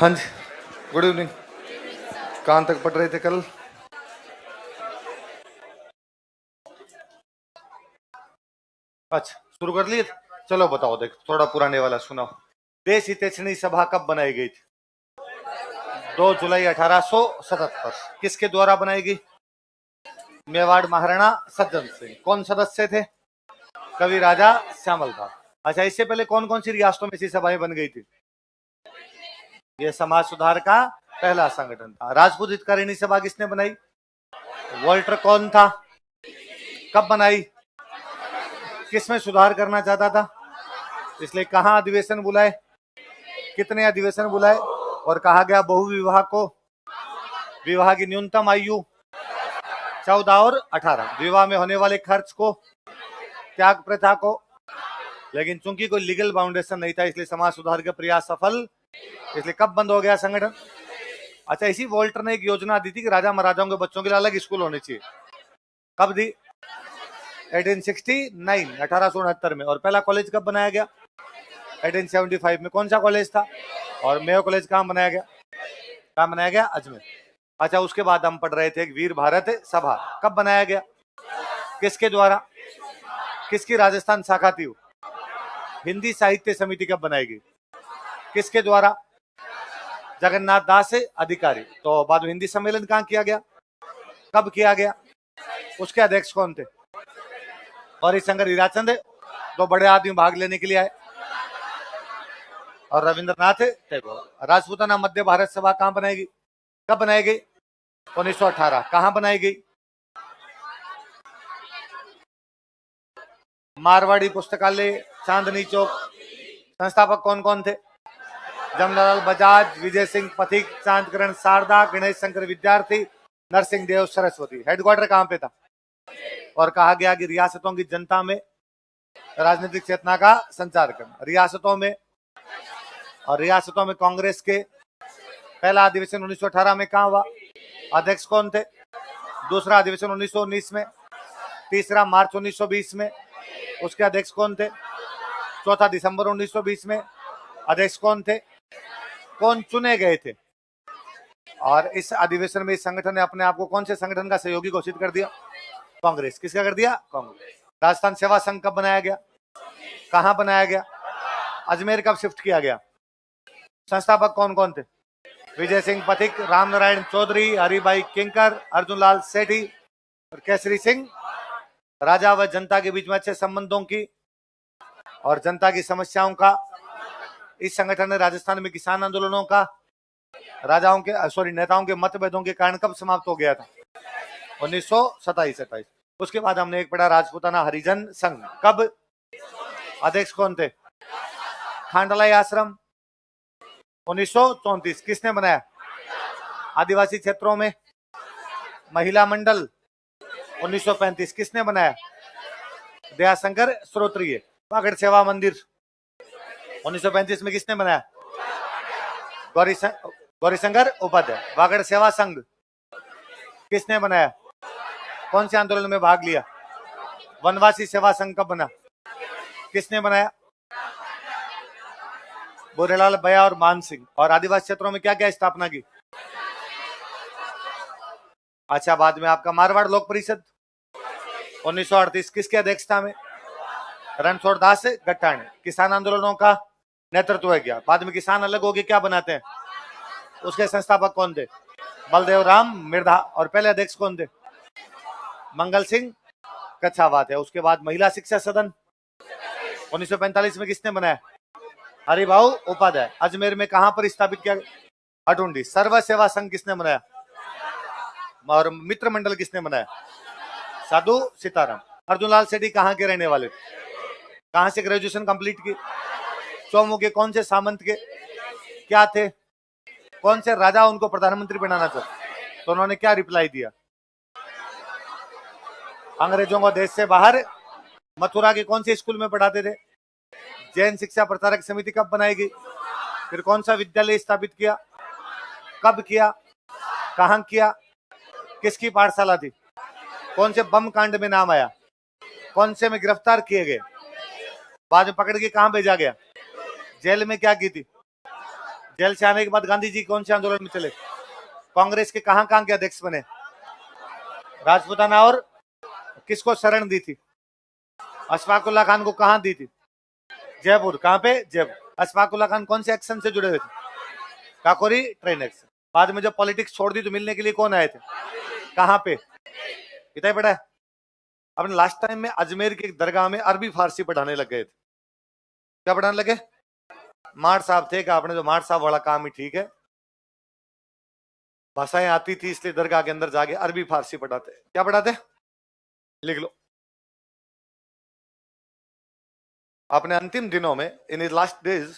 हाँ जी, good evening. कहाँ तक पढ़ रहे थे कल? अच्छा, शुरू कर लिए? चलो बताओ, देख थोड़ा पुराने वाला सुनाओ। देश हितैषणी सभा कब बनाई गई थी? 2 जुलाई 1877। किसके द्वारा बनाई गई? मेवाड़ महाराणा सज्जन सिंह। कौन सदस्य थे? कवि राजा श्यामल था। अच्छा, इससे पहले कौन कौन सी रियासतों में ऐसी सभाएं बन गई थी? ये समाज सुधार का पहला संगठन था। राजपूत हितकारिणी सभा किसने बनाई? वॉल्टर कौन था? कब बनाई? किसमें सुधार करना चाहता था? इसलिए कहाँ अधिवेशन बुलाए? कितने अधिवेशन बुलाए? और कहा गया बहुविवाह को, विवाह की न्यूनतम आयु 14 और 18, विवाह में होने वाले खर्च को, त्याग प्रथा को। लेकिन चूंकि कोई लीगल बाउंडेशन नहीं था, इसलिए समाज सुधार का प्रयास सफल। इसलिए कब बंद हो गया संगठन? अच्छा, इसी वोल्टर ने एक योजना दी थी कि राजा महाराजाओं के बच्चों के लिए अलग स्कूल होने चाहिए। कब दी? 1869, 1869 में। और पहला कॉलेज कब बनाया गया? 1875 में। कौन सा कॉलेज था? और मेयो कॉलेज कहाँ बनाया गया? कहाँ बनाया गया? अजमेर। अच्छा, उसके बाद हम पढ़ रहे थे वीर भारत सभा कब बनाया गया? किसके द्वारा? किसकी राजस्थान शाखा थी? हिंदी साहित्य समिति कब बनाई गई? किसके द्वारा? जगन्नाथ दास अधिकारी। तो बाद में हिंदी सम्मेलन कहाँ किया गया? कब किया गया? उसके अध्यक्ष कौन थे? हरिशंकर हीराचंद। दो बड़े आदमी भाग लेने के लिए आए, और रविंद्रनाथ टैगोर। राजपूताना मध्य भारत सभा कहाँ बनाएगी? कब बनाई गई? 1918। कहाँ बनाई गई? मारवाड़ी पुस्तकालय, चांदनी चौक। संस्थापक कौन कौन थे? जमनालाल बजाज, विजय सिंह पथिक, चांदकरण शारदा, गणेश शंकर विद्यार्थी, नरसिंह देव सरस्वती। हेडक्वार्टर कहाँ पे था? और कहा गया कि रियासतों की जनता में राजनीतिक चेतना का संचार करना। रियासतों में, और रियासतों में कांग्रेस के पहला अधिवेशन 1918 में कहाँ हुआ? अध्यक्ष कौन थे? दूसरा अधिवेशन 1919 में। तीसरा मार्च 1920 में। उसके अध्यक्ष कौन थे? चौथा दिसंबर 1920 में। अध्यक्ष कौन थे? कौन चुने गए थे? और इस अधिवेशन में इस संगठन ने अपने आप को कौन से संगठन का सहयोगी घोषित कर दिया? कांग्रेस। किसका कर दिया? कांग्रेस। राजस्थान सेवा संघ कब बनाया गया? कहां बनाया गया? अजमेर कब शिफ्ट किया गया? संस्थापक कौन कौन थे? विजय सिंह पथिक, रामनारायण चौधरी, हरिभाई किंकर, अर्जुन लाल सेठी और केसरी सिंह। राजा व जनता के बीच में अच्छे संबंधों की और जनता की समस्याओं का इस संगठन ने राजस्थान में किसान आंदोलनों का राजाओं के नेताओं के मतभेदों के कारण कब समाप्त हो गया था? 1927-28। उसके बाद हमने एक पढ़ा राजपूताना हरिजन संघ। कब? अध्यक्ष कौन थे? खांडलाई आश्रम, 1934। किसने बनाया? आदिवासी क्षेत्रों में महिला मंडल, 1935। किसने बनाया? दयाशंकर श्रोत्रिय। वागड़ सेवा मंदिर, 1935 में किसने बनाया? गौरीशंकर उपाध्याय। वागड़ सेवा संघ किसने बनाया? कौन से आंदोलन में भाग लिया? वनवासी सेवा संघ कब बना? किसने बनाया? बोरेलाल बया और मान सिंह। और आदिवासी क्षेत्रों में क्या क्या स्थापना की? अच्छा, बाद में आपका मारवाड़ लोक परिषद, 1938। किसके अध्यक्षता में? रणछोड़ दास गट्टाणी। किसान आंदोलनों का नेतृत्व किया। बाद में किसान अलग होके क्या बनाते हैं? उसके संस्थापक कौन थे? बलदेव राम मिर्धा। और पहले अध्यक्ष कौन थे? मंगल सिंह कच्छावात है। उसके बाद महिला शिक्षा सदन, 1945 में किसने बनाया? हरिभाऊ उपाध्याय। अजमेर में कहां पर स्थापित किया? अटुंडी। सर्व सेवा संघ किसने बनाया? और मित्र मंडल किसने बनाया? साधु सीताराम। अर्जुन लाल सेठी कहाँ के रहने वाले थे? कहां से ग्रेजुएशन कंप्लीट की? चौमू के कौन से सामंत के क्या थे? कौन से राजा उनको प्रधानमंत्री बनाना चाहते? तो उन्होंने क्या रिप्लाई दिया? अंग्रेजों को देश से बाहर। मथुरा के कौन से स्कूल में पढ़ाते थे? जैन शिक्षा प्रचारक समिति कब बनाई गई? फिर कौन सा विद्यालय स्थापित किया? कब किया? कहां किया? किसकी पाठशाला थी? कौन से बम कांड में नाम आया? कौन से में गिरफ्तार किए गए? बाद में पकड़ के कहां भेजा गया? जेल में क्या की थी? जेल से आने के बाद गांधी जी कौन से आंदोलन में चले? कांग्रेस के कहां कहां के अध्यक्ष बने? राजपूताना। और किसको शरण दी थी? अशफाकुल्ला खान को कहां दी थी? जयपुर। कहां पे? जयपुर। अशफाकुल्ला खान कौन से एक्शन से जुड़े हुए थे? Kakori train action. बाद में जब पॉलिटिक्स छोड़ दी तो मिलने के लिए कौन आए थे? कहां पे? इतना ही पता है। अपने लास्ट टाइम में अजमेर की दरगाह में अरबी फारसी पढ़ाने लग गए थे। क्या पढ़ाने लगे? मार साहब थे कि आपने जो मार साहब वाला काम ही ठीक है, भाषाएं आती थी इसलिए दरगाह के अंदर जाके अरबी फारसी पढ़ाते। क्या पढ़ाते? लिख लो। अपने अंतिम दिनों में इन हिज लास्ट डेज,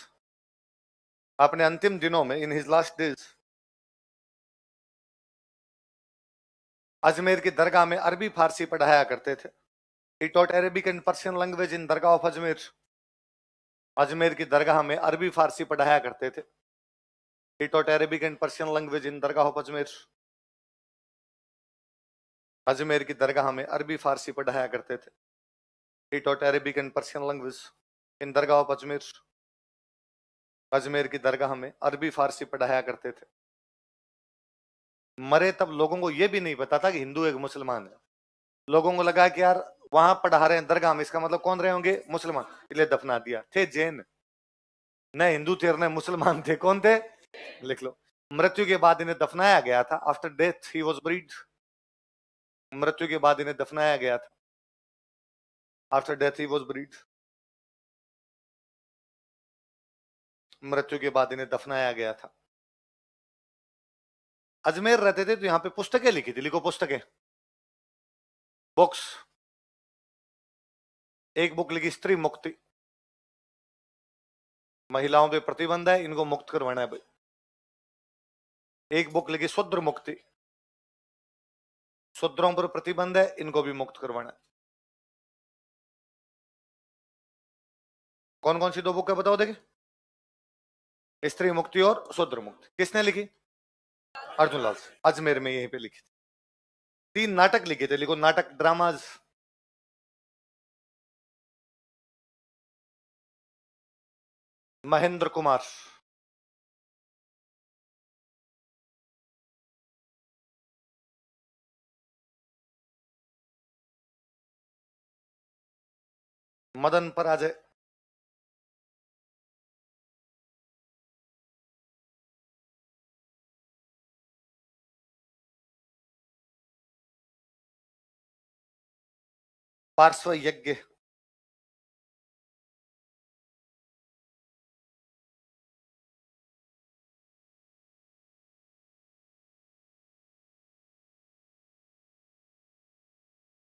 अपने अंतिम दिनों में in his last days Ajmer की दरगाह में अरबी फारसी पढ़ाया करते थे। He taught Arabic and Persian language in Dargah of Ajmer. Ajmer की दरगाह में अरबी फारसी पढ़ाया करते थे। He taught Arabic and Persian language in Dargah of Ajmer. Ajmer की दरगाह में अरबी फारसी पढ़ाया करते थे। He taught Arabic and Persian language in Dargah of Ajmer. Ajmer की दरगाह में अरबी फारसी पढ़ाया करते थे। मरे तब लोगों को यह भी नहीं पता था कि हिंदू एक मुसलमान है। लोगों को लगा कि यार वहां पढ़ा रहे हैं दरगाह में, इसका मतलब कौन रहे होंगे? मुसलमान। इसलिए दफना दिया। थे जैन, न हिंदू थे न मुसलमान थे। कौन थे? लिख लो। मृत्यु के बाद इन्हें दफनाया गया था। After death he was buried. मृत्यु के बाद इन्हें दफनाया गया था। After death he was buried. मृत्यु के बाद इन्हें दफनाया गया था। अजमेर रहते थे तो यहाँ पे पुस्तकें लिखी थी। लिखो पुस्तकें, बुक्स। एक बुक लिखी स्त्री मुक्ति, महिलाओं पे प्रतिबंध है, इनको मुक्त करवाना है भाई। एक बुक लिखी शूद्र मुक्ति, शूद्रों पर प्रतिबंध है, इनको भी मुक्त करवाना है। कौन कौन सी दो बुक है बताओ देखिए? स्त्री मुक्ति और शूद्र मुक्ति। किसने लिखी? अर्जुन लाल से। अजमेर में यहीं पे लिखी थी। 3 नाटक लिखे थे। लिखो नाटक, ड्रामाज। महेंद्र कुमार, मदन पराजय, पार्श्व यज्ञ,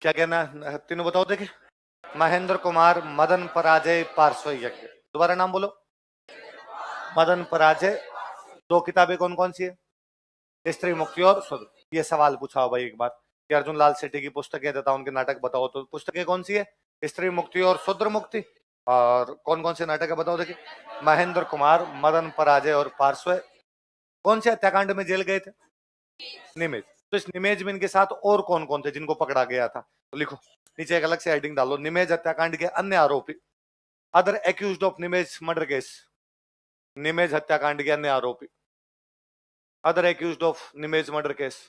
क्या कहना है? तीनों बताओ देखिए। महेंद्र कुमार, मदन पराजय, पार्श्व यज्ञ। दोबारा नाम बोलो। मदन पराजय। 2 किताबें कौन कौन सी है? स्त्री मुक्ति और शूद्र। ये सवाल पूछा हो भाई एक बार कि अर्जुन लाल सेठी की पुस्तकें तथा उनके नाटक बताओ, तो पुस्तकें कौन सी है? स्त्री मुक्ति और शूद्र मुक्ति। और कौन कौन से नाटक है बताओ देखिए? महेंद्र कुमार, मदन पराजय और पार्श्व। कौन से हत्याकांड में जेल गए थे? निमेज। तो इस निमेज में इनके साथ और कौन कौन थे जिनको पकड़ा गया था? तो लिखो नीचे एक अलग से हेडिंग डालो, निमेज हत्याकांड के अन्य आरोपी। Other accused of Nimej murder case. निमेज हत्याकांड के अन्य आरोपी। Other accused of Nimej murder case.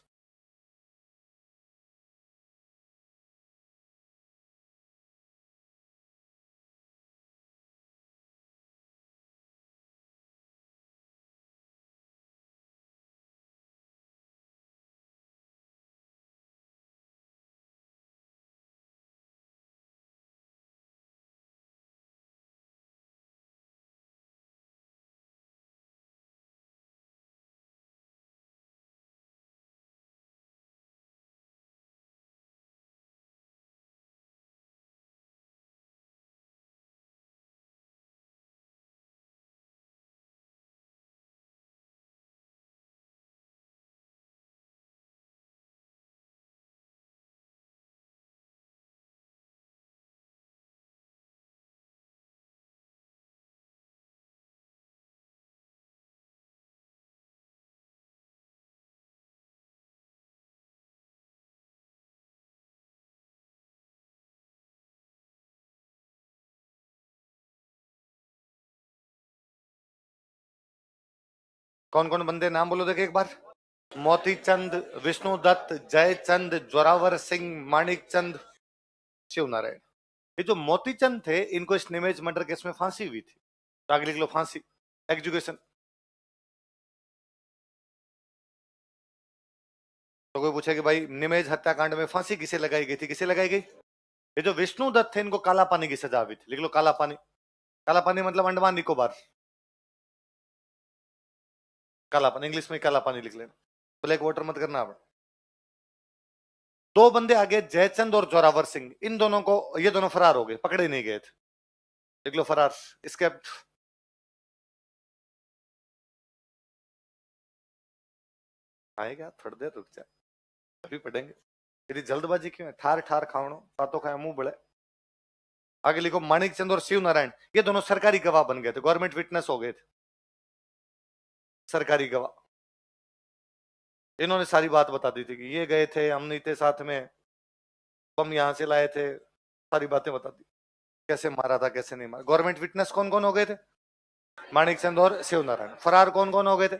कौन कौन बंदे नाम बोलो देखे एक बार। मोतीचंद, विष्णुदत्त, जयचंद, जोरावर सिंह, माणिक चंद, शिवनारायण। ये जो मोतीचंद थे इनको इस निमेज मर्डर केस में फांसी हुई थी, तो आगे लिख लो फांसी, एग्जीक्यूशन। तो कोई पूछे कि भाई निमेज हत्याकांड में फांसी किसे लगाई गई थी, किसे लगाई गई? ये जो विष्णुदत्त थे इनको काला पानी की सजा हुई थी, लिख लो काला पानी। काला पानी मतलब अंडमान निकोबार, काला पानी इंग्लिश में काला पानी लिख लेना, ब्लैक वाटर मत करना आप। दो बंदे आगे जयचंद और जोरावर सिंह, इन दोनों को, ये दोनों फरार हो गए, पकड़े नहीं गए थे, लिख लो फरार, एस्केप्ड। आएगा थोड़ी देर रुक जा, अभी पढ़ेंगे। यदि जल्दबाजी क्यों है, ठार ठार खावणो बातों का मुंह बड़े। आगे लिखो माणिक चंद और शिव नारायण, ये दोनों सरकारी गवाह बन गए थे, गवर्नमेंट विटनेस हो गए थे, सरकारी गवाह। इन्होंने सारी बात बता दी थी कि ये गए थे, हम नहीं थे साथ में, बम यहां से लाए थे, सारी बातें बता दी, कैसे मारा था कैसे नहीं मारा। गवर्नमेंट विटनेस कौन कौन हो गए थे? माणिक चंद और शिव नारायण। फरार कौन कौन हो गए थे?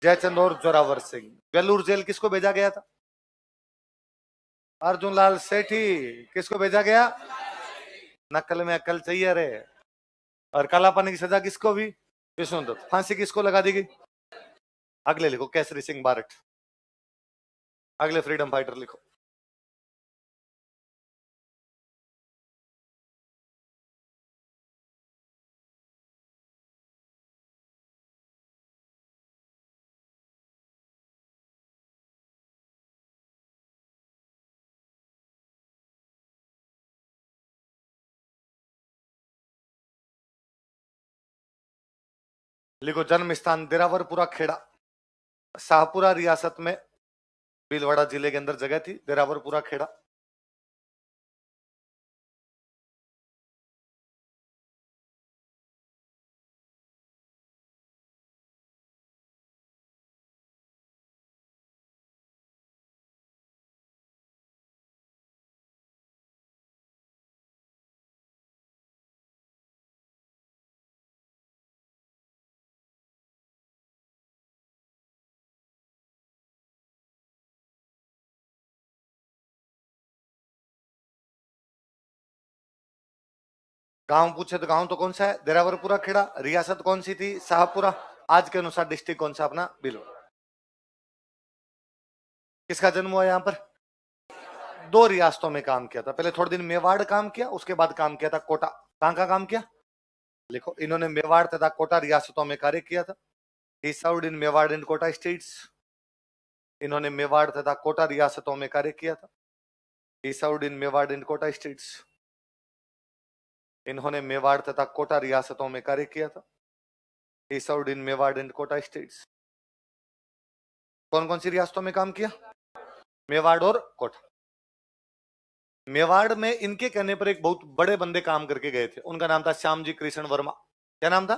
जयचंद और जोरावर सिंह। वेलूर जेल किसको भेजा गया था? अर्जुन लाल सेठी। किसको भेजा गया? नकल में अकल चाहिए रे। और काला पानी की सजा किसको भी? विष्णुदत्त। फांसी किसको लगा दी गई? अगले लिखो केसरी सिंह बारट। अगले फ्रीडम फाइटर लिखो। लिखो जन्म स्थान देरावरपुरा खेड़ा, शाहपुरा रियासत में, भीलवाड़ा जिले के अंदर जगह थी देरावरपुरा खेड़ा। गांव पूछे तो गांव तो कौन सा है? देरावरपुरा खेड़ा। रियासत कौन सी थी? शाहपुरा। आज के अनुसार डिस्ट्रिक्ट कौन सा? अपना भीलवाड़ा। किसका जन्म हुआ यहाँ पर? दो रियासतों में काम किया था, पहले थोड़े दिन मेवाड़ काम किया, उसके बाद काम किया था कोटा। कहां का काम किया? लिखो इन्होंने मेवाड़ तथा कोटा रियासतों में कार्य किया था। He served in Mewar and Kota states. इन्होंने मेवाड़ तथा कोटा रियासतों में कार्य किया था। He served in Mewar and Kota states. इन्होंने मेवाड़ तथा कोटा रियासतों में कार्य किया था। He served in Mewar and Kota states. कौन कौन सी रियासतों में काम किया? मेवाड़ और कोटा। मेवाड़ में इनके कहने पर एक बहुत बड़े बंदे काम करके गए थे, उनका नाम था श्यामजी कृष्ण वर्मा। क्या नाम था?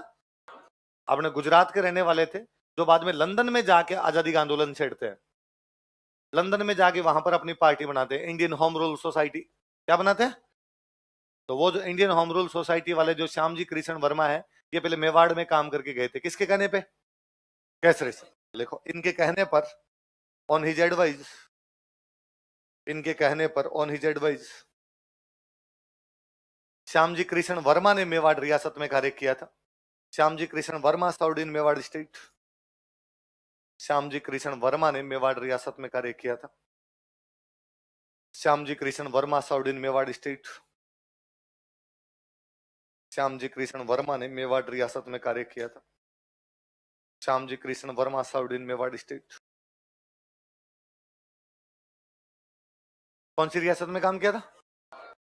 अपने गुजरात के रहने वाले थे, जो बाद में लंदन में जाके आजादी का आंदोलन छेड़ते हैं। लंदन में जाके वहां पर अपनी पार्टी बनाते हैं, इंडियन होम रूल सोसाइटी। क्या बनाते हैं? तो वो जो इंडियन होम रूल सोसाइटी वाले जो श्यामजी कृष्ण वर्मा है, ये पहले मेवाड़ में काम करके गए थे। किसके कहने पे? केसरी से। लिखो इनके कहने पर, ऑन हिज एडवाइस, इनके कहने पर on his advice, Shyamji Krishna Verma ने मेवाड़ रियासत में कार्य किया था। Shyamji Krishna Verma served in Mewar state. Shyamji Krishna Verma ने मेवाड़ रियासत में कार्य किया था। Shyamji Krishna Verma served in Mewar state. Shyamji Krishna Verma ने मेवाड़ रियासत में कार्य किया था। Shyamji Krishna Verma served in Mewar state. कौन सी रियासत में काम किया था?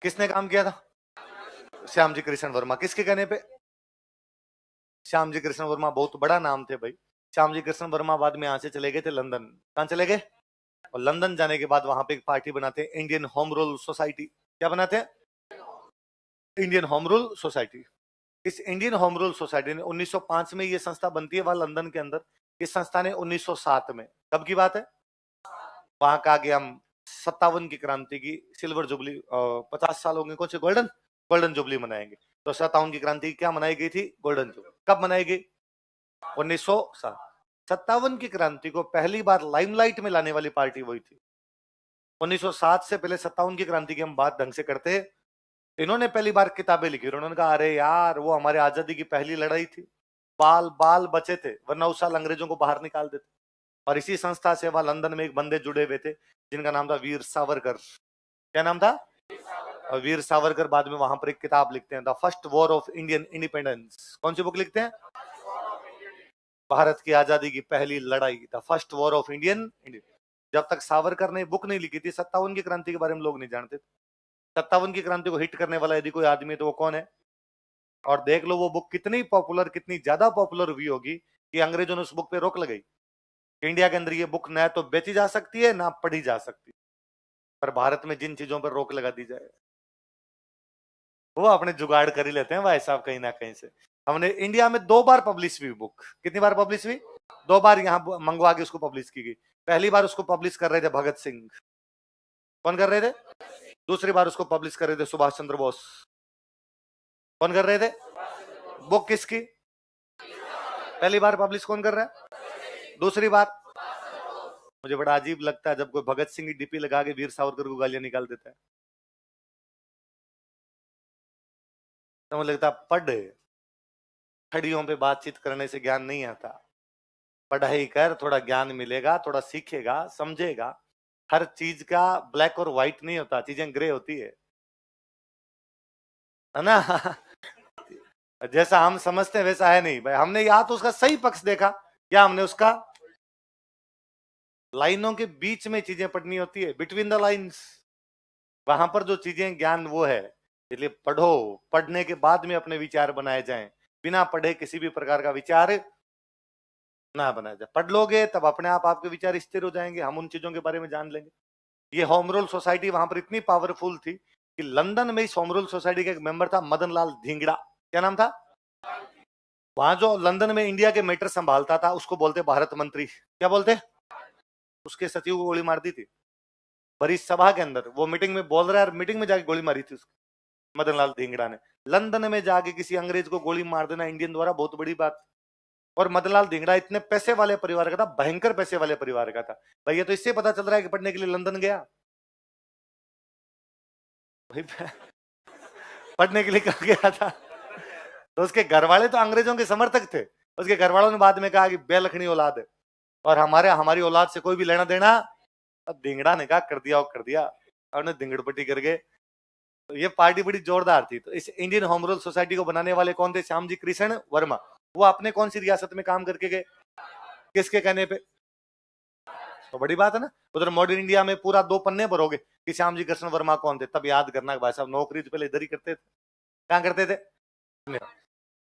किसने काम किया था? श्यामजी कृष्ण वर्मा। किसके कहने पे? श्यामजी कृष्ण वर्मा बहुत बड़ा नाम थे भाई। श्यामजी कृष्ण वर्मा बाद में यहां से चले गए थे लंदन। कहां चले गए? और लंदन जाने के बाद वहां पे एक पार्टी बनाते हैं, इंडियन होम रूल सोसाइटी। क्या बनाते हैं? Indian home rule society. इस इंडियन होम रूल सोसाइटी ने 1905 में ये संस्था बनती है, वहां लंदन के अंदर। इस संस्था ने 1907 में, कब की बात है? वहां का आगे हम 57 की क्रांति की सिल्वर जुबली, 50 साल होंगे, कौन से गोल्डन गोल्डन जुबली मनाएंगे। तो 57 की क्रांति क्या मनाई गई थी? Golden jubilee. कब मनाई गई? 1907। 57 की क्रांति को पहली बार लाइमलाइट में लाने वाली पार्टी वही थी। 1907 से पहले 57 की क्रांति की हम बात ढंग से करते, इन्होंने पहली बार किताबें लिखी। उन्होंने कहा अरे यार वो हमारे आजादी की पहली लड़ाई थी, बाल बाल बचे थे, वरना उस साल अंग्रेजों को बाहर निकाल देते। और इसी संस्था से वहां लंदन में एक बंदे जुड़े हुए थे जिनका नाम था वीर सावरकर। क्या नाम था? और वीर सावरकर बाद में वहां पर एक किताब लिखते हैं, the first war of Indian independence. कौन सी बुक लिखते हैं? भारत की आजादी की पहली लड़ाई, the first war of Indian. जब तक सावरकर ने बुक नहीं लिखी थी 57 की क्रांति के बारे में लोग नहीं जानते थे। 57 की क्रांति को हिट करने वाला यदि कोई आदमी तो वो कौन है? और देख लो वो बुक कितनी पॉपुलर, कितनी ज्यादा पॉपुलर हुई होगी कि अंग्रेजों ने उस बुक पे रोक लगाई। इंडिया के अंदर ये बुक न तो बेची जा सकती है ना पढ़ी जा सकती, पर भारत में जिन चीजों पर रोक लगा दी जाए वो अपने जुगाड़ कर ही लेते हैं भाई साहब कहीं ना कहीं से। हमने इंडिया में 2 बार पब्लिश हुई बुक। कितनी बार पब्लिश हुई? 2 बार यहाँ मंगवा के उसको पब्लिश की गई। पहली बार उसको पब्लिश कर रहे थे भगत सिंह। कौन कर रहे थे? दूसरी बार उसको पब्लिश कर रहे थे सुभाष चंद्र बोस। कौन कर रहे थे? बुक किसकी? पहली बार पब्लिश कौन कर रहा है? दूसरी बार। मुझे बड़ा अजीब लगता है जब कोई भगत सिंह की डीपी लगा के वीर सावरकर को गालियां निकाल देता है, तो मुझे लगता है पढ़, खड़ियों पे बातचीत करने से ज्ञान नहीं आता। पढ़ाई कर, थोड़ा ज्ञान मिलेगा, थोड़ा सीखेगा, समझेगा। हर चीज का ब्लैक और व्हाइट नहीं होता, चीजें ग्रे होती है ना। जैसा हम समझते हैं वैसा है नहीं भाई। हमने या तो उसका सही पक्ष देखा या हमने उसका, लाइनों के बीच में चीजें पढ़नी होती है, बिटवीन द लाइंस। वहां पर जो चीजें ज्ञान वो है। इसलिए पढ़ो, पढ़ने के बाद में अपने विचार बनाए जाएं। बिना पढ़े किसी भी प्रकार का विचार ना बनाया जाए। पढ़ लोगे तब अपने आप आपके विचार स्थिर हो जाएंगे, हम उन चीजों के बारे में जान लेंगे। ये होम रूल सोसाइटी वहां पर इतनी पावरफुल थी कि लंदन में इस होम रूल सोसाइटी का एक मेंबर था मदन लाल धिंगड़ा। क्या नाम था? वहां जो लंदन में इंडिया के मैटर संभालता था उसको बोलते भारत मंत्री। क्या बोलते? उसके सचिव को गोली मार दी थी बड़ी सभा के अंदर। वो मीटिंग में बोल रहा है और मीटिंग में जाके गोली मारी थी उसको मदन लाल धिंगड़ा ने। लंदन में जाके किसी अंग्रेज को गोली मार देना इंडियन द्वारा बहुत बड़ी बात। और मदनलाल धिंगड़ा इतने पैसे वाले परिवार का था, भयंकर पैसे वाले परिवार का था भाई। ये तो इससे पता चल रहा है कि पढ़ने के लिए लंदन गया। पढ़ने के लिए कहा गया था। तो उसके घर वाले तो अंग्रेजों के समर्थक थे। उसके घर वालों ने बाद में कहा कि बेलखनी औलाद है और हमारी औलाद से कोई भी लेना देना। अब धिंगड़ा ने कहा कर दिया और कर दिया, और धिंगड़पट्टी कर गए। तो ये पार्टी बड़ी जोरदार थी। तो इस इंडियन होम रूल सोसाइटी को बनाने वाले कौन थे? श्यामजी कृष्ण वर्मा। वो अपने कौन सी रियासत में काम करके गए? किसके कहने पे? तो बड़ी बात है ना। उधर मॉडर्न इंडिया में पूरा 2 पन्ने भरोगे कि श्यामजी कृष्ण वर्मा कौन थे, तब याद करना भाई साहब नौकरी तो पहले इधर ही करते थे। कहां करते थे?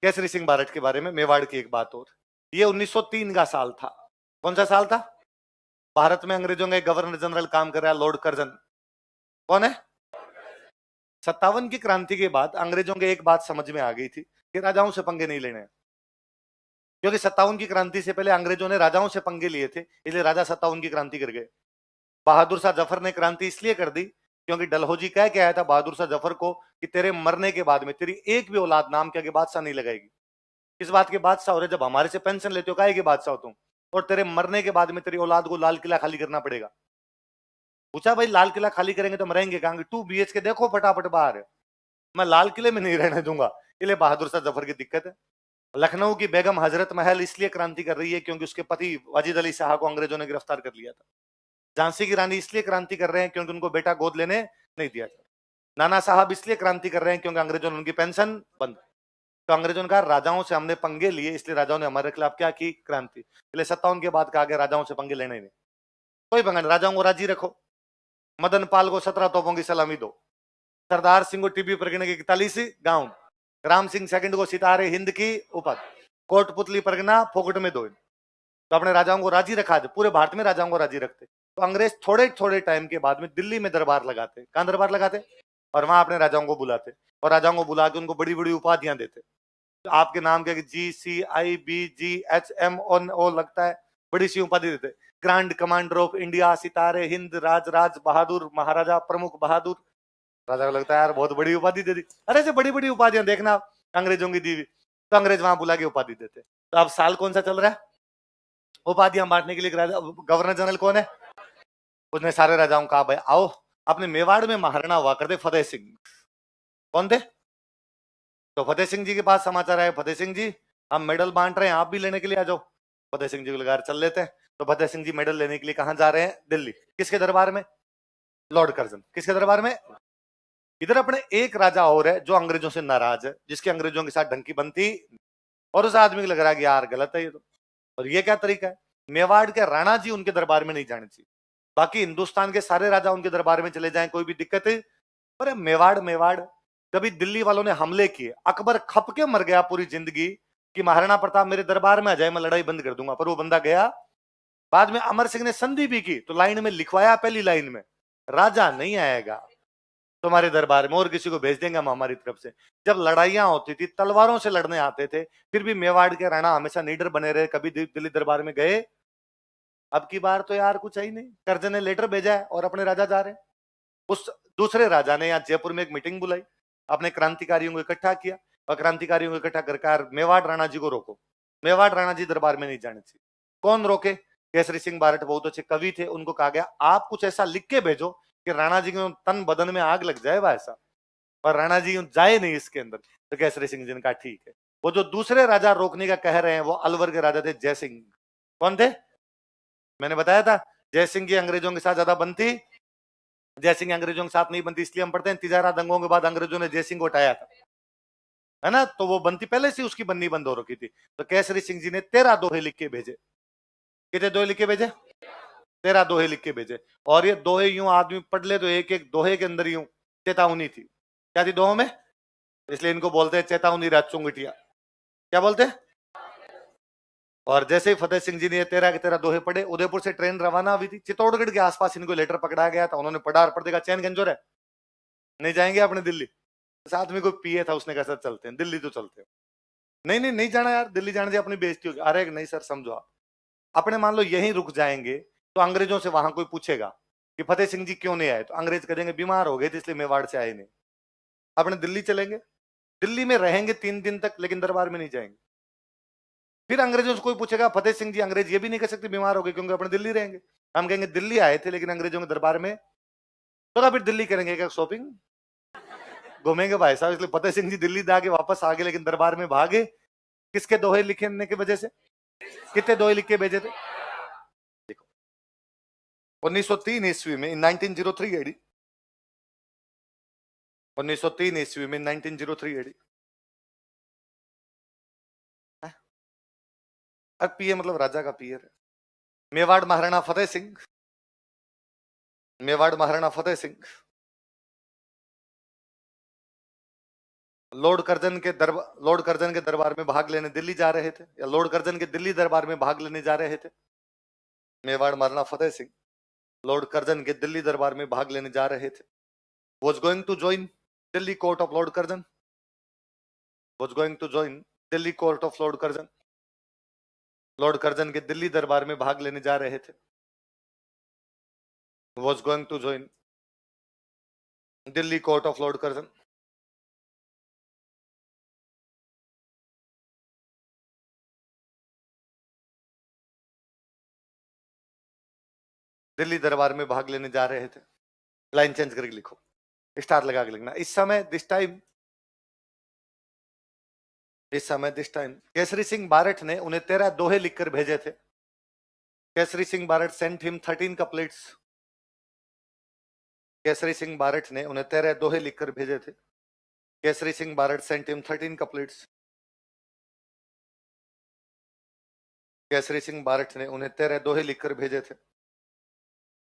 केसरी सिंह बारट के बारे में मेवाड़ की एक बात और, ये 1903 का साल था। कौन सा साल था? भारत में अंग्रेजों का गवर्नर जनरल काम कर रहा है, लॉर्ड कर्जन। कौन है? 57 की क्रांति के बाद अंग्रेजों के एक बात समझ में आ गई थी कि राजाओं से पंगे नहीं लेने, क्योंकि 57 की क्रांति से पहले अंग्रेजों ने राजाओं से पंगे लिए थे, इसलिए राजा 57 की क्रांति कर गए। बहादुर शाह जफर ने क्रांति इसलिए कर दी क्योंकि डलहौजी कह के आया था बहादुर शाह जफर को कि तेरे मरने के बाद में तेरी एक भी औलाद नाम के आगे बादशाह नहीं लगाएगी। किस बात के बादशाह हो रहे? जब हमारे से पेंशन लेते हो काहे के बादशाह हो तुम? और तेरे मरने के बाद में तेरी औलाद को लाल किला खाली करना पड़ेगा। पूछा भाई लाल किला खाली करेंगे तो हम रहेंगे कहां? 2 BHK देखो फटाफट बाहर। मैं लाल किले में नहीं रहने दूंगा। इसलिए बहादुर शाह जफर की दिक्कत है। लखनऊ की बेगम हजरत महल इसलिए क्रांति कर रही है क्योंकि उसके पति वाजिद अली शाह को अंग्रेजों ने गिरफ्तार कर लिया था। झांसी की रानी इसलिए क्रांति कर रहे हैं क्योंकि उनको बेटा गोद लेने नहीं दिया था। नाना साहब इसलिए क्रांति कर रहे हैं क्योंकि अंग्रेजों ने उनकी पेंशन बंद। तो अंग्रेजों ने कहा राजाओं से हमने पंगे लिए, इसलिए राजाओं ने हमारे खिलाफ क्या की? क्रांति। इसलिए 57 के बाद कहा गया राजाओं से पंगे लेने नहीं, कोई पंगा नहीं, राजाओं को राजी रखो। मदन पाल को 17 तोपों की सलामी दो। सरदार सिंह को टीबी परगने के 41 गांव। राम सिंह सेकंड को सितारे हिंद की उपाधि। कोटपुतली परगना फोकट में दो। तो अपने राजाओं को राजी रखा थे, पूरे भारत में राजाओं को राजी रखते। तो अंग्रेज थोड़े थोड़े टाइम के बाद में दिल्ली में दरबार लगाते। कहां दरबार लगाते? और वहां अपने राजाओं को बुलाते और राजाओं को बुला के उनको बड़ी बड़ी उपाधियां देते। तो आपके नाम के GCIBGHMO लगता है, बड़ी सी उपाधि देते। ग्रैंड कमांडर ऑफ इंडिया, सितारे हिंद, राज बहादुर, महाराजा प्रमुख बहादुर। राजा को लगता है यार बहुत बड़ी उपाधि दे दी। अरे से बड़ी बड़ी उपाधियां देखना अंग्रेजों की दी हुई। तो अंग्रेज वहां बुला के उपाधि देते। तो अब साल कौन सा चल रहा है? उपाधियां बांटने के लिए गवर्नर जनरल कौन है? उसने सारे राजाओं कहा भाई आओ, अपने मेवाड़ में महाराणा हुआ करते फतेह सिंह। कौन थे? तो फतेह सिंह जी के पास समाचार आया, फतेह सिंह जी हम मेडल बांट रहे हैं, आप भी लेने के लिए आ जाओ। फतेह सिंह जी को लगा चल लेते हैं। तो फतेह सिंह जी मेडल लेने के लिए कहां जा रहे हैं? दिल्ली। किसके दरबार में? Lord Curzon. किसके दरबार में? इधर अपने एक राजा और है जो अंग्रेजों से नाराज है, जिसकी अंग्रेजों के साथ ढंग की बनती, और उस आदमी को लग रहा है कि यार गलत है ये तो। और ये क्या तरीका है? मेवाड़ के राणा जी उनके दरबार में नहीं जाने चाहिए, बाकी हिंदुस्तान के सारे राजा उनके दरबार में चले जाएं, कोई भी दिक्कत है। अरे मेवाड़ मेवाड़, कभी दिल्ली वालों ने हमले किए, अकबर खप के मर गया पूरी जिंदगी कि महाराणा प्रताप मेरे दरबार में आ जाए, मैं लड़ाई बंद कर दूंगा, पर वो बंदा गया। बाद में अमर सिंह ने संधि भी की, तो लाइन में लिखवाया पहली लाइन में, राजा नहीं आएगा तुम्हारे दरबार में और किसी को भेज देंगे हम हमारी तरफ से। जब लड़ाइयां होती थी तलवारों से लड़ने आते थे, फिर भी मेवाड़ के राणा हमेशा निडर बने रहे, कभी दिल्ली दरबार में गए। अब की बार तो यार कुछ है ही नहीं, कर्जन ने लेटर भेजा है और अपने राजा जा रहे हैं। उस दूसरे राजा ने यहाँ जयपुर में एक मीटिंग बुलाई, अपने क्रांतिकारियों को इकट्ठा किया और क्रांतिकारियों को इकट्ठा कर मेवाड़ राणा जी को रोको, मेवाड़ राणा जी दरबार में नहीं जाने चाहिए। कौन रोके? केसरी सिंह बारठ बहुत अच्छे कवि थे, उनको कहा गया आप कुछ ऐसा लिख के भेजो कि राणा जी के तन बदन में आग लग जाए वैसा, पर राणा जी जाए नहीं इसके अंदर। तो केसरी सिंह जी ने कहा ठीक है। वो जो दूसरे राजा रोकने का कह रहे हैं वो अलवर के राजा थे जय सिंह। कौन थे? मैंने बताया था जय सिंह की अंग्रेजों के साथ ज्यादा बनती, जय सिंह अंग्रेजों के साथ नहीं बनती, इसलिए हम पढ़ते हैं तिजारा दंगों के बाद अंग्रेजों ने जय सिंह को हटाया था, है ना, तो वो बनती पहले से उसकी बननी बंद हो रखी थी। तो केसरी सिंह जी ने 13 दोहे लिख के भेजे। कितने दोहे लिख के भेजे? 13 दोहे लिख के भेजे। और ये दोहे यूं आदमी पढ़ ले तो एक एक दोहे के अंदर यूं चेतावनी थी। क्या थी दोहों में? इसलिए इनको बोलते हैं चेतावनी राज चुंगटिया। क्या बोलते हैं? और जैसे ही फतेह सिंह जी ने 13 के 13 दोहे पढ़े, उदयपुर से ट्रेन रवाना हुई थी, चित्तौड़गढ़ के आसपास इनको लेटर पकड़ाया गया था, उन्होंने पढ़ा और पढ़ देखा चैन गंजोर है, नहीं जाएंगे अपने दिल्ली। साथ में कोई पिए था, उसने कहा सर चलते हैं दिल्ली, तो चलते हैं। नहीं नहीं नहीं जाना यार, दिल्ली जाने से अपनी बेइज्जती होगी। अरे नहीं सर समझो, आप अपने मान लो यहीं रुक जाएंगे तो अंग्रेजों से वहां कोई पूछेगा कि फतेह सिंह जी क्यों नहीं आए, तो अंग्रेज कहेंगे बीमार हो गए थे इसलिए मेवाड़ से आए नहीं। अपने दिल्ली चलेंगे, दिल्ली में रहेंगे 3 दिन तक, लेकिन दरबार में नहीं जाएंगे। फिर अंग्रेजों से कोई पूछेगा फतेह सिंह जी, अंग्रेज ये भी नहीं कह सकते बीमार हो गए क्योंकि अपने दिल्ली रहेंगे। हम कहेंगे दिल्ली आए थे लेकिन अंग्रेजों के दरबार में, तो फिर दिल्ली करेंगे क्या शॉपिंग, घूमेंगे भाई साहब। इसलिए फतेह सिंह जी दिल्ली जाके वापस आ गए लेकिन दरबार में भागे। किसके दोहे लिखने की वजह से? कितने दोहे लिख के भेजे थे? देखो 1903 ईस्वी में 1903 एडी, 1903 ईस्वी में 1903 एडी। अब पीए मतलब राजा का पीए है। मेवाड़ महाराणा फतेह सिंह, मेवाड़ महाराणा फतेह सिंह लॉर्ड कर्जन के दरबार में भाग लेने दिल्ली जा रहे थे, या लॉर्ड कर्जन के दिल्ली दरबार में भाग लेने जा रहे थे। मेवाड़ महाराणा फतेह सिंह लॉर्ड कर्जन के दिल्ली दरबार में भाग लेने जा रहे थे। was going to join Delhi court of Lord Curzon, was going to join Delhi court of Lord Curzon. Lord Curzon के दिल्ली दरबार में भाग लेने जा रहे थे। was going to join Delhi court of Lord Curzon. Delhi दरबार में भाग लेने जा रहे थे। लाइन चेंज करके लिखो, स्टार लगा के लिखना। इस समय दिस टाइम केसरी सिंह बारठ ने उन्हें 13 दोहे लिखकर भेजे थे। Kesari Singh Barath sent him 13 couplets. Kesari Singh Barath ने उन्हें 13 दोहे लिखकर भेजे थे। Kesari Singh Barath sent him 13 couplets. Kesari Singh Barath ने उन्हें 13 दोहे लिखकर भेजे थे।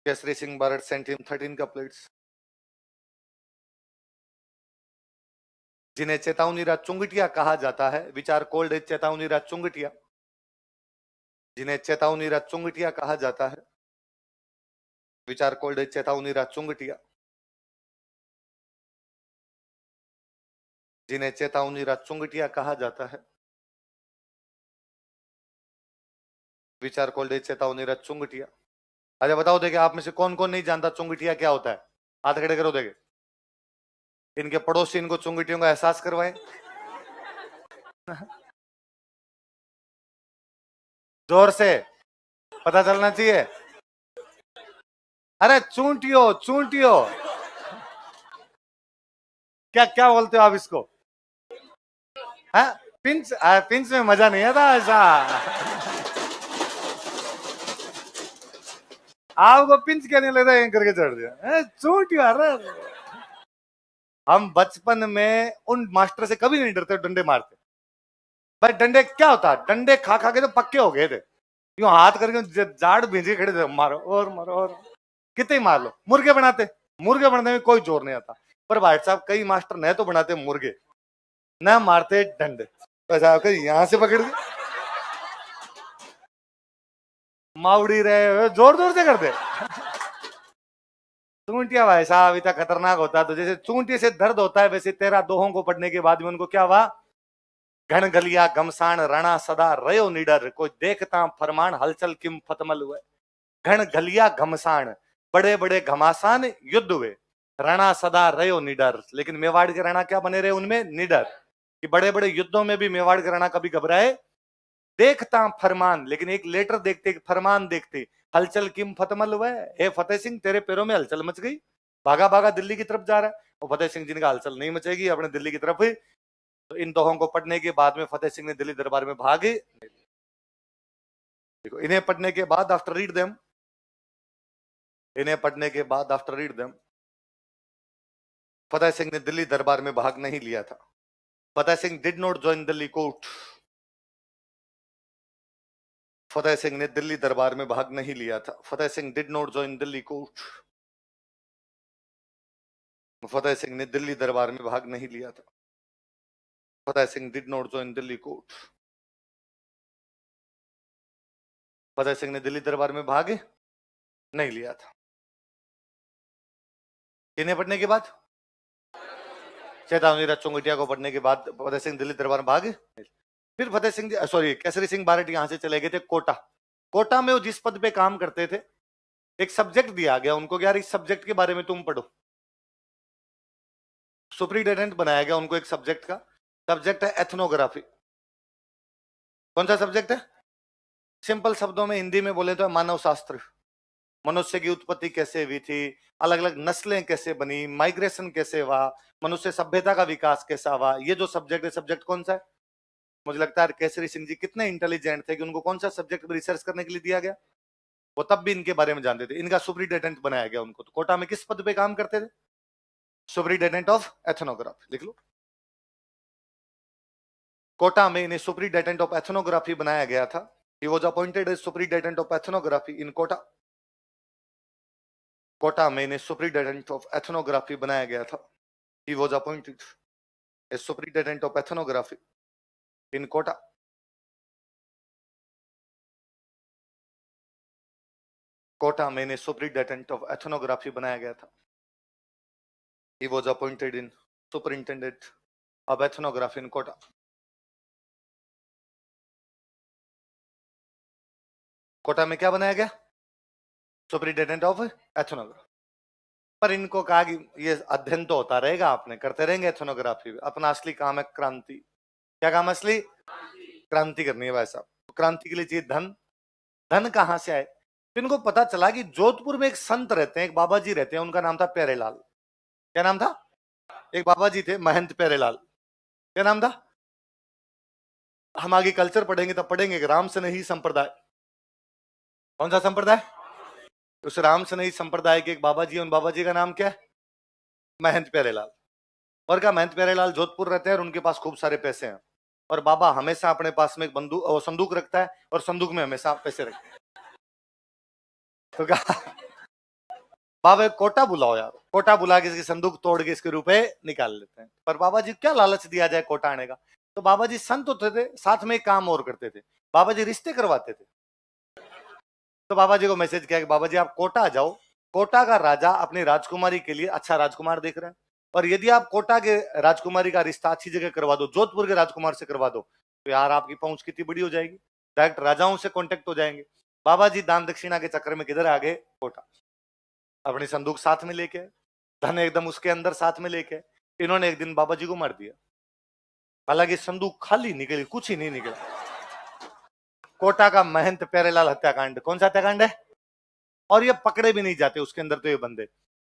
Kesari Singh Barath sent him 13 couplets. जिन्हें चेतावनी राज चुंगटिया कहा जाता है, विचार कोल्ड चेतावनी राज चुंगटिया, जिन्हें चेतावनी राज चुंगटिया कहा जाता है, विचार कोल्ड चेतावनी राज चुंगटिया, जिन्हें चेतावनी राज चुंगटिया कहा जाता है, विचार कोल्ड चेतावनी राज चुंगटिया। अच्छा बताओ देखे आप में से कौन कौन नहीं जानता चुंगटिया क्या होता है? हाथ खड़े करो देखे। इनके पड़ोसी इनको चुंगटियों का एहसास करवाए। जोर से पता चलना चाहिए। अरे चूंटियो चूंटियो, क्या क्या बोलते हो आप इसको? हाँ, पिंच पिंच में मजा नहीं आता ऐसा। आपको पिंच कहने लगता है करके चढ़ दिया चूंटियो। अरे हम बचपन में उन मास्टर से कभी नहीं डरते, डंडे मारते। भाई डंडे क्या होता, डंडे खा खा के तो पक्के हो गए थे। यूं हाथ करके जाड़ भेजे खड़े थे, मारो और मारो और कितने ही मार लो। मुर्गे बनाते, मुर्गे बनाने में कोई जोर नहीं आता। पर भाई साहब कई मास्टर न तो बनाते मुर्गे, न मारते डंडे। तो यहां से पकड़ के माउड़ी रहे जोर जोर से करते। चूंटिया भाई साहब इतना खतरनाक होता है। तो जैसे चूंटी से दर्द होता है, वैसे तेरा दोहों को पढ़ने के बाद में उनको क्या हुआ? घन गलिया घमसान रणा सदा रयो निडर, कोई देखता फरमान हलचल किम फतमल हुए। घन गलिया घमसान, बड़े बड़े घमासान युद्ध हुए। रणा सदा रयो निडर, लेकिन मेवाड़ के रणा क्या बने रहे उनमें? निडर। कि बड़े बड़े युद्धों में भी मेवाड़ के रणा कभी घबराए। देखता फरमान, लेकिन एक लेटर देखते, एक फरमान देखते। हलचल किम फतमल हुआ है, हे फतेह सिंह तेरे पैरों में हलचल मच गई, भागा भागा दिल्ली की तरफ जा रहा है। और फतेह सिंह जिनका हलचल नहीं मचेगी, अपने दिल्ली की तरफ ही। तो इन दोहों को पढ़ने के बाद में फतेह सिंह ने दिल्ली दरबार में भागे। देखो इन्हें पढ़ने के बाद आफ्टर रीड देम, इन्हें पढ़ने के बाद after read them, Fateh Singh ने दिल्ली दरबार में भाग नहीं लिया था। Fateh Singh did not join Delhi court. Fateh Singh ने दिल्ली दरबार में भाग नहीं लिया था। Fateh Singh did not join Delhi court. Fateh Singh ने दिल्ली दरबार में भाग नहीं लिया था। Fateh Singh did not join Delhi court. Fateh Singh ने दिल्ली दरबार में भाग नहीं लिया था। किन्हें पढ़ने के बाद? चेतावनी चुंगटिया को पढ़ने के बाद फतेह सिंह दिल्ली दरबार में भाग। फिर फतेह सिंह सॉरी केसरी सिंह बारट यहां से चले गए थे कोटा। कोटा में वो जिस पद पे काम करते थे, एक सब्जेक्ट दिया गया उनको, यार इस सब्जेक्ट के बारे में तुम पढ़ो। सुप्रिंटेंडेंट बनाया गया उनको एक सब्जेक्ट का। सब्जेक्ट है एथनोग्राफी। कौन सा सब्जेक्ट है? सिंपल शब्दों में हिंदी में बोले तो मानव शास्त्र। मनुष्य की उत्पत्ति कैसे हुई थी, अलग अलग नस्लें कैसे बनी, माइग्रेशन कैसे हुआ, मनुष्य सभ्यता का विकास कैसा हुआ। ये जो सब्जेक्ट है, सब्जेक्ट कौन सा है? मुझे लगता है केसरी सिंह जी कितने इंटेलिजेंट थे कि उनको कौन सा सब्जेक्ट में रिसर्च करने के लिए दिया गया। वो तब भी इनके बारे में जानते थे। इनका सुप्रिंटेंडेंट बनाया गया उनको। तो कोटा में किस पद पे काम करते थे? Superintendent of ethnography. लिख लो, कोटा में इन्हें सुप्रिंटेंडेंट ऑफ एथनोग्राफी बनाया गया था। He was appointed as superintendent of ethnography in Kota. Kota में इन्हें सुप्रिंटेंडेंट ऑफ एथनोग्राफी बनाया गया था। He was appointed as superintendent of ethnography in Kota. Kota में इन्हें सुप्रिंटेंडेंट ऑफ एथनोग्राफी बनाया गया था। He was appointed in superintendent of ethnography in Kota. Kota में क्या बनाया गया? Superintendent of ethnography. पर इनको कहा कि ये अध्ययन तो होता रहेगा, आपने करते रहेंगे एथनोग्राफी, अपना असली काम है क्रांति। क्या काम है असली? क्रांति करनी है भाई साहब। तो क्रांति के लिए चाहिए धन। धन कहां से आए? तो इनको पता चला कि जोधपुर में एक संत रहते हैं, एक बाबा जी रहते हैं, उनका नाम था प्यारेलाल। क्या नाम था? एक बाबा जी थे महंत प्यारेलाल। क्या नाम था? हम आगे कल्चर पढ़ेंगे तब पढ़ेंगे कि राम से नहीं संप्रदाय। कौन सा संप्रदाय? उस राम से नहीं संप्रदाय के एक बाबा जी, उन बाबा जी का नाम क्या है? महंत प्यारेलाल। और क्या महंत प्यारेलाल जोधपुर रहते हैं और उनके पास खूब सारे पैसे हैं। और बाबा हमेशा अपने पास में एक बंदूक और संदूक रखता है, और संदूक में हमेशा पैसे रखते हैं। तो क्या बाबा कोटा बुलाओ यार, कोटा बुला के इसकी संदूक तोड़ के इसके रुपए निकाल लेते हैं। पर बाबा जी क्या लालच दिया जाए कोटा आने का। तो बाबा जी संत होते थे, साथ में एक काम और करते थे, बाबा जी रिश्ते करवाते थे। तो बाबा जी को मैसेज किया कि बाबा जी आप कोटा आ जाओ, कोटा का राजा अपनी राजकुमारी के लिए अच्छा राजकुमार देख रहे हैं, और यदि आप कोटा के राजकुमारी का रिश्ता अच्छी जगह करवा दो, जोधपुर के राजकुमार से करवा दो, तो यार आपकी पहुंच कितनी बड़ी हो जाएगी, डायरेक्ट राजाओं से कॉन्टेक्ट हो जाएंगे। बाबा जी दान दक्षिणा के चक्कर में किधर आ गए? कोटा। अपनी संदूक साथ में लेके, धन एकदम उसके अंदर साथ में लेके, इन्होंने एक दिन बाबा जी को मार दिया। हालांकि संदूक खाली निकली, कुछ ही नहीं निकला। कोटा का महंत प्यारेलाल हत्याकांड, कौन सा हत्याकांड है? और ये पकड़े भी नहीं जाते उसके अंदर, तो ये बंदे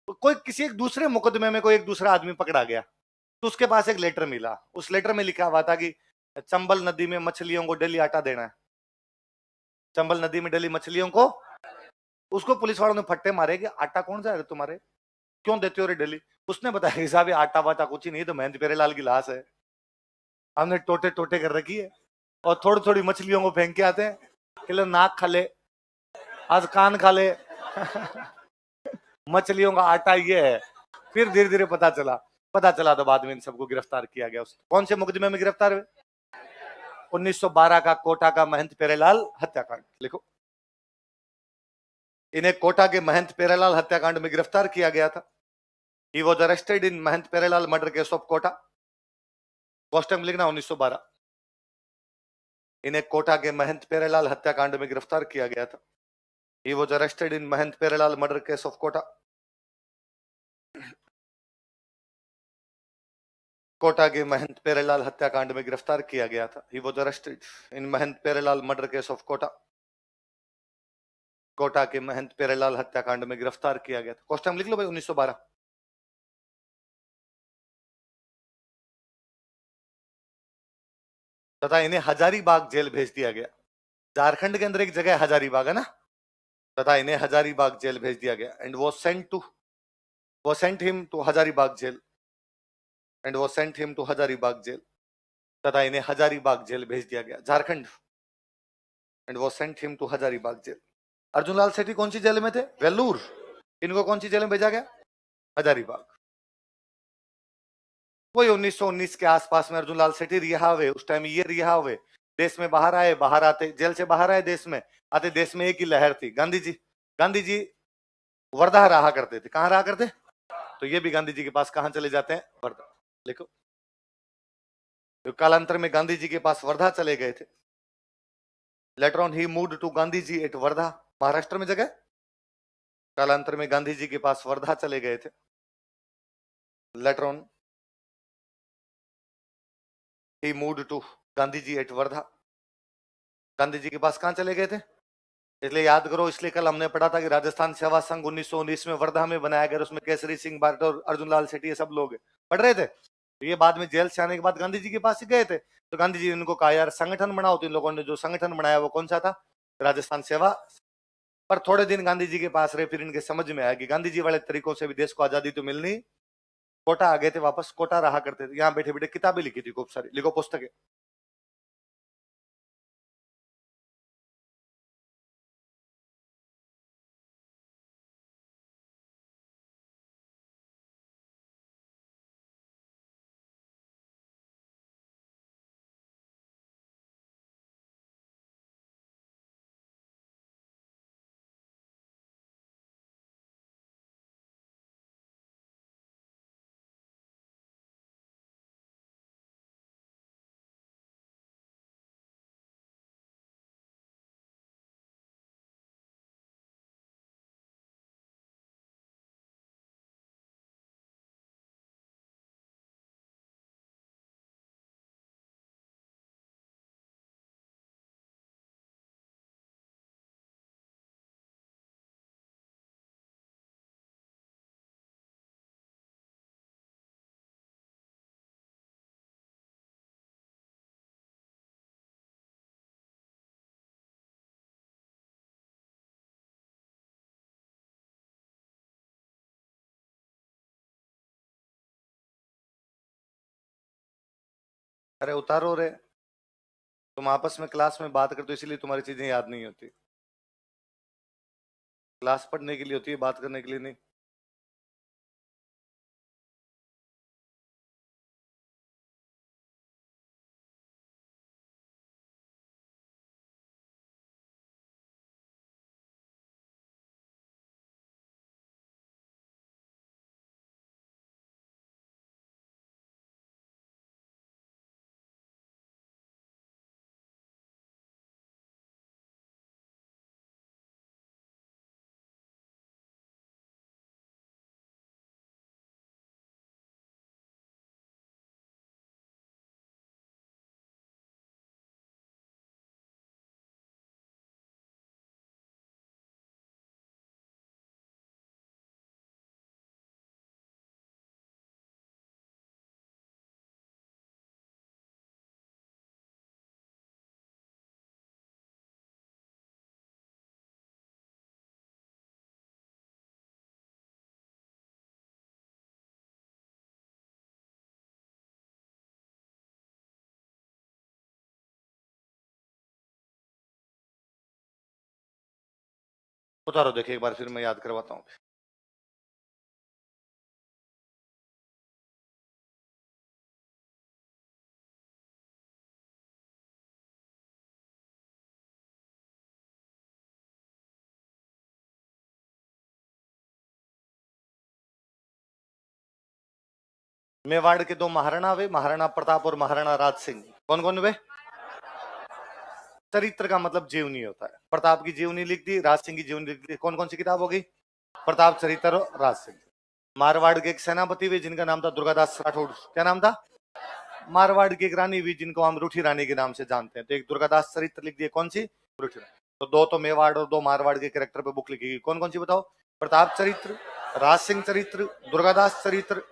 तो कोई किसी एक दूसरे मुकदमे में कोई एक दूसरा आदमी पकड़ा गया, तो उसके पास एक लेटर मिला, उस लेटर में लिखा हुआ था कि चंबल नदी में मछलियों को डेली आटा देना है, चंबल नदी में डेली मछलियों को। उसको पुलिस वालों ने फट्टे मारे कि आटा कौन सा है तुम्हारे, क्यों देते हो रे डेली? उसने बताया कि साहब ये आटा वाटा कुछ ही नहीं, तो महंत प्यारेलाल की लाश है, हमने टोटे टोटे कर रखी है और थोड़ी थोड़ी मछलियों को फेंक के आते हैं कि लो नाक खा ले, आज कान खा ले। मछलियों का आटा ये है। फिर धीरे धीरे पता चला तो बाद में इन सबको गिरफ्तार किया गया। कौन से मुकदमे में गिरफ्तार हुए? 1912 का कोटा का महंत प्यारेलाल हत्याकांड। लिखो, इन्हें कोटा के महंत प्यारेलाल हत्याकांड में गिरफ्तार किया गया था। He was arrested in Mahant Pyarelal murder case of Kota. कॉस्टम लिखना 1912। इन्हें कोटा के महंत प्यारेलाल हत्याकांड में गिरफ्तार किया गया था। He was arrested in Mahant Pyarelal murder case of Kota. Kota के महंत प्यारेलाल हत्याकांड में गिरफ्तार किया गया था। He was arrested in Mahant Pyarelal murder case of Kota. Kota के महंत प्यारेलाल हत्याकांड में गिरफ्तार किया गया था। कॉस्टम लिख लो भाई 1912। तथा इन्हें हजारीबाग जेल भेज दिया गया। झारखंड के अंदर एक जगह हजारीबाग है ना, तथा इन्हें हजारीबाग जेल भेज दिया गया। एंड वो sent him to Hazaribagh jail. And वो sent him to Hazaribagh jail. तथा इन्हें हजारीबाग जेल भेज दिया गया, झारखंड। एंड वो sent him to Hazaribagh jail. Arjun Lal Sethi कौन सी जेल में थे? वेल्लूर। इनको कौन सी जेल में भेजा गया? हजारीबाग। वही 1919 के आसपास में अर्जुन लाल सेठी रिहा हुए, उस टाइम ये रिहा हुए, देश में बाहर आए, बाहर आते जेल से बाहर आए, देश में आते देश में एक ही लहर थी, गांधी जी वर्धा रहा करते थे। कहां रहा करते? तो ये भी गांधी जी के पास कहां चले जाते हैं? वर्धा। लिखो, तो कालांतर में गांधी जी के पास वर्धा चले गए थे। Later on he moved to Gandhi ji at Wardha, Maharashtra में जगह। कालांतर में गांधी जी के पास वर्धा चले गए थे। Later on he moved to Gandhi ji at Wardha. Gandhi ji के पास कहां चले गए थे? इसलिए याद करो, इसलिए कल हमने पढ़ा था कि राजस्थान सेवा संघ 1919 में वर्धा में बनाया गया, उसमें केसरी सिंह बार्ट और अर्जुन लाल सेठी ये सब लोग पढ़ रहे थे। तो ये बाद में जेल से आने के बाद गांधी जी के पास ही गए थे, तो गांधी जी ने इनको कहा यार संगठन बनाओ। तो इन लोगों ने जो संगठन बनाया वो कौन सा था? राजस्थान सेवा। पर थोड़े दिन गांधी जी के पास रहे, फिर इनके समझ में आया कि गांधी जी वाले तरीकों से भी देश को आजादी तो मिलनी। कोटा आ गए थे वापस, कोटा रहा करते थे, यहाँ बैठे बैठे किताबें लिखी थी खूब सारी। लिखो पुस्तकें। अरे उतारो रे, तुम आपस में क्लास में बात करते हो इसलिए तुम्हारी चीजें याद नहीं होती। क्लास पढ़ने के लिए होती है, बात करने के लिए नहीं। उतारो देखिए एक बार, फिर मैं याद करवाता हूँ। मेवाड़ के दो महाराणा वे, महाराणा प्रताप और महाराणा राज सिंह। कौन कौन वे? चरित्र का मतलब जीवनी होता है। प्रताप की जीवनी लिख दी, राज सिंह की जीवनी लिख दी। कौन कौन सी किताब होगी? प्रताप चरित्र और राज सिंह। मारवाड़ के एक सेनापति हुए जिनका नाम था दुर्गादास राठौड़। क्या नाम था? मारवाड़ की एक रानी हुई जिनको हम रूठी रानी के नाम से जानते हैं। तो एक दुर्गादास चरित्र लिख दिए, कौन सी? रूठी रानी। तो दो तो मेवाड़ और दो मारवाड़ के कैरेक्टर पे बुक लिखी गई। कौन कौन सी बताओ? प्रताप चरित्र, राज सिंह चरित्र, दुर्गादास चरित्र।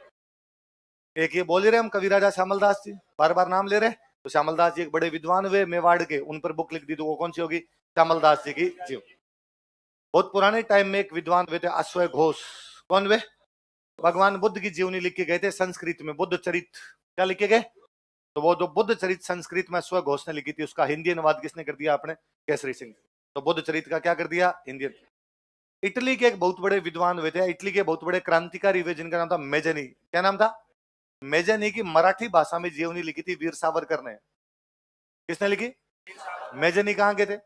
एक ये बोल ही रहे हम कवि राजा श्यामलदास जी, बार बार नाम ले रहे। तो श्यामलदास जी एक बड़े विद्वान हुए मेवाड़ के, उन पर बुक लिख दी। तो वो कौन सी होगी? श्यामलदास जी की जीव। बहुत पुराने टाइम में एक विद्वान हुए थे अश्वय घोष। कौन वे? भगवान बुद्ध की जीवनी लिख के गए थे संस्कृत में, बुद्ध चरित। क्या लिखे गए? तो वो जो बुद्ध चरित संस्कृत में अश्वय घोष ने लिखी थी, उसका हिंदी अनुवाद किसने कर दिया? आपने, केसरी सिंह। तो बुद्ध चरित का क्या कर दिया? हिंदी। इटली के एक बहुत बड़े विद्वान हुए थे, इटली के बहुत बड़े क्रांतिकारी हुए जिनका नाम था मेजनी। क्या नाम था? मेजनी की मराठी भाषा में जीवनी लिखी थी वीर सावरकर ने। किसने लिखी? मेजनी कहाँ के थे?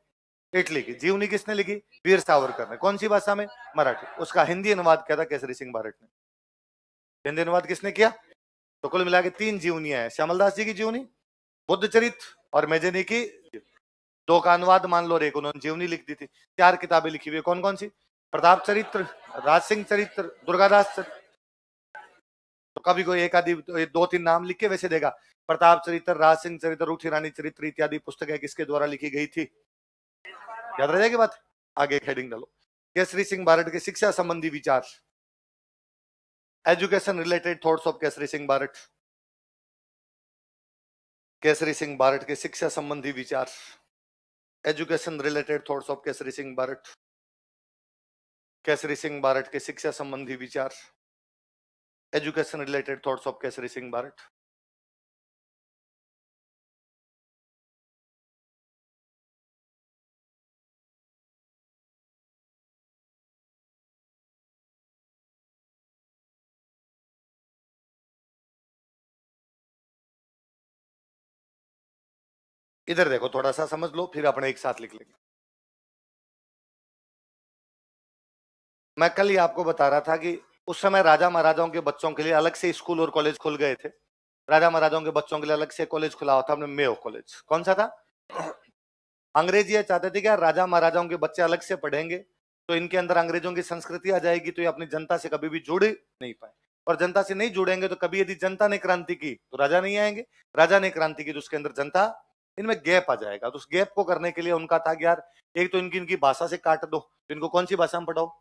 इटली की। जीवनी किसने लिखी? वीर सावरकर ने। कौन सी भाषा में? मराठी। उसका हिंदी अनुवाद किया था केसरी सिंह बारट ने। हिंदी अनुवाद किसने किया? तो कुल मिला के 3 जीवनियां हैं, श्यामलदास जी की जीवनी, बुद्ध चरित और मेजनी की। 2 का अनुवाद मान लो, एक उन्होंने जीवनी लिख दी थी। 4 किताबें लिखी हुई, कौन कौन सी? प्रताप चरित्र, राज सिंह चरित्र, दुर्गादास चरित्र। तो कभी कोई एक आदि 2-3 नाम लिख के वैसे देगा। प्रताप चरित्र, राज सिंह चरित्र, रूठी रानी चरित्र इत्यादि पुस्तकें किसके द्वारा लिखी गई थी? याद रह जाएगी बात। आगे हेडिंग डालो, केसरी सिंह बारट के शिक्षा संबंधी विचार। Education related thoughts of Kesari Singh Barhat. Kesari Singh Barhat के शिक्षा संबंधी विचार। Education related thoughts of Kesari Singh Barhat. Kesari Singh Barhat के शिक्षा संबंधी विचार। Education related thoughts of Kesari Singh Barhat. इधर देखो, थोड़ा सा समझ लो, फिर अपने एक साथ लिख लेंगे। मैं कल ही आपको बता रहा था कि उस समय राजा महाराजाओं के बच्चों के लिए अलग से स्कूल और कॉलेज खुल गए थे। राजा महाराजाओं के बच्चों के लिए अलग से कॉलेज खुला हुआ था, हमने मेयो कॉलेज। कौन सा था? अंग्रेज ये चाहते थे कि राजा महाराजाओं के बच्चे अलग से पढ़ेंगे तो इनके अंदर अंग्रेजों की संस्कृति आ जाएगी, तो ये अपनी जनता से कभी भी जुड़ नहीं पाए। और जनता से नहीं जुड़ेंगे तो कभी यदि जनता ने क्रांति की तो राजा नहीं आएंगे, राजा ने क्रांति की तो उसके अंदर जनता, इनमें गैप आ जाएगा। तो उस गैप को करने के लिए उनका था कि यार एक तो इनकी भाषा से काट दो, तो इनको कौन सी भाषा में पढ़ाओ?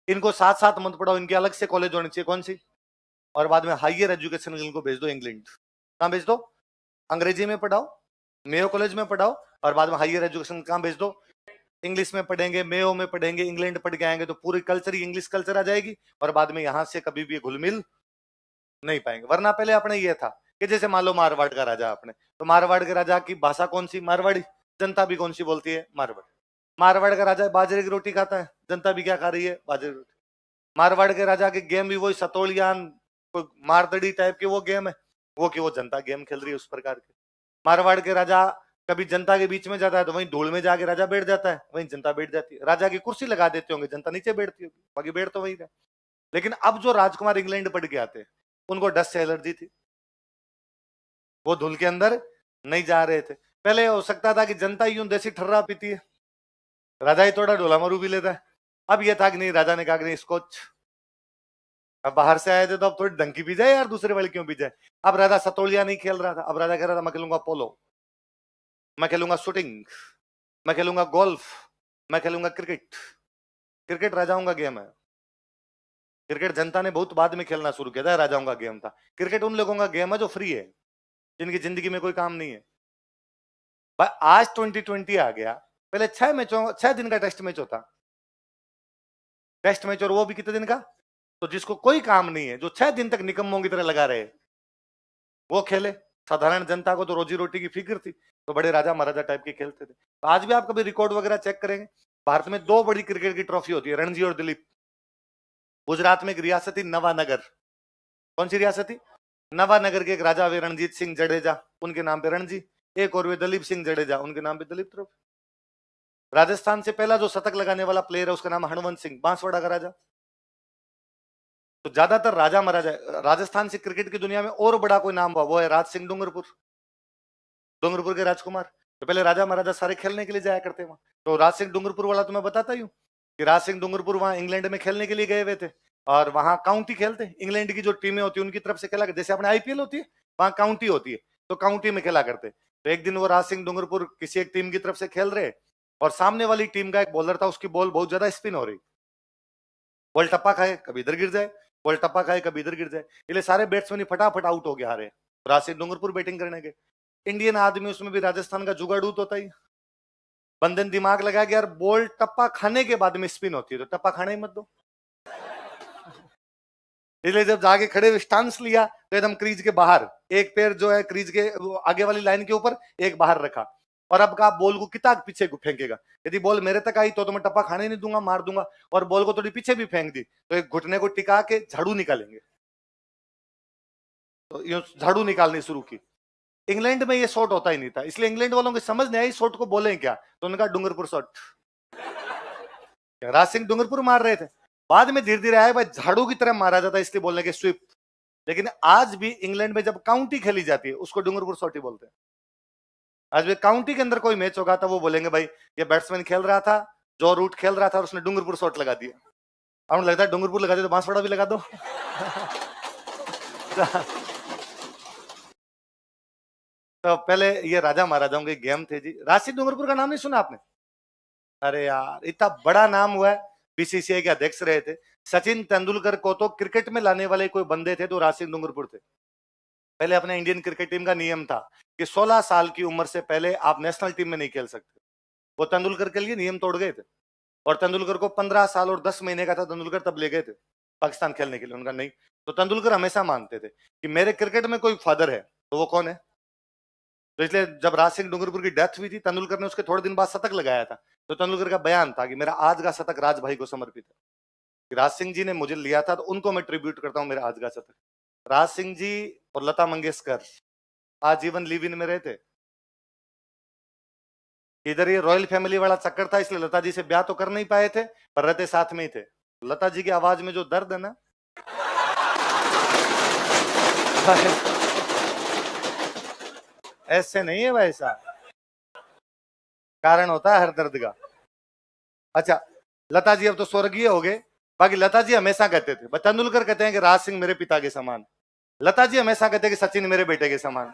इनको साथ साथ मत पढ़ाओ, इनके अलग से कॉलेज होने चाहिए। कौन सी? और बाद में हायर एजुकेशन इनको भेज दो इंग्लैंड। कहाँ भेज दो? अंग्रेजी में पढ़ाओ, मेयो कॉलेज में पढ़ाओ, और बाद में हायर एजुकेशन कहाँ भेज दो? इंग्लिश में पढ़ेंगे, मेयो में पढ़ेंगे, इंग्लैंड पढ़ के आएंगे तो पूरी कल्चर ही इंग्लिश कल्चर आ जाएगी, और बाद में यहां से कभी भी घुल मिल नहीं पाएंगे। वरना पहले अपने ये था कि जैसे मान लो मारवाड़ का राजा अपने, तो मारवाड़ के राजा की भाषा कौन सी? मारवाड़ी। जनता भी कौन सी बोलती है? मारवाड़ी। मारवाड़ का राजा बाजरे की रोटी खाता है, जनता भी क्या खा रही है? बाजरे की रोटी। मारवाड़ के राजा की गेम भी वही सतोलियान, कोई मारदड़ी टाइप की वो गेम है, वो की वो जनता गेम खेल रही है उस प्रकार के। मारवाड़ के राजा कभी जनता के बीच में जाता है तो वहीं धूल में जाके राजा बैठ जाता है, वहीं जनता बैठ जाती है। राजा की कुर्सी लगा देते होंगे, जनता नीचे बैठती होगी, बाकी बैठ तो वहीं रहे। लेकिन अब जो राजकुमार इंग्लैंड पढ़ के आते, उनको डस्ट से एलर्जी थी, वो धूल के अंदर नहीं जा रहे थे। पहले हो सकता था कि जनता यूं देसी ठर्रा पीती है, राजा ही थोड़ा ढोला मारू भी लेता है। अब ये था कि नहीं, राजा ने कहा कि नहीं, स्कॉच। अब बाहर से आए थे तो अब थोड़ी डंकी पी जाए यार, दूसरे वाले क्यों पी जाए। अब राजा सतोलिया नहीं खेल रहा था, अब राजा कह रहा था मैं खेलूंगा पोलो, मैं खेलूंगा शूटिंग, मैं खेलूंगा गोल्फ, मैं खेलूंगा क्रिकेट। क्रिकेट राजाओं का गेम है। क्रिकेट जनता ने बहुत बाद में खेलना शुरू किया था, राजाओं का गेम था। क्रिकेट उन लोगों का गेम है जो फ्री है, जिनकी जिंदगी में कोई काम नहीं है। भाई आज 2020 आ गया, पहले 6 दिन का टेस्ट मैच होता। टेस्ट मैच, और वो भी कितने दिन का? तो जिसको कोई काम नहीं है, जो 6 दिन तक निकम्मों की तरह लगा रहे, वो खेले। साधारण जनता को तो रोजी रोटी की फिक्र थी, तो बड़े राजा महाराजा टाइप के खेलते थे। तो आज भी आप कभी रिकॉर्ड वगैरह चेक करेंगे भारत में दो बड़ी क्रिकेट की ट्रॉफी होती है, रणजी और दिलीप। गुजरात में एक रियासत थी नवानगर। कौन सी रियासत थी? नवानगर के एक राजा हुए रणजीत सिंह जडेजा, उनके नाम पे रणजी। एक और हुए दलीप सिंह जडेजा, उनके नाम पे दलीप ट्रॉफी। राजस्थान से पहला जो शतक लगाने वाला प्लेयर है उसका नाम हनुवंत सिंह, बांसवाड़ा का राजा। तो ज्यादातर राजा महाराजा, राजस्थान से क्रिकेट की दुनिया में और बड़ा कोई नाम हुआ वो है राज सिंह डूंगरपुर, डूंगरपुर के राजकुमार। तो पहले राजा महाराजा सारे खेलने के लिए जाया करते वहां। तो राज सिंह डूंगरपुर वाला तो मैं बताता ही हूँ कि राज सिंह डूंगरपुर वहां इंग्लैंड में खेलने के लिए गए हुए थे, और वहां काउंटी खेलते, इंग्लैंड की जो टीमें होती है उनकी तरफ से खेला करते, जैसे अपने आईपीएल होती है वहां काउंटी होती है, तो काउंटी में खेला करते। तो एक दिन वो राज सिंह डूंगरपुर किसी एक टीम की तरफ से खेल रहे, और सामने वाली टीम का एक बॉलर था, उसकी बॉल बहुत ज्यादा स्पिन हो रही, बॉल टप्पा खाए कभी इधर गिर जाए, बॉल टप्पा खाए कभी इधर गिर जाए, इसलिए सारे बैट्समैन फटाफट आउट हो गए हारे। राज सिंह डूंगरपुर बैटिंग करने के, इंडियन आदमी उसमें भी राजस्थान का जुगाड़ू तो होता ही, बंदन दिमाग लगा कि यार बॉल टप्पा खाने के बाद में स्पिन होती है तो टप्पा खाने ही मत दो। इसलिए जब जाके खड़े स्टांस लिया तो एकदम क्रीज के बाहर, एक पैर जो है क्रीज के आगे वाली लाइन के ऊपर, एक बाहर रखा, और अब का बॉल को कितना पीछे फेंकेगा, यदि बॉल मेरे तक आई तो मैं टप्पा खाने नहीं दूंगा, मार दूंगा, और बॉल को थोड़ी पीछे भी फेंक दी तो एक घुटने को टिका के झाड़ू निकालेंगे। तो ये झाड़ू निकालनी शुरू की। इंग्लैंड में ये शॉट होता ही नहीं था, इसलिए इंग्लैंड वालों को समझ नहीं आई शॉट को बोले क्या, तो उन्होंने कहा डूंगरपुर शॉट। राज सिंह डूंगरपुर मार रहे थे, बाद में धीरे धीरे आया भाई झाड़ू की तरह मारा जाता है इसलिए बोलने के स्वीप। लेकिन आज भी इंग्लैंड में जब काउंटी खेली जाती है उसको डूंगरपुर शॉट ही बोलते हैं। आज भी काउंटी के अंदर कोई मैच होगा तो वो बोलेंगे भाई ये बैट्समैन खेल रहा था, जो रूट खेल रहा था और उसने डूंगरपुर शॉट लगा दिया। अब लगता है डूंगरपुर लगा दिया तो बांसवाड़ा भी लगा दो। तो पहले ये राजा महाराजाओं के गेम थे जी। राज सिंह डूंगरपुर का नाम नहीं सुना आपने? अरे यार इतना बड़ा नाम हुआ है, बीसीसीआई के अध्यक्ष रहे थे। सचिन तेंदुलकर को तो क्रिकेट में लाने वाले कोई बंदे थे तो राज सिंह डूंगरपुर थे। पहले अपने इंडियन क्रिकेट टीम का नियम था कि 16 साल की उम्र से पहले आप नेशनल टीम में नहीं खेल सकते। वो तेंदुलकर के लिए नियम तोड़ गए थे, और तेंदुलकर को 15 साल और 10 महीने का था तेंदुलकर तब ले गए थे पाकिस्तान खेलने के लिए, उनका नहीं। तो तेंदुलकर हमेशा मानते थे कि मेरे क्रिकेट में कोई फादर है, तो वो कौन है? तो इसलिए जब राज सिंह डूंगरपुर की डेथ हुई थी, तेंदुलकर ने उसके थोड़े दिन बाद शतक लगाया था, तो तेंदुलकर का बयान था कि मेरा आज का शतक राज भाई को समर्पित है, कि राज सिंह जी ने मुझे लिया था तो उनको मैं ट्रिब्यूट करता हूं मेरा आज का शतक। राज सिंह जी और लता मंगेशकर आजीवन लिव इन में रहे थे। इधर ये रॉयल फैमिली वाला चक्कर था, इसलिए लता जी से ब्याह तो कर नहीं पाए थे, पर रहते साथ में ही थे। लता जी की आवाज में जो दर्द है ना, ऐसे नहीं है वैसा, कारण होता है हर दर्द का। अच्छा, लता जी अब तो स्वर्गीय हो गए, बाकी लता जी हमेशा कहते थे, तेंदुलकर कहते हैं कि राज सिंह मेरे पिता के समान, लता जी हमेशा कहते हैं कि सचिन मेरे बेटे के समान।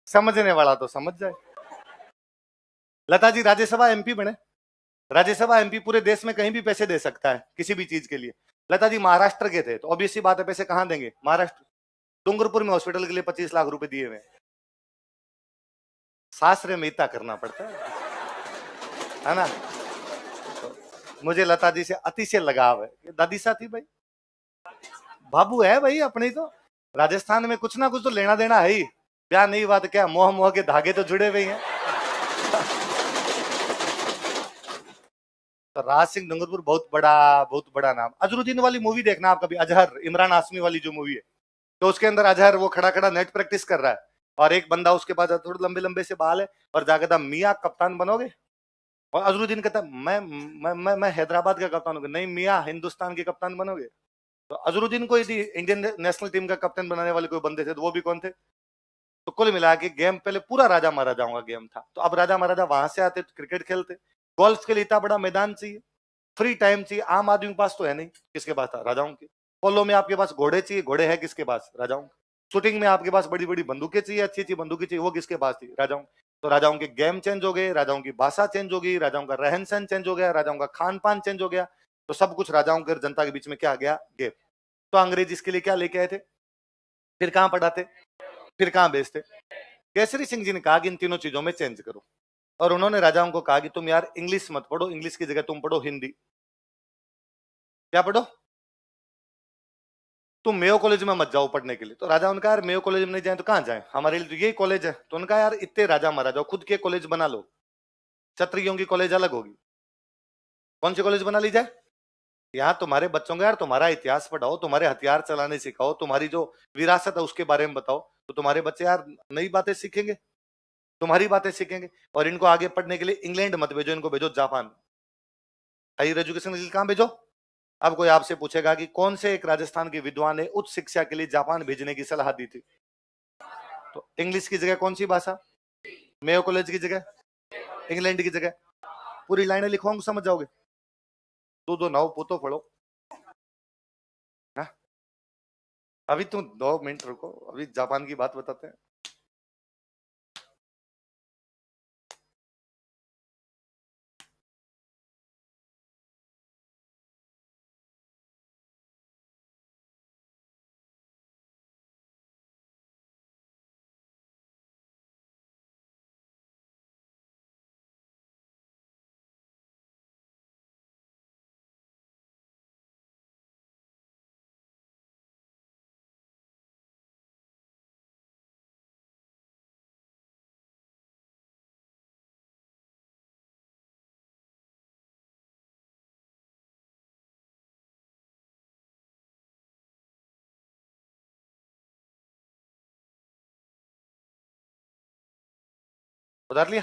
समझने वाला तो समझ जाए। लता जी राज्यसभा एमपी बने। राज्यसभा एमपी पूरे देश में कहीं भी पैसे दे सकता है किसी भी चीज के लिए। लता जी महाराष्ट्र के थे, तो ऑब्वियस सी बात है पैसे कहां देंगे, महाराष्ट्र। डूंगरपुर में हॉस्पिटल के लिए 25 लाख रुपए दिए हुए। शास्त्र में इतना करना पड़ता है ना। तो मुझे लता जी से अतिशय लगाव है, दादी सा थी भाई, बाबू है भाई अपनी। तो राजस्थान में कुछ ना कुछ तो लेना देना है ही, ब्याह नहीं हुआ तो क्या, मोह मोह के धागे तो जुड़े हुए हैं। तो राज सिंह डूंगरपुर बहुत बड़ा नाम। अजरुद्दीन वाली मूवी देखना आप कभी, अजहर, इमरान हाशमी वाली जो मूवी है, तो उसके अंदर अजहर वो खड़ा खड़ा नेट प्रैक्टिस कर रहा है, और एक बंदा उसके पास थोड़े लंबे लंबे से बाल है, और जाकर मियाँ कप्तान बनोगे, और अजरुद्दीन कहता मैं हैदराबाद का कप्तान होगा, नहीं मियाँ हिंदुस्तान के कप्तान बनोगे। तो अजरुद्दीन को यदि इंडियन नेशनल टीम का कप्तान बनाने वाले कोई बंदे थे तो वो भी कौन थे। तो कुल मिला के गेम पहले पूरा राजा महाराजाओं का गेम था, तो अब राजा महाराजा वहां से आते तो क्रिकेट खेलते। गोल्फ के लिए इतना बड़ा मैदान चाहिए, फ्री टाइम चाहिए, आम आदमी के पास तो है नहीं, किसके पास था, राजाओं के। पोलो में आपके पास घोड़े चाहिए, घोड़े है किसके पास, राजाओं। शूटिंग में आपके पास बड़ी बड़ी बंदूकें चाहिए, अच्छी अच्छी बंदूकें चाहिए, वो किसके पास थी, राजाओं। तो राजाओं के गेम चेंज हो गए, राजाओं की भाषा चेंज हो गई, राजाओं का रहन सहन चेंज हो गया, राजाओं का खान पान चेंज हो गया, तो सब कुछ राजाओं के जनता के बीच में क्या आ गया, गेप। तो अंग्रेज इसके लिए क्या लेके आए थे, फिर कहां पढ़ाते, फिर कहां बेचते। केसरी सिंह जी ने कहा कि इन तीनों चीजों में चेंज करो, और उन्होंने राजाओं को कहा कि तुम यार इंग्लिश मत पढ़ो, इंग्लिश की जगह तुम पढ़ो हिंदी। क्या पढ़ो, तुम मेयो कॉलेज में मत जाओ पढ़ने के लिए। तो राजा उनका यार मेयो कॉलेज में नहीं जाए तो कहाँ जाए, हमारे लिए तो यही कॉलेज है। तो उनका यार इतने राजा महाराजा खुद के कॉलेज बना लो, क्षत्रियों की कॉलेज अलग होगी, कौन सी कॉलेज बना ली जाए। यहाँ तुम्हारे बच्चों को यार तुम्हारा इतिहास पढ़ाओ, तुम्हारे हथियार चलाने सिखाओ, तुम्हारी जो विरासत है उसके बारे में बताओ, तो तुम्हारे बच्चे यार नई बातें सीखेंगे, तुम्हारी बातें सीखेंगे। और इनको आगे पढ़ने के लिए इंग्लैंड मत भेजो, इनको भेजो जापान, हायर एजुकेशन के लिए कहां भेजो। अब कोई आपसे पूछेगा कि कौन से एक राजस्थान के विद्वान ने उच्च शिक्षा के लिए जापान भेजने की सलाह दी थी, तो इंग्लिश की जगह कौन सी भाषा, मेयो कॉलेज की जगह, इंग्लैंड की जगह। पूरी लाइनें लिखवाऊंगा समझ जाओगे। दो दो नाव पोतो पढ़ो। हाँ? अभी तुम 2 मिनट रुको, अभी जापान की बात बताते हैं। उतार लिया।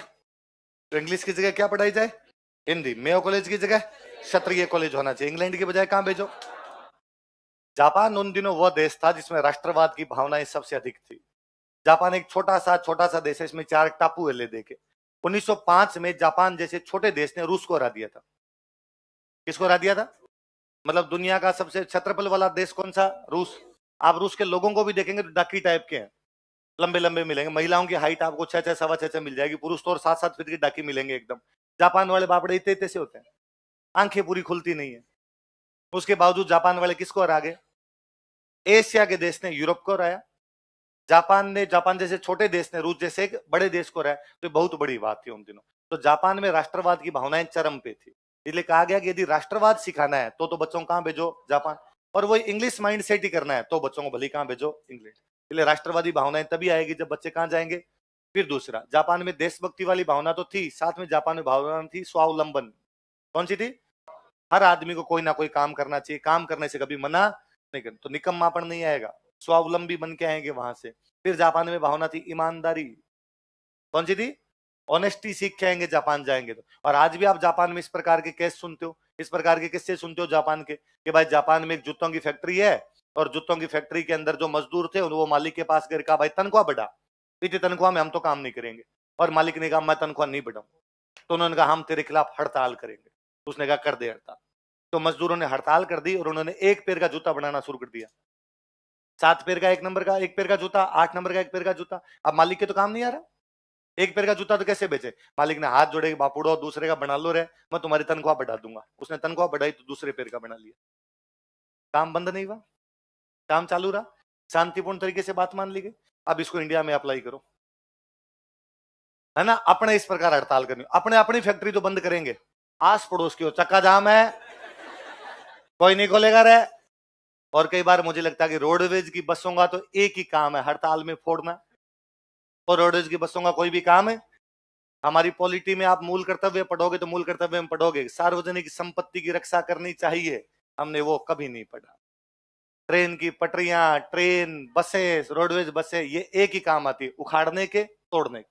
तो इंग्लिश की जगह क्या पढ़ाई जाए, हिंदी। मेयो कॉलेज की जगह क्षत्रिय कॉलेज होना चाहिए, इंग्लैंड की बजाय कहां भेजो। जापान उन दिनों वह देश था जिसमें राष्ट्रवाद की भावनाएं सबसे अधिक थी। जापान एक छोटा सा देश है, इसमें 4 टापू है ले देके। 1905 में जापान जैसे छोटे देश ने रूस को हरा दिया था। किसको हरा दिया था, मतलब दुनिया का सबसे छत्रपल वाला देश कौन सा, रूस। आप रूस के लोगों को भी देखेंगे तो डाकी टाइप के हैं, लंबे लंबे मिलेंगे। महिलाओं की हाइट आपको 6-6 सवा 6 मिल जाएगी, पुरुष तो और 7-7 फीट की डाकी मिलेंगे एकदम। जापान वाले बापड़े इतने इतने से होते हैं, आंखें पूरी खुलती नहीं है। उसके बावजूद जापान वाले किसको हरा गए, एशिया के देश ने यूरोप को हराया। जापान जैसे छोटे देश ने रूस जैसे एक बड़े देश को हराया, तो बहुत बड़ी बात थी उन दिनों। तो जापान में राष्ट्रवाद की भावनाएं चरम पे थी, इसलिए कहा गया कि यदि राष्ट्रवाद सिखाना है तो बच्चों को कहां भेजो, जापान। और वो इंग्लिश माइंड सेट ही करना है तो बच्चों को भले कहां भेजो, इंग्लैंड। इसलिए राष्ट्रवादी भावनाएं तभी आएगी जब बच्चे कहां जाएंगे। फिर दूसरा, जापान में देशभक्ति वाली भावना तो थी, साथ में जापान में भावना थी स्वावलंबन। कौन सी थी, हर आदमी को कोई ना कोई काम करना चाहिए, काम करने से कभी मना नहीं करना, तो निकम्मापन नहीं आएगा, स्वावलंबी बन के आएंगे वहां से। फिर जापान में भावना थी ईमानदारी, कौन सी थी, ऑनेस्टी सीख के आएंगे जापान जाएंगे तो। और आज भी आप जापान में इस प्रकार के केस सुनते हो, इस प्रकार के किस्से सुनते हो जापान के, कि भाई जापान में एक जूतों की फैक्ट्री है और जूतों की फैक्ट्री के अंदर जो मजदूर थे वो मालिक के पास गए, कहा भाई तनख्वाह बढ़ा, इतनी तनख्वाह में हम तो काम नहीं करेंगे। और मालिक ने कहा मैं तनख्वाह नहीं बढ़ाऊंगा, तो उन्होंने कहा हम तेरे खिलाफ हड़ताल करेंगे। उसने कहा कर दे हड़ताल। तो मजदूरों ने हड़ताल कर दी और उन्होंने एक पैर का जूता बनाना शुरू कर दिया, 7 पैर का 1 नंबर का 1 पैर का जूता, 8 नंबर का 1 पैर का जूता। अब मालिक के तो काम नहीं आ रहा, 1 पैर का जूता तो कैसे बेचे। मालिक ने हाथ जोड़े, बापुड़ो दूसरे का बना लो रे, मैं तुम्हारी तनख्वाह बढ़ा दूंगा। उसने तनख्वाह बढ़ाई तो दूसरे पैर का बना लिया, काम बंद नहीं हुआ, काम चालू रहा, शांतिपूर्ण तरीके से बात मान ली गई। अब इसको इंडिया में अप्लाई करो, है ना। अपने इस प्रकार हड़ताल करनी, अपने अपनी फैक्ट्री तो बंद करेंगे, आस पड़ोस की हो चक्का जाम है कोई नहीं खोलेगा रे। और कई बार मुझे लगता है कि रोडवेज की बसों का तो एक ही काम है, हड़ताल में फोड़ना। और रोडवेज की बसों का कोई भी काम है, हमारी पॉलिटी में आप मूल कर्तव्य पढ़ोगे तो मूल कर्तव्य में पढ़ोगे सार्वजनिक संपत्ति की रक्षा करनी चाहिए, हमने वो कभी नहीं पढ़ा। ट्रेन की पटरियां, ट्रेन, बसें, रोडवेज बसें, ये एक ही काम आती है, उखाड़ने के, तोड़ने के।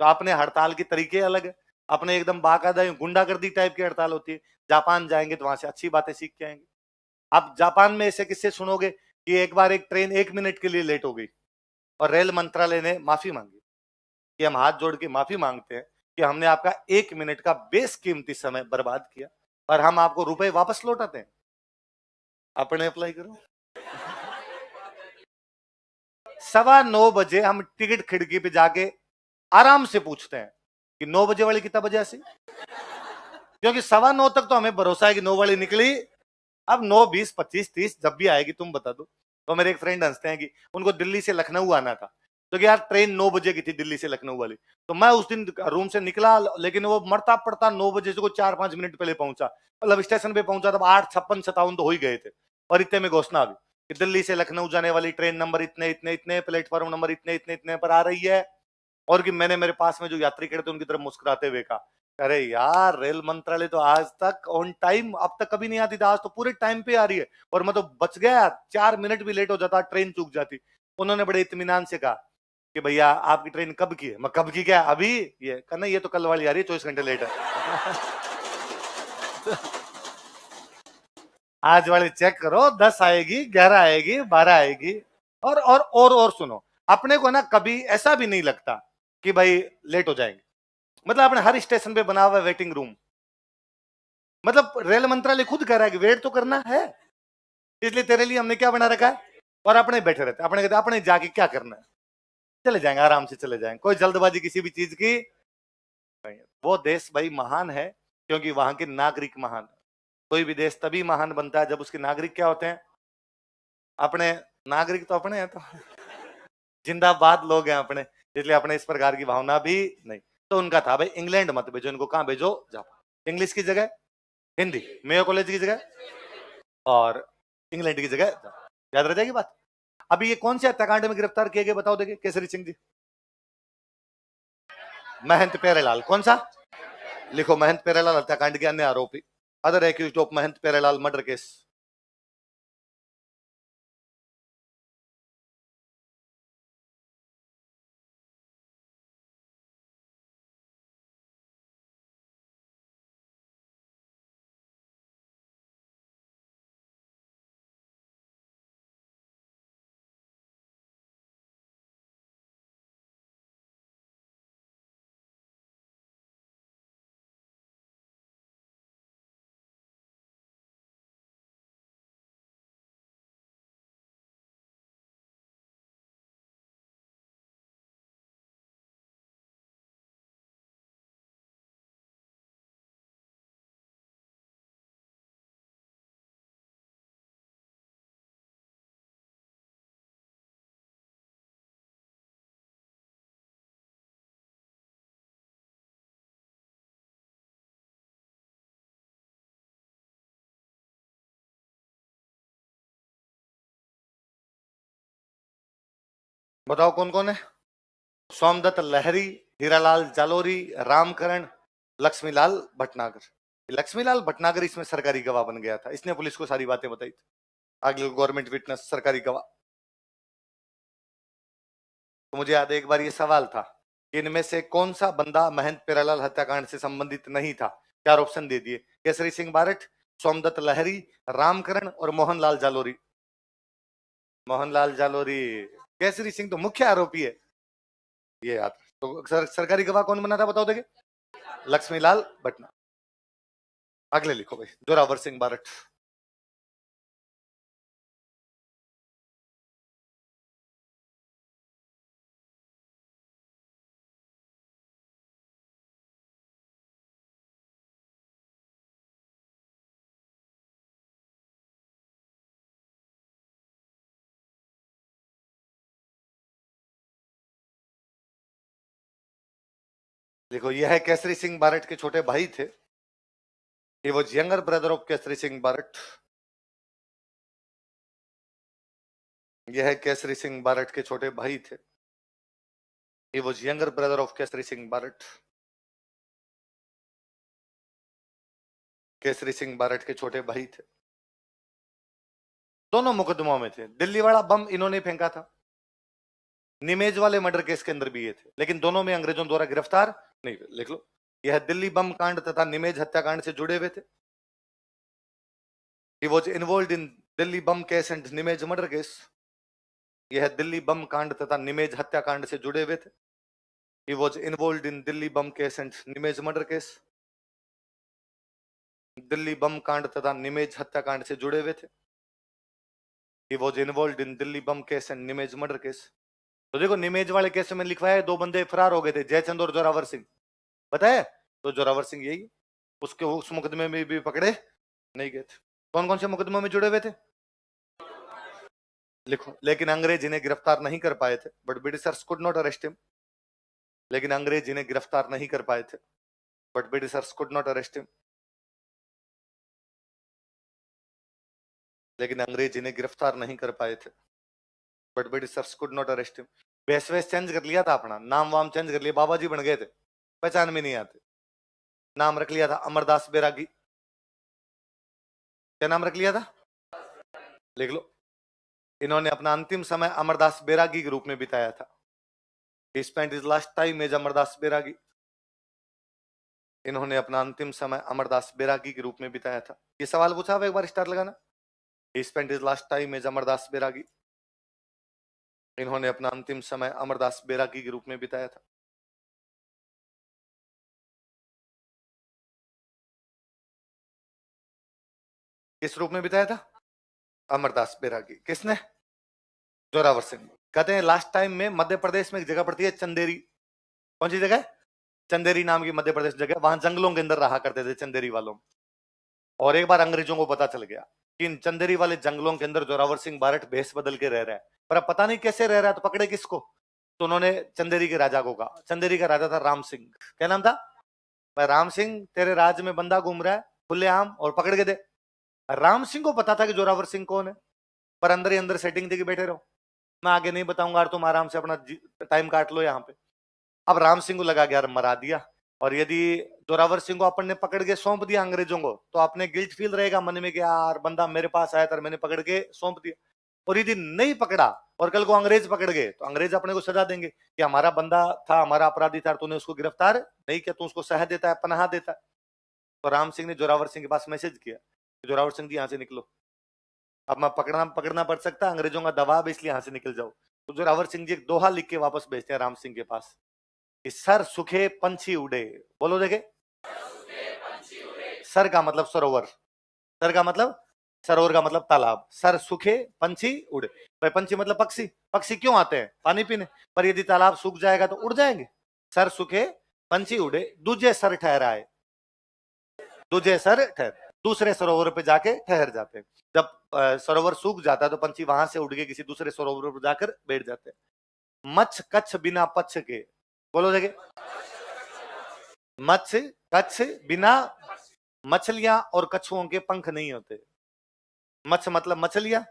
तो अपने हड़ताल के तरीके अलग है, अपने एकदम बाकायदा गुंडागर्दी टाइप की हड़ताल होती है। जापान जाएंगे तो वहां से अच्छी बातें सीख के आएंगे। आप जापान में ऐसे किस्से सुनोगे कि एक बार एक ट्रेन 1 मिनट के लिए लेट हो गई और रेल मंत्रालय ने माफी मांगी कि हम हाथ जोड़ के माफी मांगते हैं कि हमने आपका 1 मिनट का बेशकीमती समय बर्बाद किया और हम आपको रुपए वापस लौटाते हैं। अपने अप्लाई करो। 9:15 बजे हम टिकट खिड़की पे जाके आराम से पूछते हैं कि 9 बजे वाली कितना बजे ऐसी, क्योंकि 9:15 तक तो हमें भरोसा है कि 9 वाली निकली। अब 9, 20, 25, 30 जब भी आएगी तुम बता दो। तो मेरे एक फ्रेंड हंसते हैं कि उनको दिल्ली से लखनऊ आना था, तो यार ट्रेन 9 बजे की थी दिल्ली से लखनऊ वाली। तो मैं उस दिन रूम से निकला, लेकिन वो मरता पड़ता 9 बजे से को 4-5 मिनट पहले पहुंचा, मतलब स्टेशन पे पहुंचा तब 8:56-57 तो हो ही गए थे और इतने में घोषणा आ गई कि दिल्ली से लखनऊ जाने वाली ट्रेन नंबर इतने इतने इतने, प्लेटफॉर्म नंबर इतने इतने इतने पर आ रही है, और कि मैंने मेरे पास में जो यात्री खड़े थे उनकी तरफ मुस्कुराते हुए कहा, अरे यार रेल मंत्रालय तो आज तक ऑन टाइम, अब तक कभी नहीं आती थी, आज तो पूरे टाइम पे आ रही है, और मैं तो बच गया, 4 मिनट भी लेट हो जाता ट्रेन चूक जाती। उन्होंने बड़े इत्मीनान से कहा कि भैया आपकी ट्रेन कब की है? मैं कब की क्या अभी? ये कहना ये तो कल वाली आ रही है, 24 घंटे लेट है। आज वाली चेक करो, 10 आएगी, 11 आएगी, 12 आएगी। और सुनो, अपने को ना कभी ऐसा भी नहीं लगता कि भाई लेट हो जाएंगे। मतलब अपने हर स्टेशन पे बना हुआ है वेटिंग रूम, मतलब रेल मंत्रालय खुद कह रहा है कि वेट तो करना है, इसलिए तेरे लिए हमने क्या बना रखा है, और अपने बैठे रहते, अपने कहते अपने जाके क्या करना है, चले जाएंगे आराम से चले जाएंगे, कोई जल्दबाजी किसी भी चीज की नहीं है। वो देश भाई महान है क्योंकि वहां के नागरिक महान है। कोई भी देश तभी महान बनता है जब उसके नागरिक क्या होते हैं, अपने नागरिक तो अपने हैं, तो जिंदाबाद लोग हैं अपने, इसलिए अपने इस प्रकार की भावना भी नहीं। तो उनका था भाई इंग्लैंड मत भेजो इनको, कहां भेजो? जापान। इंग्लिश की जगह हिंदी, मेयो कॉलेज की जगह, और इंग्लैंड की जगह जापान। याद रह जाएगी बात। अभी ये कौन से हत्याकांड में गिरफ्तार किए गए बताओ, देखिए केसरी सिंह जी। महंत प्यारेलाल। कौन सा? लिखो, महंत प्यारेलाल हत्याकांड के अन्य आरोपी, other accused of Mahant Pyarelal murder case. बताओ कौन कौन है? सोमदत्त लहरी, हीरालाल जालोरी, रामकरण, लक्ष्मीलाल भटनागर। लक्ष्मीलाल भटनागर इसमें सरकारी गवाह बन गया था, इसने पुलिस को सारी बातें बताई थी, आगे गवर्नमेंट विटनेस सरकारी गवाह। तो मुझे याद है एक बार ये सवाल था कि इनमें से कौन सा बंदा महंत प्यारेलाल हत्याकांड से संबंधित नहीं था। 4 ऑप्शन दे दिए, केसरी सिंह बारठ, सोमदत्त लहरी, रामकरण और मोहनलाल जालोरी। मोहनलाल जालोरी, केसरी सिंह तो मुख्य आरोपी है, ये याद। तो सरकारी गवाह कौन बना था बताओ देखे? लक्ष्मीलाल भटना। अगले लिखो भाई, जोरावर सिंह बारठ। देखो यह है केसरी सिंह बारठ के छोटे भाई थे, he was younger brother of Kesari Singh Barath. यह है केसरी सिंह बारठ के छोटे भाई थे, he was younger brother of Kesari Singh Barath. Kesari Singh Barath के छोटे भाई थे, दोनों मुकदमों में थे। दिल्ली वाला बम इन्होंने फेंका था, निमेज वाले मर्डर केस के अंदर भी ये थे, लेकिन दोनों में अंग्रेजों द्वारा गिरफ्तार नहीं हुए। लिख लो, यह दिल्ली बम कांड तथा निमेज हत्याकांड से जुड़े हुए थे। He was involved in Delhi bomb case and Nimaj murder case. यह दिल्ली बम कांड तथा निमेज हत्याकांड से जुड़े हुए थे। He was involved in Delhi bomb case and Nimaj murder case. Delhi bomb कांड तथा निमेज हत्याकांड से जुड़े हुए थे। He was involved in Delhi bomb case and Nimaj murder case. तो देखो निमेज वाले केस में लिखवाया है 2 बंदे फरार हो गए थे, जयचंद और जोरावर सिंह, बताया? तो जोरावर सिंह यही, उसके उस मुकदमे में भी पकड़े नहीं गए थे। कौन कौन से मुकदमों में जुड़े हुए थे लिखो, लेकिन अंग्रेज इन्हें गिरफ्तार नहीं कर पाए थे, but Britishers could not arrest him. लेकिन अंग्रेज इन्हें गिरफ्तार नहीं कर पाए थे, but Britishers could not arrest him. लेकिन अंग्रेज इन्हें गिरफ्तार नहीं कर पाए थे। But Britishers could not arrest him. Base वेस चेंज कर लिया था, अपना नाम वाम चेंज कर लिया, बाबा जी बन गए थे, पहचान में नहीं आते। नाम रख लिया था अमरदास बैरागी। क्या नाम रख लिया था? लिख लो। इन्होंने अपना अंतिम समय अमरदास बैरागी के रूप में बिताया था। He spent his last time as Amardas Bairagi. इन्होंने अपना अंतिम समय अमरदास बैरागी के रूप में बिताया था। ये सवाल पूछा हुआ, एक बार स्टार लगाना। He spent his last time as Amardas Bairagi. इन्होंने अपना अंतिम समय अमरदास बैरागी के रूप में बिताया था। किस रूप में बिताया था? अमरदास बैरागी। किसने? जोरावर सिंह। कहते हैं लास्ट टाइम में मध्य प्रदेश में एक जगह पड़ती है चंदेरी। कौन सी जगह? चंदेरी नाम की मध्य प्रदेश जगह। वहां जंगलों के अंदर रहा करते थे चंदेरी वालों। और एक बार अंग्रेजों को पता चल गया कि इन चंदेरी वाले जंगलों के अंदर जोरावर सिंह बारट भेष बदल के रह रहा है, पर अब पता नहीं कैसे रह रहा है, तो पकड़े किसको? तो उन्होंने चंदेरी के राजा को कहा। चंदेरी का राजा था राम सिंह। क्या नाम था? भाई राम सिंह, तेरे राज्य में बंदा घूम रहा है खुलेआम, और पकड़ के दे। राम सिंह को पता था कि जोरावर सिंह कौन है, पर अंदर ही अंदर सेटिंग दे के बैठे रहो, मैं आगे नहीं बताऊंगा, तुम आराम से अपना टाइम काट लो यहाँ पे। अब राम सिंह को लगा गया मरा दिया, और यदि जोरावर सिंह को अपन ने पकड़ के सौंप दिया अंग्रेजों को, तो आपने गिल्ट फील रहेगा मन में कि यार बंदा मेरे पास आया था, मैंने पकड़ के सौंप दिया। और यदि नहीं पकड़ा और कल को अंग्रेज पकड़ गए, तो अंग्रेज अपने को सजा देंगे कि हमारा बंदा था, हमारा अपराधी था, तूने उसको गिरफ्तार नहीं किया, तू उसको सह देता है, पनाह देता है। तो राम सिंह ने जोरावर सिंह के पास मैसेज किया कि जोरावर सिंह जी यहाँ से निकलो, अब मैं पकड़ना पड़ सकता है, अंग्रेजों का दबाव है, इसलिए यहाँ से निकल जाओ। तो जोरावर सिंह जी एक दोहा लिख के वापस भेजते हैं राम सिंह के पास कि सर सुखे पंछी उड़े। बोलो देखे। सर का मतलब सरोवर, सर का मतलब सरोवर का मतलब तालाब। सर सूखे पंछी उड़े। भाई पंछी मतलब पक्षी, पक्षी क्यों आते हैं? पानी पीने। पर यदि तालाब सूख जाएगा तो उड़ जाएंगे। सर सूखे पंछी उड़े, दूजे सर ठहराए। दूजे सर ठहर, दूसरे सरोवर पे जाके ठहर जाते हैं। जब सरोवर सूख जाता है तो पंछी वहां से उड़ के किसी दूसरे सरोवर पर जाकर बैठ जाते हैं। मच्छ कच्छ बिना पच्छ के। बोलो देखे। मत्स्य कच्छ बिना, मछलियां और कछुओं के पंख नहीं होते। मत्स्य मतलब मछलियां,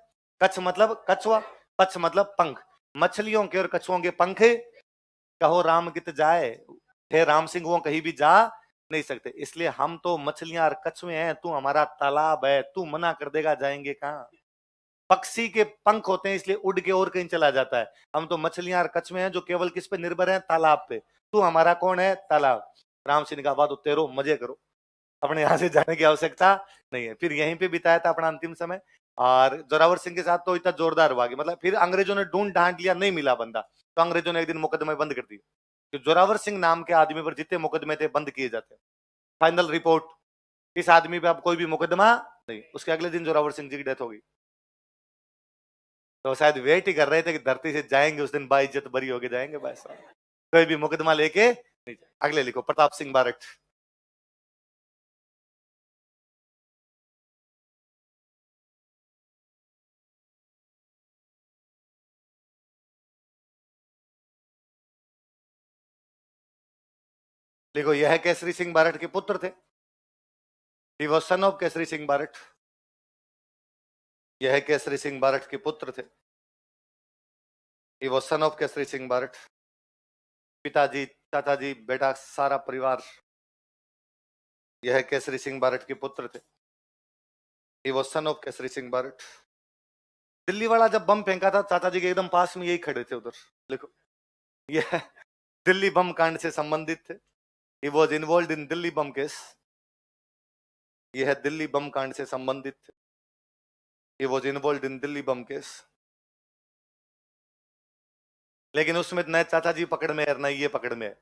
कच्छ मतलब कछुआ, पच्छ मतलब पंख। मछलियों के और कछुओं के पंख कहो राम कित जाए, हे राम सिंह वो कहीं भी जा नहीं सकते, इसलिए हम तो मछलियां और कछुए हैं, तू हमारा तालाब है, तू मना कर देगा जाएंगे कहाँ? पक्षी के पंख होते हैं इसलिए उड़ के और कहीं चला जाता है। हम तो मछलियां और कछुए हैं जो केवल किस पे निर्भर हैं? तालाब पे। तू हमारा कौन है? तालाब। राम सिंह का बात उतरो, मजे करो, अपने यहाँ से जाने की आवश्यकता नहीं है। फिर यहीं पे बिताया था अपना अंतिम समय। और जोरावर सिंह के साथ तो इतना जोरदार हुआ कि मतलब फिर अंग्रेजों ने ढूंढ ढांड लिया, नहीं मिला बंदा, तो अंग्रेजों ने एक दिन मुकदमे बंद कर दिए कि जोरावर सिंह नाम के आदमी पर जितने मुकदमे थे बंद किए जाते। फाइनल रिपोर्ट, इस आदमी पे अब कोई भी मुकदमा नहीं। उसके अगले दिन जोरावर सिंह जी की डेथ हो गई। तो शायद वेट ही कर रहे थे कि धरती से जाएंगे उस दिन बाइज्जत बरी होके जाएंगे, बस कोई भी मुकदमा लेके नहीं। अगले लिखो, प्रताप सिंह बारट। देखो यह है केसरी सिंह बारट के पुत्र थे। He was son of Kesari Singh बारट। यह केसरी सिंह बारट के पुत्र थे। He was son of Kesari Singh बारट। पिताजी, चाचाजी, बेटा, सारा परिवार यह केसरी सिंह बारट के पुत्र थे। He was son of Kesari Singh बारट। Delhi वाला जब बम फेंका था, चाचा जी के एकदम पास में यही खड़े थे उधर। लिखो, यह दिल्ली बम कांड से संबंधित थे। He was involved in Delhi bomb case. यह दिल्ली बम कांड से संबंधित थे। He was involved in Delhi bomb case. लेकिन उसमें न चाचा जी पकड़ में है, न ये पकड़ में है,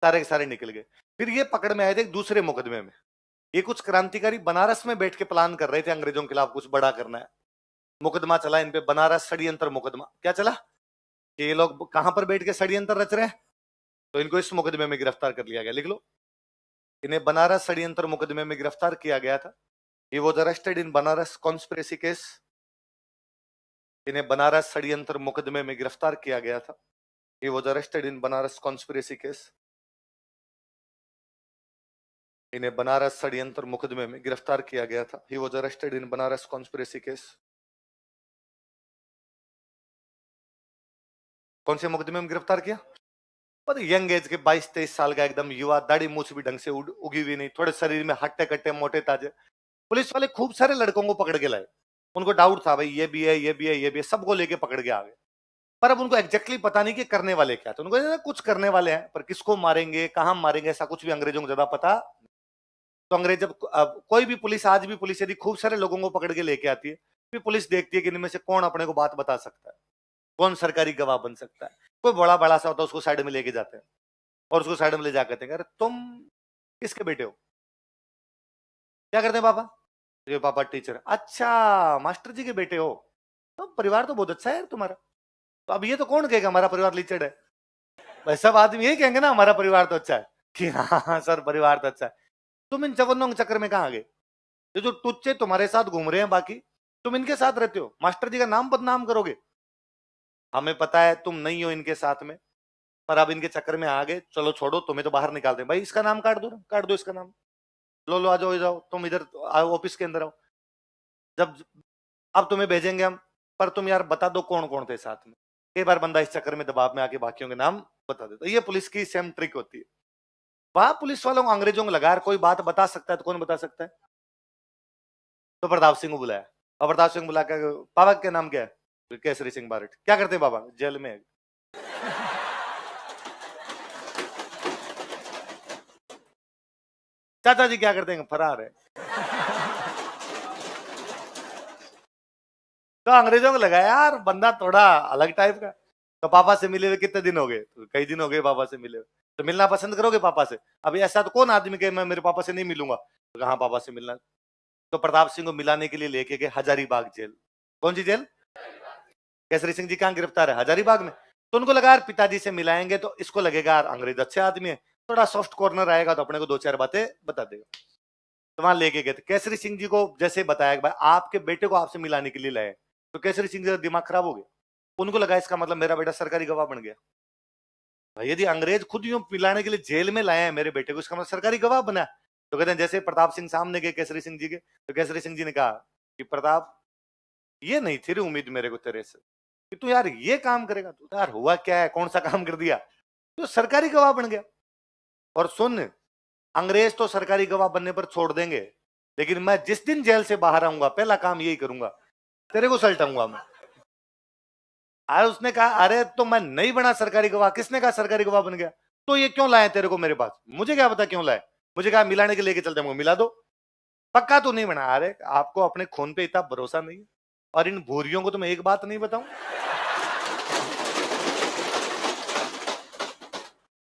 सारे के सारे निकल गए। फिर ये पकड़ में आए थे दूसरे मुकदमे में। ये कुछ क्रांतिकारी बनारस में बैठ के प्लान कर रहे थे अंग्रेजों के खिलाफ कुछ बड़ा करना है। मुकदमा चला इन पे, बनारस षड्यंत्र मुकदमा। क्या चला कि ये लोग कहां पर बैठ के षड्यंत्र रच रहे हैं, तो इनको इस मुकदमे में गिरफ्तार कर लिया गया। लिख लो, इन्हें बनारस षड्यंत्र मुकदमे में गिरफ्तार किया गया था। He was arrested in Banaras conspiracy case. इन्हें बनारस षड्यंत्र मुकदमे में गिरफ्तार किया गया था। He was arrested in Banaras conspiracy case. इन्हें बनारस षड्यंत्र मुकदमे में गिरफ्तार किया गया था। He was arrested in Banaras conspiracy case. कौन से मुकदमे में गिरफ्तार किया? पर यंग एज के 22-23 साल का एकदम युवा, दाढ़ी मूछ भी ढंग से उगी हुई नहीं, थोड़े शरीर में हट्टे कट्टे मोटे ताजे। पुलिस वाले खूब सारे लड़कों को पकड़ के लाए। उनको डाउट था भाई ये भी है, ये भी है, ये भी है, सबको लेके पकड़ के आ गए। पर अब उनको एग्जैक्टली पता नहीं कि करने वाले क्या थे। उनको लगा कुछ करने वाले हैं, पर किसको मारेंगे, कहां मारेंगे, ऐसा कुछ भी अंग्रेजों को ज्यादा पता। तो अंग्रेज जब अब कोई भी पुलिस, आज भी पुलिस यदि खूब सारे लोगों को पकड़ के लेके आती है, फिर पुलिस देखती है कि इनमें से कौन अपने को बात बता सकता है, कौन सरकारी गवाह बन सकता है। कोई बड़ा बड़ा सा होता है उसको साइड में लेके जाते हैं और उसको साइड में ले जाकर कहते हैं, अरे तुम किसके बेटे हो? क्या करते हैं पापा? ये पापा टीचर। अच्छा, मास्टर जी के बेटे हो, तो परिवार तो बहुत अच्छा है यार तुम्हारा। तो अब ये तो कौन कहेगा हमारा परिवार लिचड़ है? भाई सब आदमी यही कहेंगे ना हमारा परिवार तो अच्छा है, कि हाँ हाँ सर परिवार तो अच्छा है। तुम इन चवन्नों के चक्कर में कहाँ आ गए? ये जो टुच्चे तुम्हारे साथ घूम रहे हैं बाकी, तुम इनके साथ रहते हो, मास्टर जी का नाम बदनाम करोगे। हमें पता है तुम नहीं हो इनके साथ में, पर अब इनके चक्कर में आ गए, चलो छोड़ो, तुम्हें तो बाहर निकाल दें। भाई इसका नाम काट दो ना, काट दो इसका नाम। लो आ जाओ, जाओ तुम इधर आओ, ऑफिस के अंदर आओ। जब अब तुम्हें भेजेंगे हम, पर तुम यार बता दो कौन कौन थे साथ में। कई बार बंदा इस चक्कर में दबाव में आके बाकियों के नाम बता देता। ये पुलिस की सेम ट्रिक होती है। वहां पुलिस वालों को अंग्रेजों को लगा यार कोई बात बता सकता है, तो कौन बता सकता है? तो प्रताप सिंह को बुलाया, और प्रताप सिंह बुला के, पापा के नाम क्या है? केसरी सिंह बारट। क्या करते हैं बाबा? जेल में। चाचा जी क्या करते हैं? फरार है। तो अंग्रेजों को लगा यार बंदा थोड़ा अलग टाइप का। तो पापा से मिले हुए कितने दिन हो गए? तो कई दिन हो गए पापा से मिले हुए। तो मिलना पसंद करोगे पापा से? अभी ऐसा तो कौन आदमी के मैं मेरे पापा से नहीं मिलूंगा? तो कहा पापा से मिलना। तो प्रताप सिंह को मिलाने के लिए लेके गए हजारीबाग जेल। कौन सी जेल? केसरी सिंह जी कहाँ गिरफ्तार है? हजारीबाग में। तो उनको लगा यार पिताजी से मिलाएंगे तो इसको लगेगा यार अंग्रेज अच्छे आदमी है, थोड़ा सॉफ्ट कॉर्नर आएगा तो अपने को दो चार बातें बता देगा। तो वहां लेके गए थे केसरी सिंह जी को। जैसे बताया कि भाई आपके बेटे को आपसे मिलाने के लिए लाए, तो केसरी सिंह जी का दिमाग खराब हो गया। उनको लगा इसका मतलब मेरा बेटा सरकारी गवाह बन गया। भाई यदि अंग्रेज खुद यूं पिलाने के लिए जेल में लाए हैं मेरे बेटे को, इसका मतलब सरकारी गवाह बना। तो कहते हैं जैसे प्रताप सिंह सामने गए केसरी सिंह जी के, तो केसरी सिंह जी ने कहा कि प्रताप, ये नहीं थी रे उम्मीद मेरे को तेरे से कि तू यार ये काम करेगा। तू यार हुआ क्या है, कौन सा काम कर दिया? तो सरकारी गवाह बन गया। और सुन, अंग्रेज तो सरकारी गवाह बनने पर छोड़ देंगे, लेकिन मैं जिस दिन जेल से बाहर आऊंगा पहला काम यही करूंगा, तेरे को सल्टाऊंगा मैं। अरे उसने कहा अरे तो मैं नहीं बना सरकारी गवाह। किसने कहा सरकारी गवाह बन गया? तो ये क्यों लाए तेरे को मेरे पास? मुझे क्या पता क्यों लाए। मुझे कहा मिलाने के लेके चलते हैं, मिला दो। पक्का तो नहीं बना? अरे आपको अपने खून पे इतना भरोसा नहीं है? और इन भूरियों को तो मैं एक बात नहीं बताऊं।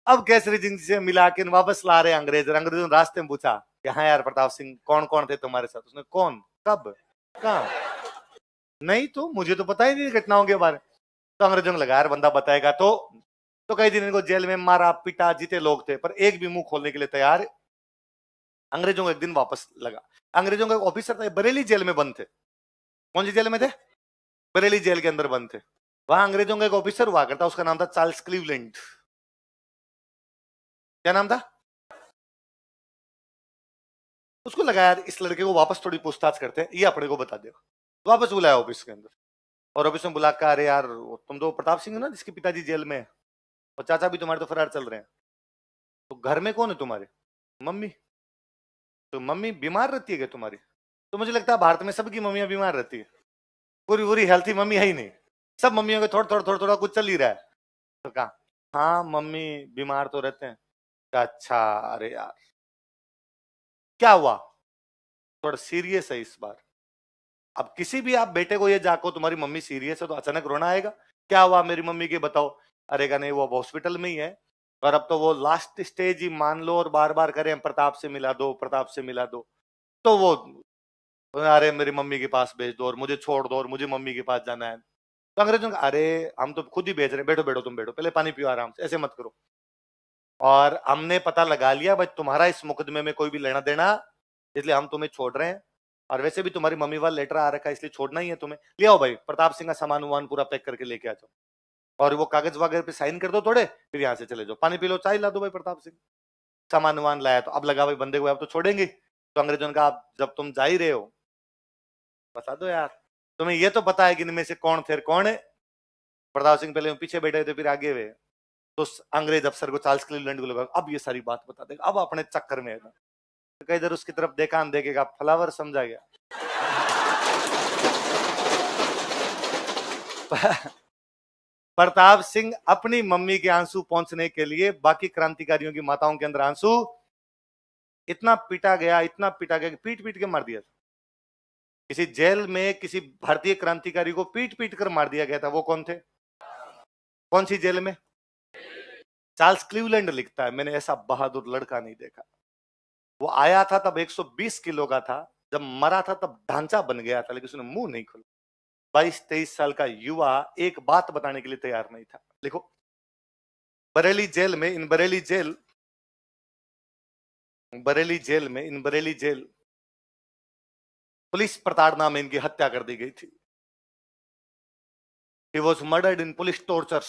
अब केसरी सिंह से मिला के वापस ला रहे अंग्रेज, और अंग्रेजों ने रास्ते में पूछा कि हाँ यार प्रताप सिंह कौन कौन थे तुम्हारे साथ? उसने कौन, कब, कहा? नहीं तो मुझे तो पता ही नहीं घटनाओं के बारे में। तो अंग्रेजों को लगा यार बंदा बताएगा तो कई दिन इनको जेल में मारा पिटा, जीते लोग थे पर एक भी मुंह खोलने के लिए तैयार। अंग्रेजों को एक दिन वापस लगा। अंग्रेजों का एक ऑफिसर था, बरेली जेल में बंद थे। कौन सी जेल में थे? बरेली जेल के अंदर बंद थे। वहां अंग्रेजों का एक ऑफिसर हुआ करता, उसका नाम था चार्ल्स क्लीवलैंड। क्या नाम था? उसको लगा यार इस लड़के को वापस थोड़ी पूछताछ करते हैं, ये अपने को बता देगा। तो वापस बुलाया ऑफिस के अंदर, और ऑफिस में बुला कर, अरे यार तुम तो प्रताप सिंह हो ना जिसके पिताजी जेल में है, और चाचा भी तुम्हारे तो फरार चल रहे हैं, तो घर में कौन है तुम्हारे? मम्मी। तो मम्मी बीमार रहती है क्या तुम्हारी? तो मुझे लगता है भारत में सबकी मम्मियां बीमार रहती है, पूरी पूरी हेल्थी मम्मी है ही नहीं। सब मम्मियों के थोड़ा थोड़ा थोड़ा थोड़ा कुछ चल ही रहा है। तो कहा हाँ मम्मी बीमार तो रहते हैं। कहा, अच्छा, अरे यार क्या हुआ? थोड़ा सीरियस है इस बार। अब किसी भी आप बेटे को ये जाको तुम्हारी मम्मी सीरियस है तो अचानक रोना आएगा। क्या हुआ मेरी मम्मी के बताओ? अरे का नहीं वो हॉस्पिटल में ही है, और अब तो वो लास्ट स्टेज ही मान लो, और बार बार करें प्रताप से मिला दो, प्रताप से मिला दो। तो वो अरे मेरी मम्मी के पास भेज दो और मुझे छोड़ दो और मुझे मम्मी के पास जाना है। तो अंग्रेजों का अरे हम तो खुद ही भेज रहे हैं, बैठो बैठो तुम बैठो, पहले पानी पियो आराम से, ऐसे मत करो। और हमने पता लगा लिया भाई तुम्हारा इस मुकदमे में कोई भी लेना देना, इसलिए हम तुम्हें छोड़ रहे हैं। और वैसे भी तुम्हारी मम्मी वाला लेटर आ रखा है इसलिए छोड़ना ही है तुम्हें। ले आओ भाई प्रताप सिंह का सामान वामान पूरा पैक करके लेके आ जाओ, और वो कागज वगैरह पे साइन कर दो थोड़े, फिर यहाँ से चले जाओ, पानी पी लो, चाय ला दो भाई प्रताप सिंह। सामान वामान लाया तो अब लगा भाई बंदे को अब तो छोड़ेंगे। तो अंग्रेजों ने कहा "आप जब तुम जा ही रहे हो बता दो यार, तुम्हें ये तो पता है कि इनमें से कौन थे कौन है?" प्रताप सिंह पहले पीछे बैठे थे, फिर आगे हुए। तो अंग्रेज अफसर को, चार्ल्स क्लीवलैंड को लगा अब ये सारी बात बता देगा, अब अपने चक्कर में है ना। तो कई इधर उसकी तरफ देखा, देखेगा फ्लावर, समझा गया। प्रताप सिंह अपनी मम्मी के आंसू पहुंचने के लिए बाकी क्रांतिकारियों की माताओं के अंदर आंसू, इतना पीटा गया, इतना पीटा गया कि पीट पीट के मार दिया था। किसी जेल में किसी भारतीय क्रांतिकारी को पीट पीट कर मार दिया गया था। वो कौन थे? कौन सी जेल में? चार्ल्स क्लीवलैंड लिखता है, मैंने ऐसा बहादुर लड़का नहीं देखा। वो आया था तब 120 किलो का था, जब मरा था तब ढांचा बन गया था, लेकिन उसने मुंह नहीं खोला। 22-23 साल का युवा एक बात बताने के लिए तैयार नहीं था। देखो बरेली जेल में, इन बरेली जेल पुलिस प्रताड़ना में इनकी हत्या कर दी गई थी। He was murdered in police torture.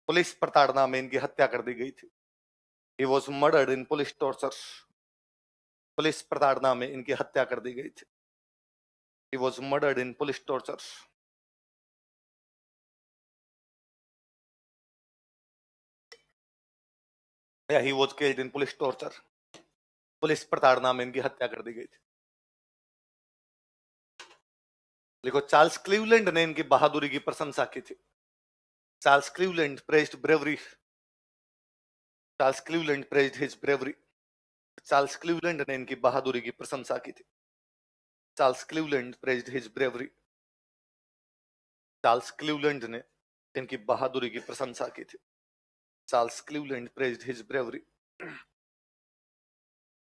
Police प्रताड़ना में इनकी हत्या कर दी गई थी। He was murdered in police torture. Police प्रताड़ना में इनकी हत्या कर दी गई थी। He was murdered in police torture. Yeah, he was killed in police torture. Police प्रताड़ना में इनकी हत्या कर दी गई थी। देखो चार्ल्स क्लीवलैंड ने इनकी बहादुरी की प्रशंसा की थी। Charles Cleveland praised bravery. Charles Cleveland praised his bravery. Charles Cleveland ने इनकी बहादुरी की प्रशंसा की थी। Charles Cleveland praised his bravery. Charles Cleveland ने इनकी बहादुरी की प्रशंसा की थी। Charles Cleveland praised his bravery.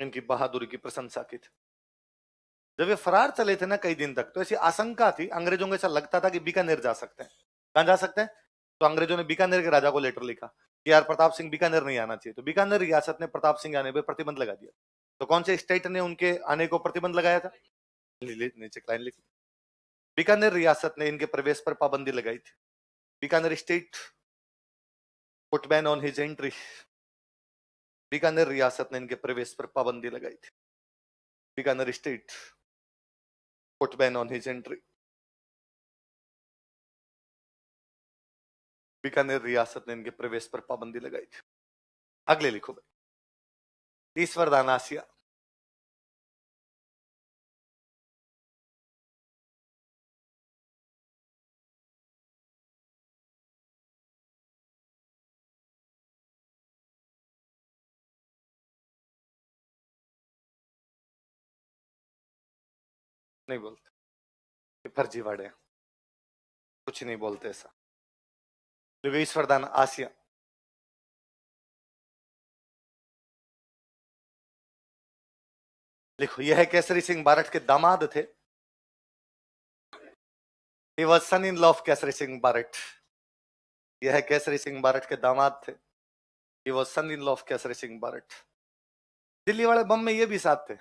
इनकी बहादुरी की प्रशंसा की थी। जब ये फरार चले थे ना कई दिन तक, तो ऐसी आशंका थी अंग्रेजों को, ऐसा लगता था कि बीकानेर जा सकते हैं। कहां जा सकते हैं? तो अंग्रेजों ने बीकानेर के राजा को लेटर लिखा कि यार प्रताप सिंह बीकानेर नहीं आना चाहिए। तो बीकानेर रियासत ने प्रताप सिंह आने पर प्रतिबंध लगा दिया। तो कौन से स्टेट ने उनके आने को प्रतिबंध लगाया था? नीचे लाइन लिख, बीकानेर रियासत ने इनके प्रवेश पर पाबंदी लगाई थी। Bikaner state put ban on his entry. Bikaner रियासत ने इनके प्रवेश पर पाबंदी लगाई थी। Bikaner state put ban on his entry. Bikaner रियासत ने इनके प्रवेश पर पाबंदी लगाई थी। अगले लिखो भाई, ईश्वरदान आसिया। नहीं बोलते, फर्जीवाड़े, कुछ नहीं बोलते ऐसा। देखो ईश्वरदान आसिया, लिखो यह केसरी सिंह बारठ के दामाद थे। He was son in law of Kesari Singh Barath. यह केसरी सिंह बारठ के दामाद थे। He was son in law of Kesari Singh Barath. Delhi वाले बम में ये भी साथ थे,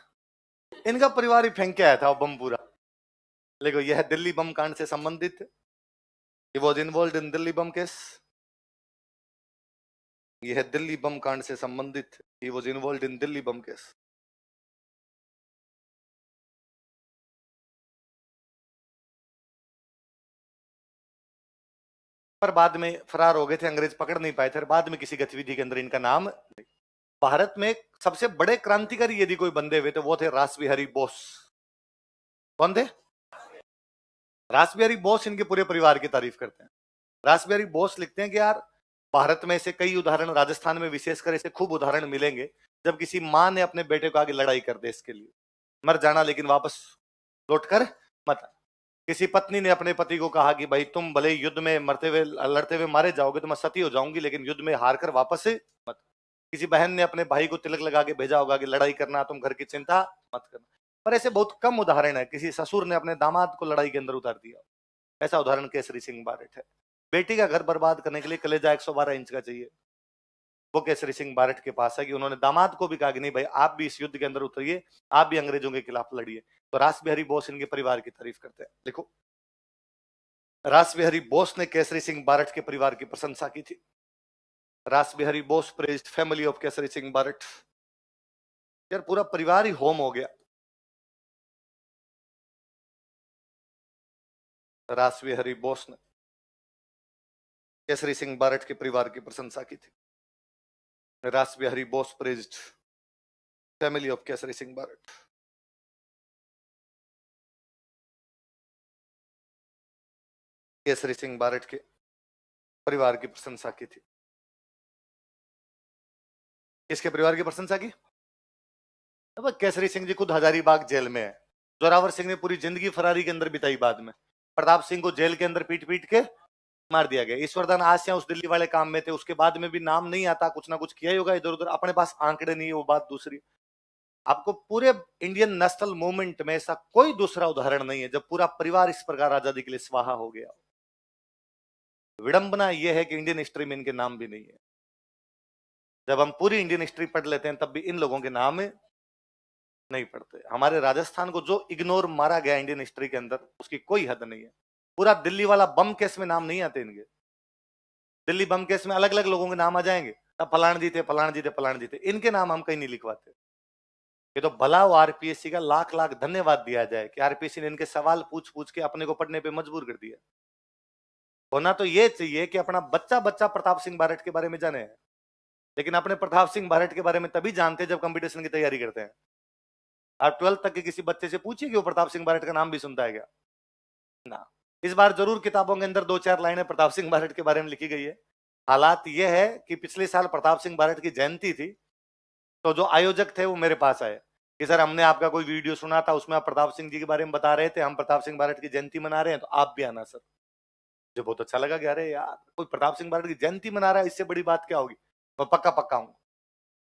इनका परिवार ही फेंक के आया था वो बम पूरा। देखो यह दिल्ली बम कांड से संबंधित थे। He was involved in Delhi bomb case. यह दिल्ली बम कांड से संबंधित। He was involved in Delhi bomb case. पर बाद में फरार हो गए थे, अंग्रेज पकड़ नहीं पाए थे। बाद में किसी गतिविधि के अंदर इनका नाम। भारत में सबसे बड़े क्रांतिकारी यदि कोई बंदे हुए तो वो थे रासबिहारी बोस। कौन थे? रासबिहारी बोस इनके पूरे परिवार की तारीफ करते हैं। रासबिहारी बोस लिखते हैं कि यार भारत में ऐसे कई उदाहरण, राजस्थान में विशेषकर ऐसे खूब उदाहरण मिलेंगे जब किसी माँ ने अपने बेटे को आगे लड़ाई कर देश के लिए, मर जाना लेकिन वापस लौट कर मत। किसी पत्नी ने अपने पति को कहा कि भाई तुम भले युद्ध में मरते हुए, लड़ते हुए मारे जाओगे तो मैं सती हो जाऊंगी, लेकिन युद्ध में हार कर वापस मत। किसी बहन ने अपने भाई को तिलक लगा के भेजा होगा कि लड़ाई करना, तुम घर की चिंता मत करना। पर ऐसे बहुत कम उदाहरण है किसी ससुर ने अपने दामाद को लड़ाई के अंदर उतार दिया। ऐसा उदाहरण केसरी सिंह बारठ है। बेटी का घर बर्बाद करने के लिए कलेजा 112 इंच का चाहिए, वो केसरी सिंह बारठ के पास है कि उन्होंने दामाद को भी कहा कि नहीं भाई आप भी इस युद्ध के अंदर उतरिए, आप भी अंग्रेजों के खिलाफ लड़िए। तो रासबिहारी बोस इनके परिवार की तारीफ करते हैं। देखो रासबिहारी बोस ने केसरी सिंह बारठ के परिवार की प्रशंसा की थी। Rashbihari Bose praised family of Kesari Singh Barhath. यार पूरा परिवार ही होम हो गया। रासबिहारी बोस ने केसरी सिंह बारट के परिवार की प्रशंसा की थी। Ras Behari Bose praised family of Kesari Singh Barhat. Kesari Singh Barhat के परिवार की प्रशंसा की थी। किसके परिवार की प्रशंसा की? अब केसरी सिंह जी खुद हजारीबाग जेल में है। जोरावर सिंह ने पूरी जिंदगी फरारी के अंदर बिताई। बाद में प्रताप सिंह को जेल के अंदर पीट पीट के मार दिया गया। ईश्वरदान आसिया उस दिल्ली वाले काम में थे, उसके बाद में भी नाम नहीं आता, कुछ ना कुछ किया ही होगा इधर उधर, अपने पास आंकड़े नहीं है, वो बात दूसरी। आपको पूरे इंडियन नेशनल मूवमेंट में ऐसा कोई दूसरा उदाहरण नहीं है जब पूरा परिवार इस प्रकार आजादी के लिए स्वाहा हो गया। विडंबना यह है कि इंडियन हिस्ट्री में इनके नाम भी नहीं है। जब हम पूरी इंडियन हिस्ट्री पढ़ लेते हैं तब भी इन लोगों के नाम नहीं पढ़ते। हमारे राजस्थान को जो इग्नोर मारा गया इंडियन हिस्ट्री के अंदर, उसकी कोई हद नहीं है। पूरा दिल्ली वाला बम केस में नाम नहीं आते इनके। दिल्ली बम केस में अलग अलग लोगों के नाम आ जाएंगे, तब फलान जी थे, फलान जी थे, फलान जी थे, इनके नाम हम कहीं नहीं लिखवाते। ये तो भला वो आरपीएससी का लाख लाख धन्यवाद दिया जाए कि आरपीएससी ने इनके सवाल पूछ पूछ के अपने को पढ़ने पे मजबूर कर दिया। होना तो ये चाहिए कि अपना बच्चा बच्चा प्रताप सिंह बारट के बारे में जाने, लेकिन अपने प्रताप सिंह बारट के बारे में तभी जानते जब कंपटीशन की तैयारी करते हैं। आप 12th तक के किसी बच्चे से पूछिए कि वो प्रताप सिंह बारट का नाम भी सुनता है क्या? ना। इस बार जरूर किताबों के अंदर 2-4 लाइनें प्रताप सिंह बारट के बारे में लिखी गई है। हालात यह है कि पिछले साल प्रताप सिंह बारट की जयंती थी, तो जो आयोजक थे वो मेरे पास आए कि सर हमने आपका कोई वीडियो सुना था, उसमें आप प्रताप सिंह जी के बारे में बता रहे थे, हम प्रताप सिंह बारट की जयंती मना रहे हैं, तो आप भी आना सर। मुझे बहुत अच्छा लगा कि अरे यार कोई प्रताप सिंह बारट की जयंती मना रहा है, इससे बड़ी बात क्या होगी। मैं पक्का पक्का हूँ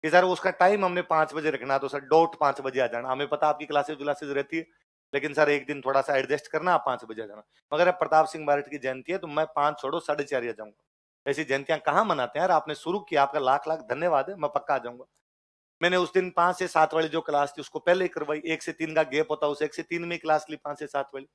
कि सर उसका टाइम हमने 5 बजे रखना, तो सर डॉट 5 बजे आ जाना। हमें पता आपकी क्लासेज व्लासेज रहती है, लेकिन सर एक दिन थोड़ा सा एडजस्ट करना, आप 5 बजे आ जाना। मगर अब प्रताप सिंह बारट की जयंती है तो मैं 5 छोड़ो 4:30 आ जाऊंगा। ऐसी जयंतियां कहाँ मनाते हैं यार, आपने शुरू किया, आपका लाख लाख धन्यवाद है, मैं पक्का आ जाऊंगा। मैंने उस दिन 5 से 7 वाली जो क्लास थी उसको पहले ही करवाई। 1 से 3 का गैप होता है, उस 1 से 3 में क्लास ली 5 से 7 वाली।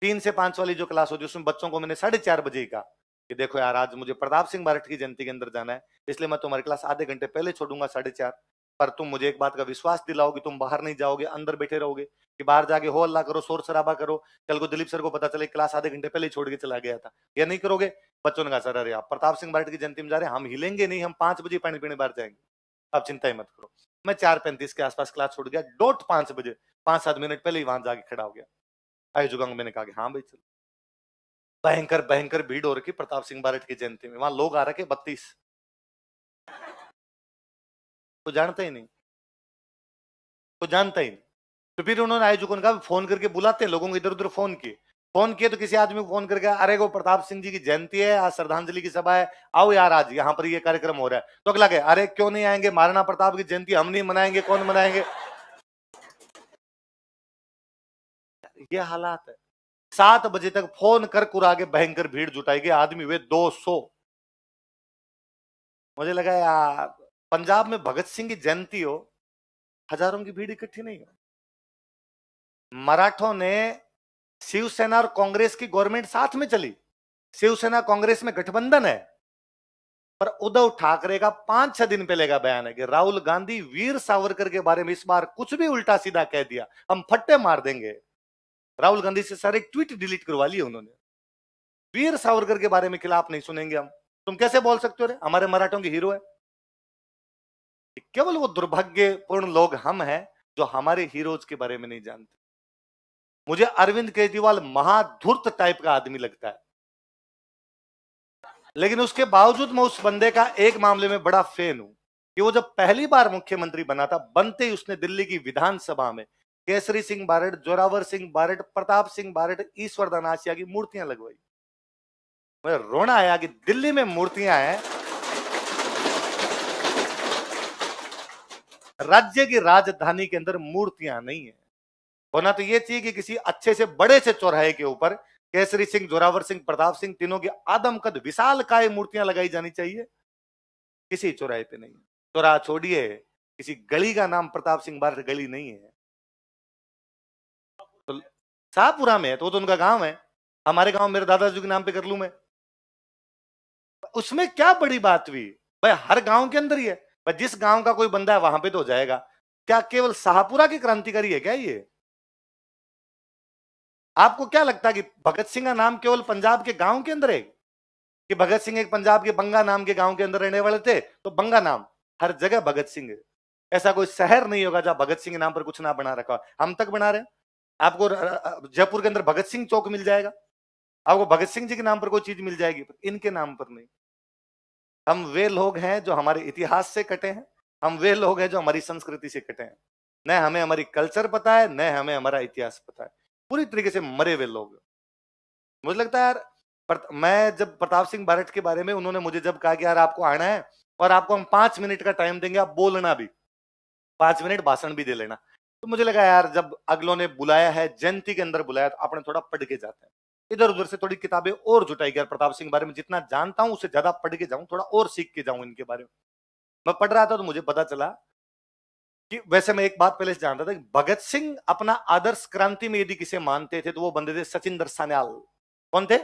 3 से 5 वाली जो क्लास होती है उसमें बच्चों को मैंने 4:30 बजे ही कहा कि देखो यार आज मुझे प्रताप सिंह बारट की जयंती के अंदर जाना है, इसलिए मैं तुम्हारी क्लास आधे घंटे पहले छोड़ूंगा 4:30, पर तुम मुझे एक बात का विश्वास दिलाओ कि तुम बाहर नहीं जाओगे, अंदर बैठे रहोगे, कि बाहर जाके हो हल्ला करो, शोर शराबा करो, कल को दिलीप सर को पता चले क्लास आधे घंटे पहले छोड़ के चला गया था, या नहीं करोगे? बच्चों ने कहा सर अरे आप प्रताप सिंह बारट की जयंती में जा रहे हैं, हम हिलेंगे नहीं, हम 5 बजे पानी पीने बाहर जाएंगे, आप चिंता ही मत करो। मैं 4:35 के आसपास क्लास छोड़ गया, डॉट 5 बजे 5-7 मिनट पहले ही वहां जाके खड़ा हो गया। आई जुगांग मैंने कहा कि हाँ भाई चलो। भयंकर भयंकर भीड़ हो रखी प्रताप सिंह बारट की जयंती में, वहां लोग आ रखे 32, तो जानता ही नहीं, तो जानता ही नहीं। तो फिर उन्होंने आई जुगन कहा फोन करके बुलाते हैं लोगों को, इधर उधर फोन किए तो किसी आदमी को फोन करके अरे वो प्रताप सिंह जी की जयंती है, आज श्रद्धांजलि की सभा है, आओ यार आज यहाँ पर ये कार्यक्रम हो रहा है। तो अगला कहे अरे क्यों नहीं आएंगे, महाराणा प्रताप की जयंती हम नहीं मनाएंगे, कौन मनाएंगे? ये हालात है। 7 बजे तक फोन कर कुरा के भयंकर भीड़ जुटाई गई, आदमी हुए 200। मुझे लगा यार पंजाब में भगत सिंह की जयंती हो, हजारों की भीड़ इकट्ठी नहीं हो। मराठों ने शिवसेना और कांग्रेस की गवर्नमेंट साथ में चली, शिवसेना कांग्रेस में गठबंधन है, पर उद्धव ठाकरे का 5-6 दिन पहले का बयान है कि राहुल गांधी वीर सावरकर के बारे में इस बार कुछ भी उल्टा सीधा कह दिया हम फट्टे मार देंगे। राहुल गांधी से सारे ट्वीट डिलीट करवा लिए उन्होंने। वीर सावरकर के बारे में खिलाफ नहीं सुनेंगे हम। तुम कैसे बोल सकते हो रे हमारे मराठों के हीरो है? केवल वो दुर्भाग्यपूर्ण लोग हम हैं जो हमारे हीरोज के बारे में नहीं जानते। मुझे अरविंद केजरीवाल महाधूर्त टाइप का आदमी लगता है, लेकिन उसके बावजूद मैं उस बंदे का एक मामले में बड़ा फैन हूं कि वो जब पहली बार मुख्यमंत्री बना था, बनते ही उसने दिल्ली की विधानसभा में केसरी सिंह बारट, जोरावर सिंह बारट, प्रताप सिंह बारट, ईश्वरदान आसिया की मूर्तियां लगवाई। मुझे रोना आया कि दिल्ली में मूर्तियां हैं, राज्य की राजधानी के अंदर मूर्तियां नहीं है। होना तो यह चाहिए कि किसी अच्छे से बड़े से चौराहे के ऊपर केसरी सिंह, जोरावर सिंह, प्रताप सिंह तीनों की आदमकद विशाल काय मूर्तियां लगाई जानी चाहिए, किसी चौराहे पे नहीं। चौराहा छोड़िए, किसी गली का नाम प्रताप सिंह बारट गली नहीं है। तो शाहपुरा में है तो उनका गांव है, हमारे गांव मेरे दादाजी के नाम पे कर लूं मैं, उसमें क्या बड़ी बात हुई भाई? हर गांव के अंदर ही है भाई, जिस गांव का कोई बंदा है वहां पे तो हो जाएगा। क्या केवल शाहपुरा की क्रांतिकारी है क्या ये? आपको क्या लगता है कि भगत सिंह का नाम केवल पंजाब के गांव के अंदर है? कि भगत सिंह एक पंजाब के बंगा नाम के गांव के अंदर रहने वाले थे, तो बंगा नाम, हर जगह भगत सिंह है। ऐसा कोई शहर नहीं होगा जहां भगत सिंह के नाम पर कुछ ना बना रखा हो। हम तक बना रहे हैं। आपको जयपुर के अंदर भगत सिंह चौक मिल जाएगा, आपको भगत सिंह जी के नाम पर कोई चीज मिल जाएगी, पर इनके नाम पर नहीं। हम वे लोग हैं जो हमारे इतिहास से कटे हैं, हम वे लोग हैं जो हमारी संस्कृति से कटे हैं। न हमें हमारी कल्चर पता है, न हमें हमारा इतिहास पता है। पूरी तरीके से मरे हुए लोग। मुझे लगता है यार, मैं जब प्रताप सिंह बारट के बारे में उन्होंने मुझे जब कहा कि यार आपको आना है और आपको हम 5 मिनट का टाइम देंगे, आप बोलना भी, 5 मिनट भाषण भी दे लेना, तो मुझे लगा यार जब अगलों ने बुलाया है, जयंती के अंदर बुलाया, तो अपने थोड़ा पढ़ के जाते हैं। इधर उधर से थोड़ी किताबें और जुटाई यार, प्रताप सिंह बारे में जितना जानता हूं उससे ज्यादा पढ़ के जाऊं, थोड़ा और सीख के जाऊं इनके बारे में। मैं पढ़ रहा था तो मुझे पता चला कि वैसे मैं एक बात पहले से जानता था कि भगत सिंह अपना आदर्श क्रांति में यदि किसे मानते थे तो वो बंदे थे सचिंदर सान्याल। कौन थे?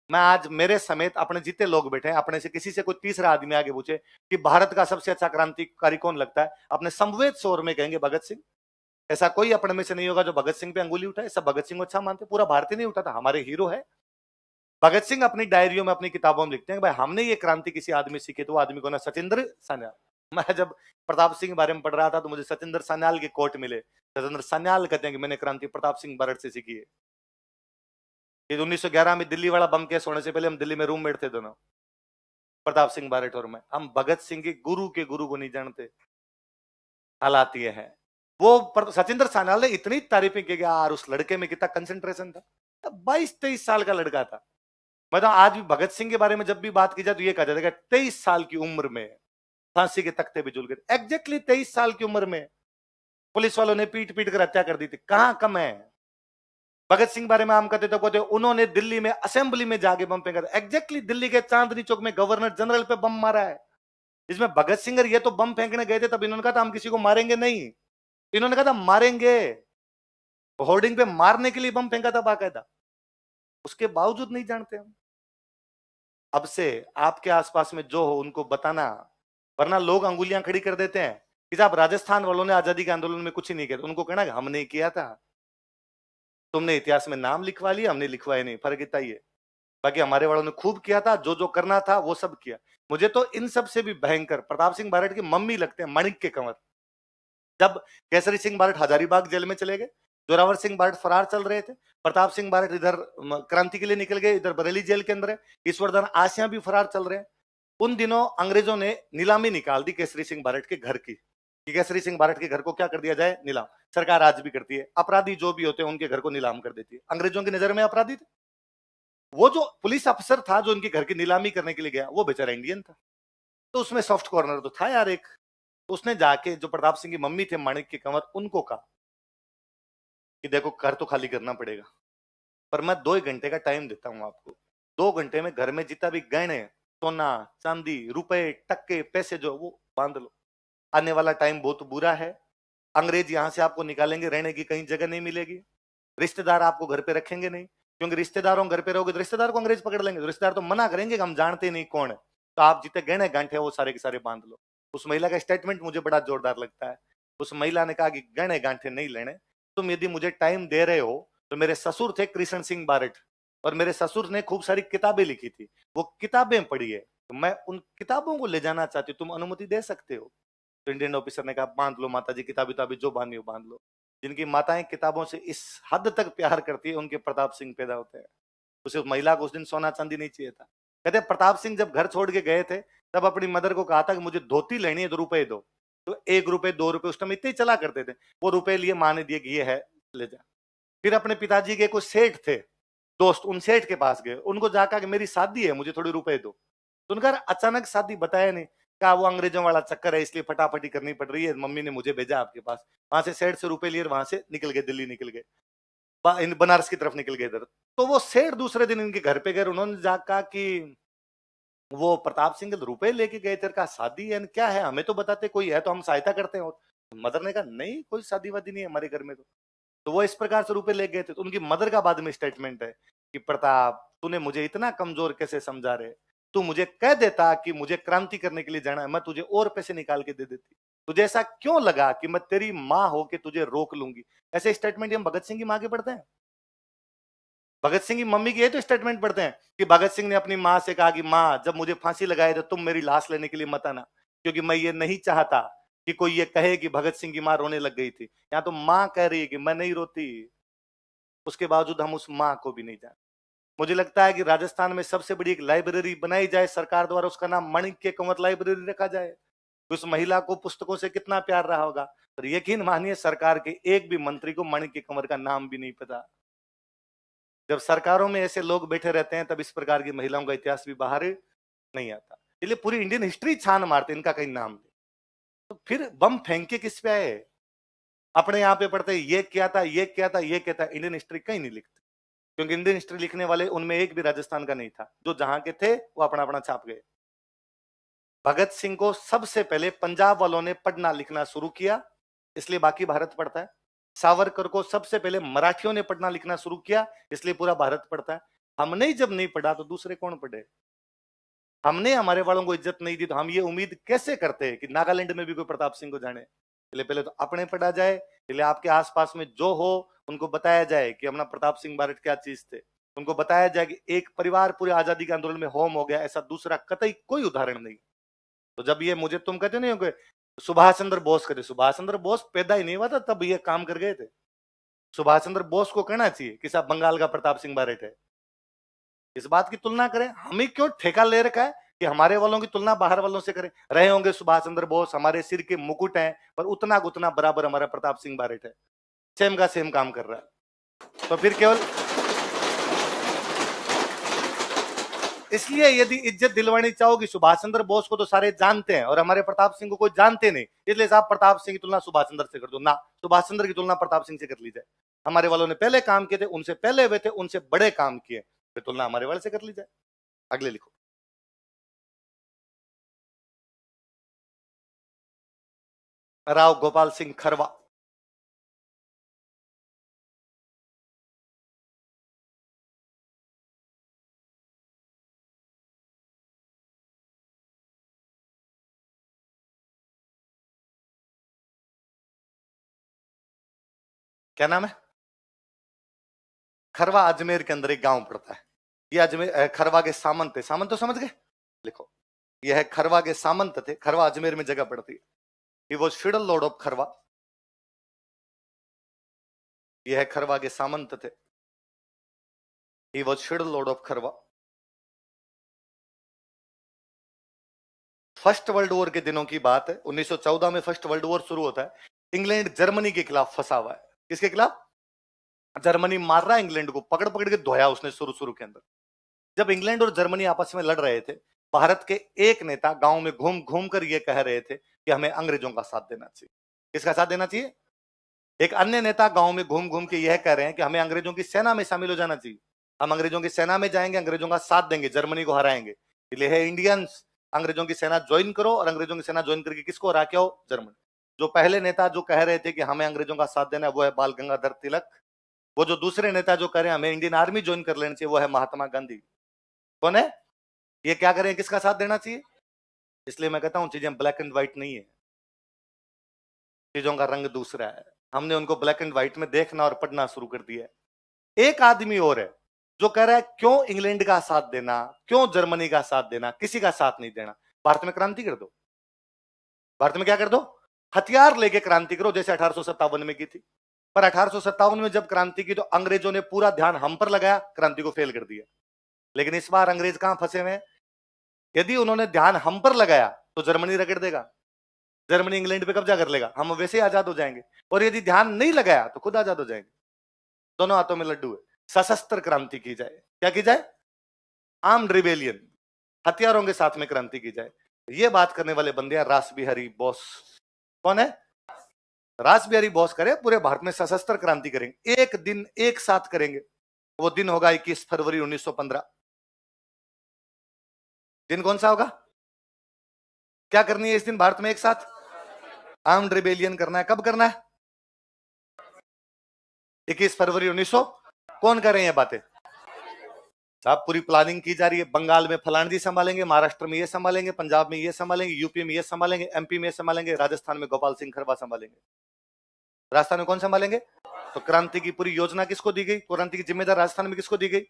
मैं आज मेरे समेत अपने जितने लोग बैठे हैं, अपने से किसी से कोई तीसरा आदमी आगे पूछे कि भारत का सबसे अच्छा क्रांतिकारी कौन लगता है, अपने संवेद स्वर में कहेंगे भगत सिंह। ऐसा कोई अपने में से नहीं होगा जो भगत सिंह पे अंगुली उठाए। सब भगत सिंह को अच्छा मानते, पूरा भारतीय नहीं उठाता, हमारे हीरो है भगत सिंह। अपनी डायरियों में, अपनी किताबों में लिखते हैं भाई हमने ये क्रांति किसी आदमी सीखी, तो वो आदमी को ना सचिंद्र सान्याल। मैं जब प्रताप सिंह के बारे में पढ़ रहा था तो मुझे सचिंद्र सान्याल के कोट मिले। सचिंद्र सान्याल कहते हैं कि मैंने क्रांति प्रताप सिंह बारट से सीखी है। ये 1911 में दिल्ली वाला बम केस होने से पहले हम दिल्ली में रूममेट थे दोनों, प्रताप सिंह बारट और मैं। हम भगत सिंह के गुरु को नहीं जानते। हालात ये है। वो सचिंद्र सान्याल ने इतनी तारीफें की यार, उस लड़के में कितना कंसंट्रेशन था। 22-23 साल का लड़का था। मतलब आज भी भगत सिंह के बारे में जब भी बात की जाए तो ये कहा जाता है 23 साल की उम्र में फांसी के तख्ते पे झूल गए। एग्जैक्टली 23 साल की उम्र में पुलिस वालों ने पीट पीट कर हत्या कर दी थी। कहां कम है। भगत सिंह बारे में हम कहते तो कहते उन्होंने दिल्ली में असेंबली में जाके बम फेंका था। एग्जैक्टली दिल्ली के चांदनी चौक में गवर्नर जनरल पे बम मारा है। इसमें भगत सिंह ये तो बम फेंकने गए थे, तब इन्होंने कहा था हम किसी को मारेंगे नहीं, इन्होंने कहा था मारेंगे। होर्डिंग पे मारने के लिए बम फेंका था बाकायदा। उसके बावजूद नहीं जानते हम। अब से आपके आसपास में जो हो उनको बताना, वरना लोग अंगुलियां खड़ी कर देते हैं कि साहब राजस्थान वालों ने आजादी के आंदोलन में कुछ ही नहीं किया। उनको कहना हमने किया था, तुमने इतिहास में नाम लिखवा लिया, हमने लिखवाया नहीं, फर्क इतना ही है। बाकी हमारे वालों ने खूब किया था, जो जो करना था वो सब किया। मुझे तो इन सब से भी भयंकर प्रताप सिंह बारट की मम्मी लगते हैं, माणिक के कंवर। जब केसरी सिंह बारट हजारीबाग जेल में चले गए, जोरावर सिंह बारट फरार चल रहे थे, प्रताप सिंह बारट इधर क्रांति के लिए निकल गए, इधर बरेली जेल के अंदर है, ईश्वरदान आसिया भी फरार चल रहे हैं। उन दिनों अंग्रेजों ने नीलामी निकाल दी केसरी सिंह बारट के घर की, कि केसरी सिंह बारट के घर को क्या कर दिया जाए, नीलाम। सरकार आज भी करती है, अपराधी जो भी होते हैं उनके घर को नीलाम कर देती है। अंग्रेजों की नजर में अपराधी थे। वो जो पुलिस अफसर था जो उनके घर की नीलामी करने के लिए गया, वो बेचारा इंडियन था, तो उसमें सॉफ्ट कॉर्नर तो था यार एक। तो उसने जाके जो प्रताप सिंह की मम्मी थे माणिक के कंवर, उनको कहा कि देखो घर तो खाली करना पड़ेगा, पर मैं 2 घंटे का टाइम देता हूं आपको। 2 घंटे में घर में जितना भी गहने, सोना चांदी, रुपए टक्के पैसे जो वो बांध लो। आने वाला टाइम बहुत बुरा है। अंग्रेज यहां से आपको निकालेंगे, रहने की कहीं जगह नहीं मिलेगी। रिश्तेदार आपको घर पे रखेंगे नहीं, क्योंकि रिश्तेदारों घर पे रहोगे तो रिश्तेदार को अंग्रेज पकड़ लेंगे। तो रिश्तेदार तो मना करेंगे कि हम जानते नहीं कौन है, तो आप जितने गहने गांठे वो सारे के सारे बांध लो। उस महिला का स्टेटमेंट मुझे बड़ा जोरदार लगता है। उस महिला ने कहा कि गहने गांठे नहीं लेने, तुम यदि मुझे टाइम दे रहे हो तो मेरे ससुर थे कृष्ण सिंह बारट, और मेरे ससुर ने खूब सारी किताबें लिखी थी, वो किताबें पढ़ी है, तो मैं उन किताबों को ले जाना चाहती हूँ, तुम अनुमति दे सकते हो? तो इंडियन ऑफिसर ने कहा बांध लो माता जी, किताबी किताबी जो बांधी हो बांध लो। जिनकी माताएं किताबों से इस हद तक प्यार करती है, उनके प्रताप सिंह पैदा होते हैं। उसे उस महिला को उस दिन सोना चांदी नहीं चाहिए था। कहते प्रताप सिंह जब घर छोड़ के गए थे तब अपनी मदर को कहा था कि मुझे धोती लेनी है तो रुपए दो। तो 1 रुपए 2 रुपए उस टाइम इतने ही चला करते थे, वो रुपए लिए माँ ने दिए कि ये है ले जा। फिर अपने पिताजी के कुछ सेठ थे दोस्त, उन सेठ के पास गए, उनको जाकर कि मेरी शादी है, मुझे थोड़ी रुपए दो। तो उनका अचानक शादी बताया नहीं, कहा वो अंग्रेजों वाला चक्कर है इसलिए फटाफटी करनी पड़ रही है, मम्मी ने मुझे भेजा आपके पास। वहां से सेठ से रुपए लिए, वहां से निकल गए, दिल्ली निकल गए, बनारस की तरफ निकल गए इधर। तो वो सेठ दूसरे दिन इनके घर पे गए, उन्होंने जाकर कहा कि वो प्रताप सिंह रुपए लेके गए तेरे का, शादी है क्या है, हमें तो बताते, कोई है तो हम सहायता करते हैं। मदर ने कहा नहीं कोई शादी वादी नहीं है हमारे घर में। तो वो इस प्रकार से रुपए ले गए थे। तो उनकी मदर का बाद में स्टेटमेंट है कि प्रताप तूने मुझे इतना कमजोर कैसे समझा रहे, तू मुझे कह देता कि मुझे क्रांति करने के लिए जाना है, मैं तुझे और पैसे निकाल के दे देती। तुझे ऐसा क्यों लगा कि मैं तेरी माँ हो के तुझे रोक लूंगी? ऐसे स्टेटमेंट हम भगत सिंह की माँ के पढ़ते हैं। भगत सिंह की मम्मी की ये तो स्टेटमेंट पढ़ते हैं कि भगत सिंह ने अपनी माँ से कहा कि माँ, जब मुझे फांसी लगाए तो तुम मेरी लाश लेने के लिए मत आना, क्योंकि मैं ये नहीं चाहता कि कोई ये कहे कि भगत सिंह की माँ रोने लग गई थी। यहाँ तो माँ कह रही है कि मैं नहीं रोती, उसके बावजूद हम उस माँ को भी नहीं जानते। मुझे लगता है कि राजस्थान में सबसे बड़ी एक लाइब्रेरी बनाई जाए सरकार द्वारा, उसका नाम माणिक्य कंवर लाइब्रेरी रखा जाए। तो उस महिला को पुस्तकों से कितना प्यार रहा होगा, पर यकीन मानिए सरकार के एक भी मंत्री को माणिक्य कंवर का नाम भी नहीं पता। जब सरकारों में ऐसे लोग बैठे रहते हैं तब इस प्रकार की महिलाओं का इतिहास भी बाहर नहीं आता। इसलिए पूरी इंडियन हिस्ट्री छान मारते, इनका कहीं नाम नहीं। तो फिर बम फेंक के किस पे आए? अपने यहाँ पे पढ़ते ये किया था, ये किया था, ये किया था, इंडियन हिस्ट्री कहीं नहीं लिखते, क्योंकि इंडियन हिस्ट्री लिखने वाले उनमें एक भी राजस्थान का नहीं था। जो जहां के थे वो अपना अपना छाप गए। भगत सिंह को सबसे पहले पंजाब वालों ने पढ़ना लिखना शुरू किया, इसलिए बाकी भारत पढ़ता है। सावरकर को सबसे पहले मराठियों ने पढ़ना लिखना शुरू किया, इसलिए पूरा भारत पढ़ता है। हमने ही जब नहीं पढ़ा तो दूसरे कौन पढ़े? हमने हमारे वालों को इज्जत नहीं दी तो हम ये उम्मीद कैसे करते हैं कि नागालैंड में भी कोई प्रताप सिंह को जाने? इसलिए पहले तो अपने पढ़ा जाए, इसलिए आपके आसपास में जो हो उनको बताया जाए कि अपना प्रताप सिंह बारट क्या चीज थे। उनको बताया जाए कि एक परिवार पूरे आजादी के आंदोलन में होम हो गया, ऐसा दूसरा कतई कोई उदाहरण नहीं। तो जब ये मुझे तुम कहते नहीं हो सुभाष चंद्र बोस कहते, सुभाष चंद्र बोस पैदा ही नहीं हुआ था तब ये काम कर गए थे। सुभाष चंद्र बोस को कहना चाहिए कि साहब बंगाल का प्रताप सिंह बारट है। इस बात की तुलना करें, हमें क्यों ठेका ले रखा है कि हमारे वालों की तुलना बाहर वालों से करें? रहे होंगे सुभाष चंद्र बोस, हमारे सिर के मुकुट हैं, पर उतना उतना बराबर हमारा प्रताप सिंह बारट है, सेम का सेम काम कर रहा है। तो फिर केवल इसलिए यदि इज्जत दिलवानी चाहोगी, सुभाष चंद्र बोस को तो सारे जानते हैं और हमारे प्रताप सिंह को कोई जानते नहीं, इसलिए साहब प्रताप सिंह की तुलना सुभाष चंद्र से कर दो ना, सुभाष चंद्र की तुलना प्रताप सिंह से कर ली जाए। हमारे वालों ने पहले काम किए थे, उनसे पहले हुए थे, उनसे बड़े काम किए, फिर तुलना हमारे वाले से कर ली जाए। अगले लिखो। राव गोपाल सिंह खरवा। क्या नाम है? खरवा अजमेर के अंदर एक गांव पड़ता है। ये अजमेर खरवा के सामंत थे, सामंत तो समझ गए? लिखो, यह है खरवा के सामंत थे। खरवा अजमेर में जगह पड़ती है। He was feudal Lord of Kharwa. यह है खरवा के सामंत थे। He was feudal Lord of Kharwa. First world war के दिनों की बात है, 1914 में फर्स्ट वर्ल्ड वॉर शुरू होता है। इंग्लैंड जर्मनी के खिलाफ फंसा हुआ है। किसके खिलाफ? जर्मनी मार रहा है इंग्लैंड को, पकड़ पकड़ के धोया उसने शुरू शुरू के अंदर। जब इंग्लैंड और जर्मनी आपस में लड़ रहे थे, भारत के एक नेता गांव में घूम घूम कर ये कह रहे थे कि हमें अंग्रेजों का साथ देना चाहिए। किसका साथ देना चाहिए? एक अन्य नेता गांव में घूम घूम के यह कह रहे हैं कि हमें अंग्रेजों की सेना में शामिल हो जाना चाहिए। हम अंग्रेजों की सेना में जाएंगे, अंग्रेजों का साथ देंगे, जर्मनी को हराएंगे। इसलिए है इंडियंस, अंग्रेजों की सेना ज्वाइन करो और अंग्रेजों की सेना ज्वाइन करके किसको हरा के आओ? जर्मनी। जो पहले नेता जो कह रहे थे कि हमें अंग्रेजों का साथ देना है वो है बाल गंगाधर तिलक। वो जो दूसरे नेता जो कह रहे हैं हमें इंडियन आर्मी ज्वाइन कर लेनी चाहिए वो है महात्मा गांधी। कौन है ये? क्या करें, किसका साथ देना चाहिए? इसलिए मैं कहता हूं चीजें ब्लैक एंड व्हाइट नहीं है, चीजों का रंग दूसरा है। हमने उनको ब्लैक एंड व्हाइट में देखना और पढ़ना शुरू कर दिया है। एक आदमी और है जो कह रहा है क्यों इंग्लैंड का साथ देना, क्यों जर्मनी का साथ देना, किसी का साथ नहीं देना। भारत में क्रांति कर दो। भारत में क्या कर दो? हथियार लेके क्रांति करो, जैसे 1857 में की थी। पर 1857 में जब क्रांति की तो अंग्रेजों ने पूरा ध्यान हम पर लगाया, क्रांति को फेल कर दिया। लेकिन इस बार अंग्रेज कहां फंसे हुए हैं? यदि उन्होंने ध्यान हम पर लगाया तो जर्मनी रगड़ देगा, जर्मनी इंग्लैंड पे कब्जा कर लेगा, हम वैसे ही आजाद हो जाएंगे। और यदि ध्यान नहीं लगाया तो खुद आजाद हो जाएंगे। दोनों हाथों में लड्डू है। सशस्त्र क्रांति की जाए। क्या की जाए? आर्म्ड रिबेलियन, हथियारों के साथ में क्रांति की जाए। ये बात करने वाले बंदे हैं रास बिहारी बोस। कौन है? रास बिहारी बोस करे पूरे भारत में सशस्त्र क्रांति करेंगे, एक दिन एक साथ करेंगे। वो दिन होगा 21 फरवरी 1915। दिन कौन सा होगा? क्या करनी है इस दिन भारत में एक साथ? आर्म्ड रिबेलियन करना है। कब करना है? 21 फरवरी 1900। कौन कर रहे हैं बातें? साहब पूरी प्लानिंग की जा रही है। बंगाल में फलान जी संभालेंगे, महाराष्ट्र में ये संभालेंगे, पंजाब में ये संभालेंगे, यूपी में ये संभालेंगे, एमपी में संभालेंगे, राजस्थान में गोपाल सिंह खरवा संभालेंगे। राजस्थान में कौन संभालेंगे? तो क्रांति की पूरी योजना किसको दी गई? क्रांति की जिम्मेदार राजस्थान में किसको दी गई?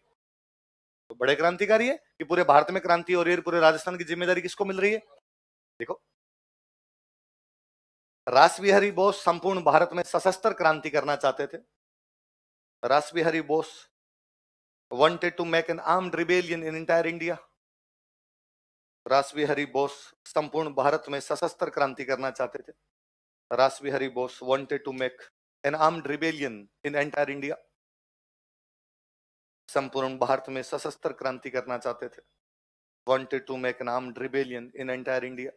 तो बड़े क्रांतिकारी है कि पूरे भारत में क्रांति हो रही है, पूरे राजस्थान की जिम्मेदारी किसको मिल रही है? देखो, रासबिहारी बोस संपूर्ण भारत में सशस्त्र क्रांति करना चाहते थे। Rasbihari Bose wanted to make an armed rebellion in entire India. Rasbihari Bose संपूर्ण भारत में सशस्त्र क्रांति करना चाहते थे। Rasbihari Bose wanted to make an armed rebellion in entire India. संपूर्ण भारत में सशस्त्र क्रांति करना चाहते थे। wanted to make an armed rebellion in entire India.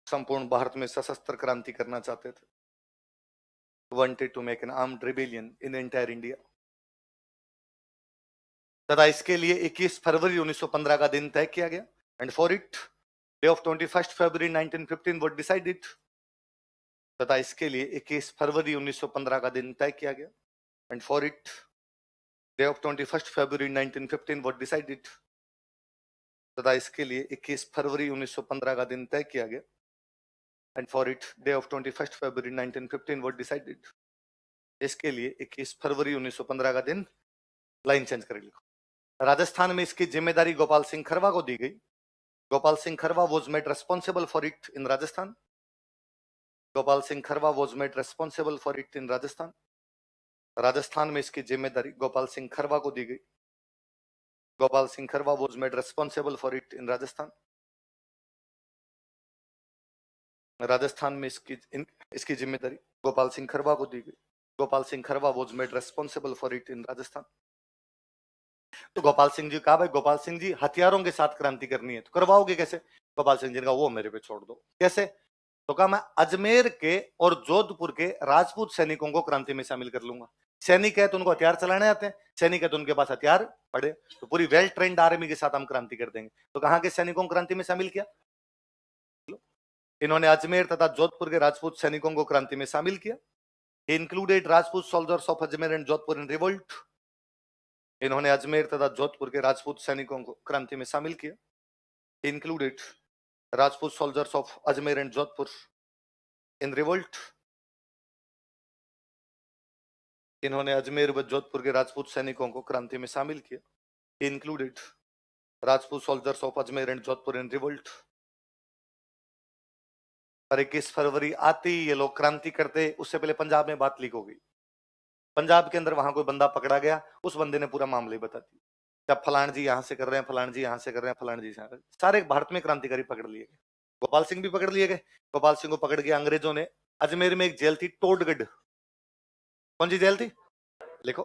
संपूर्ण भारत में सशस्त्र क्रांति करना चाहते थे। wanted to make an armed rebellion in entire India. तथा इसके लिए 21 फरवरी 1915 का दिन तय किया गया and for it day of 21 February 1915 was decided. तथा इसके लिए 21 फरवरी 1915 का दिन तय किया गया and for it day of 21 February 1915 was decided. तथा इसके लिए 21 फरवरी 1915 का दिन तय किया गया and for it day of 21 February 1915 was decided. इसके लिए 21 फरवरी 1915 का दिन, लाइन चेंज कर लिखो। राजस्थान में इसकी जिम्मेदारी गोपाल सिंह खरवा को दी गई। Gopal Singh Kharwa was made responsible for it in Rajasthan. Gopal Singh Kharwa was made responsible for it in Rajasthan. Rajasthan में इसकी जिम्मेदारी गोपाल सिंह खरवा को दी गई। Gopal Singh Kharwa was made responsible for it in Rajasthan. Rajasthan में इसकी जिम्मेदारी गोपाल सिंह खरवा को दी गई। Gopal Singh Kharwa was made responsible for it in Rajasthan. तो गोपाल सिंह जी कहा, भाई गोपाल सिंह जी हथियारों के साथ क्रांति करनी है, तो करवाओगे कैसे? गोपाल सिंह जी ने कहा, वो मेरे पे छोड़ दो। कैसे? तो कहा, मैं अजमेर के और जोधपुर के राजपूत सैनिकों को क्रांति में शामिल कर लूंगा। सैनिक है तो उनको हथियार चलाने आते हैं, सैनिक है तो उनके पास हथियार पड़े, तो पूरी वेल ट्रेंड आर्मी के साथ हम क्रांति कर देंगे। तो कहां के सैनिकों को क्रांति में शामिल किया? इन्होंने अजमेर तथा जोधपुर के राजपूत सैनिकों को क्रांति में शामिल किया। He included Rajput soldiers of Ajmer and Jodhpur in revolt. इन्होंने अजमेर तथा जोधपुर के राजपूत सैनिकों को क्रांति में शामिल किया। He included Rajput soldiers of Ajmer and Jodhpur in revolt. इन्होंने अजमेर व जोधपुर के राजपूत सैनिकों को क्रांति में शामिल किया। He included Rajput soldiers of Ajmer and Jodhpur in revolt. पर 21 फरवरी आती ये लोग क्रांति करते, उससे पहले पंजाब में बात लीक हो गई। पंजाब के अंदर वहां कोई बंदा पकड़ा गया, उस बंदे ने पूरा मामले बता दिया। जब फलान जी यहां से कर रहे हैं, फलान जी यहां से कर रहे हैं, फलान जी सारे भारत में क्रांतिकारी पकड़ लिए गए। गोपाल सिंह भी पकड़ लिए गए। गोपाल सिंह को पकड़ के अंग्रेजों ने, अजमेर में एक जेल थी टोडगढ़। कौन सी जेल थी? लिखो।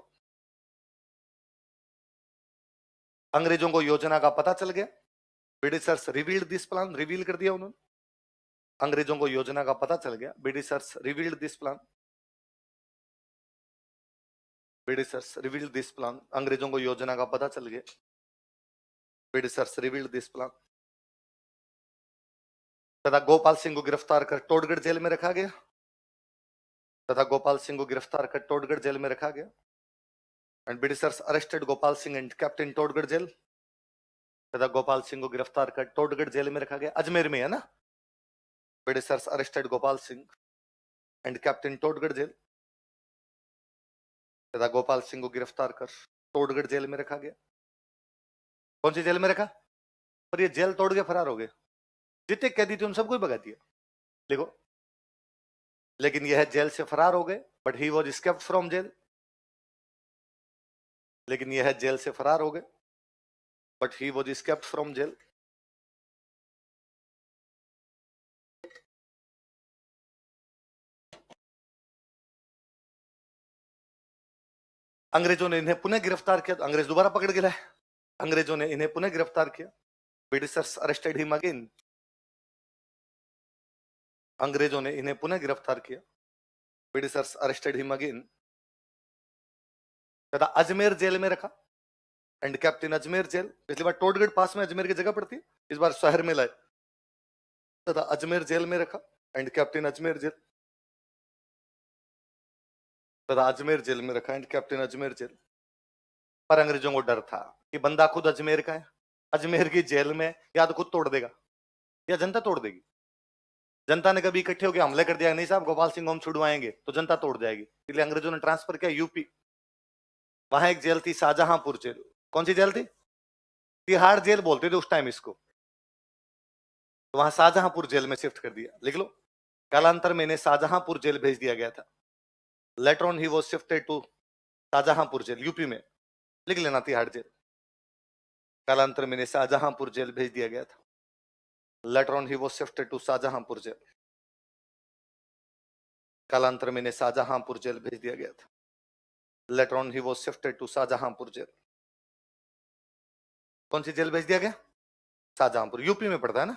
अंग्रेजों को योजना का पता चल गया। Britishers revealed this plan, reveal कर दिया उन्होंने। अंग्रेजों को योजना का पता चल गया। Britishers revealed this plan. Britishers revealed this plan. अंग्रेजों को योजना का पता चल गया। Britishers revealed this plan. तथा गोपाल सिंह को गिरफ्तार कर टोडगढ़ जेल में रखा गया। तथा गोपाल सिंह को गिरफ्तार कर टोडगढ़ जेल में रखा गया। And Britishers arrested Gopal Singh and kept in Todgarh jail. तथा गोपाल सिंह को गिरफ्तार कर टोडगढ़ जेल में रखा गया। अजमेर में है ना। Britishers arrested Gopal Singh and kept in Todgarh jail. तथा गोपाल सिंह को गिरफ्तार कर टोडगढ़ जेल में रखा गया। कौन सी जेल में रखा? और ये जेल तोड़ के फरार हो गए। जितने कैदी थे उन सबको ही भगा दिया। देखो, लेकिन यह जेल से फरार हो गए, but he was escaped from jail. लेकिन यह जेल से फरार हो गए, but he was escaped from jail. अंग्रेजों ने इन्हें पुनः गिरफ्तार किया। अंग्रेज दोबारा पकड़ के लाए। अंग्रेजों ने इन्हें पुनः गिरफ्तार किया। Britishers arrested him again. अंग्रेजों ने इन्हें पुनः गिरफ्तार किया। Britishers arrested him again. तथा अजमेर जेल में रखा and kept in Ajmer jail. पिछली बार टोडगढ़ पास में अजमेर की जगह पड़ती है, इस बार शहर में लाए। तथा अजमेर जेल में रखा and kept in Ajmer jail. तथा अजमेर जेल में रखा and kept in Ajmer jail. पर अंग्रेजों को डर था कि बंदा खुद अजमेर का है, अजमेर की जेल में या तो खुद तोड़ देगा या जनता तोड़ देगी। जनता ने कभी इकट्ठे होकर हमले कर दिया नहीं साहब गोपाल सिंह को हम छुड़वाएंगे तो जनता तोड़ जाएगी, इसलिए अंग्रेजों ने ट्रांसफर किया यूपी। वहां एक जेल थी शाहजहांपुर जेल। कौन सी जेल थी? तिहाड़ जेल बोलते थे उस टाइम इसको। तो वहां शाहजहांपुर जेल में शिफ्ट कर दिया। लिख लो, कालांतर में इन्हें शाहजहांपुर जेल भेज दिया गया था। Later on he was shifted to Shahjahanpur jail, UP में। लिख लेना तिहाड़ जेल। कालांतर में इन्हें शाहजहांपुर जेल भेज दिया गया था। Later on he was shifted to Shahjahanpur jail. कालांतर में इन्हें शाहजहांपुर जेल भेज दिया गया था। Later on he was shifted to Shahjahanpur jail. कौन सी जेल भेज दिया गया? शाहजहांपुर, यूपी में पड़ता है ना।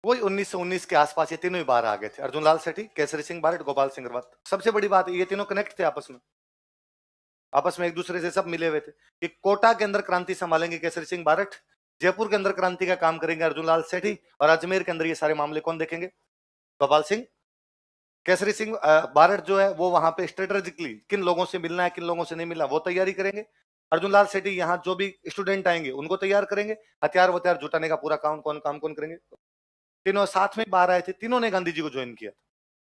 वही 1919 के आसपास ये तीनों ही बाहर आ गए थे। अर्जुन लाल सेठी, केसरी सिंह बारट, गोपाल सिंह अग्रवाल। सबसे बड़ी बात ये तीनों कनेक्ट थे आपस में एक दूसरे से सब मिले हुए थे कि कोटा के अंदर क्रांति संभालेंगे केसरी सिंह बारट, जयपुर के अंदर क्रांति का काम करेंगे अर्जुन लाल सेठी, और अजमेर के अंदर ये सारे मामले कौन देखेंगे? गोपाल सिंह। केसरी सिंह बारट जो है वो वहां पे स्ट्रेटेजिकली किन लोगों से मिलना है, किन लोगों से नहीं मिलना, वो तैयारी करेंगे। अर्जुन लाल सेठी यहाँ जो भी स्टूडेंट आएंगे उनको तैयार करेंगे। हथियार वथियार जुटाने का पूरा काम कौन करेंगे? तीनों साथ में बाहर आए थे, तीनों ने गांधी जी को ज्वाइन किया।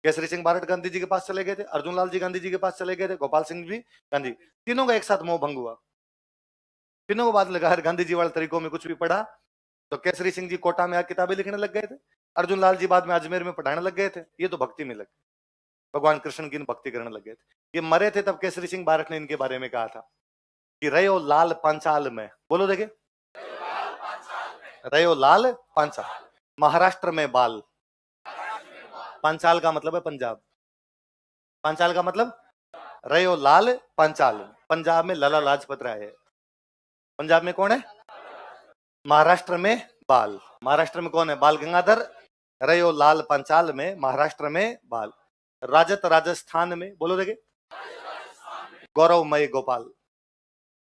केसरी सिंह बारट गांधी जी के पास चले गए थे, अर्जुन लाल जी गांधी जी के पास चले गए थे, गोपाल सिंह भी गांधी। तीनों का एक साथ मोह भंग हुआ। तीनों को बाद लगा हर गांधी जी वाले तरीकों में कुछ भी पढ़ा तो केसरी सिंह जी कोटा में आकर किताबें लिखने लग गए थे। अर्जुन लाल जी बाद में अजमेर में पढ़ाने लग गए थे। ये तो भक्ति में लग गए, भगवान कृष्ण की भक्ति करने लग गए थे। ये मरे थे तब केसरी सिंह बारट ने इनके बारे में कहा था कि रयो लाल पांचाल में, बोलो देखे, रयो लाल पांचाल, महाराष्ट्र में बाल। पांचाल का मतलब है पंजाब। पांचाल का मतलब रयो लाल पांचाल। पंजाब में लाला लाजपत राय है। पंजाब में कौन है? महाराष्ट्र में बाल। महाराष्ट्र में कौन है? बाल गंगाधर। रयो लाल पांचाल में, महाराष्ट्र में बाल। राजत राजस्थान में, बोलो देखे, गौरवमय गोपाल।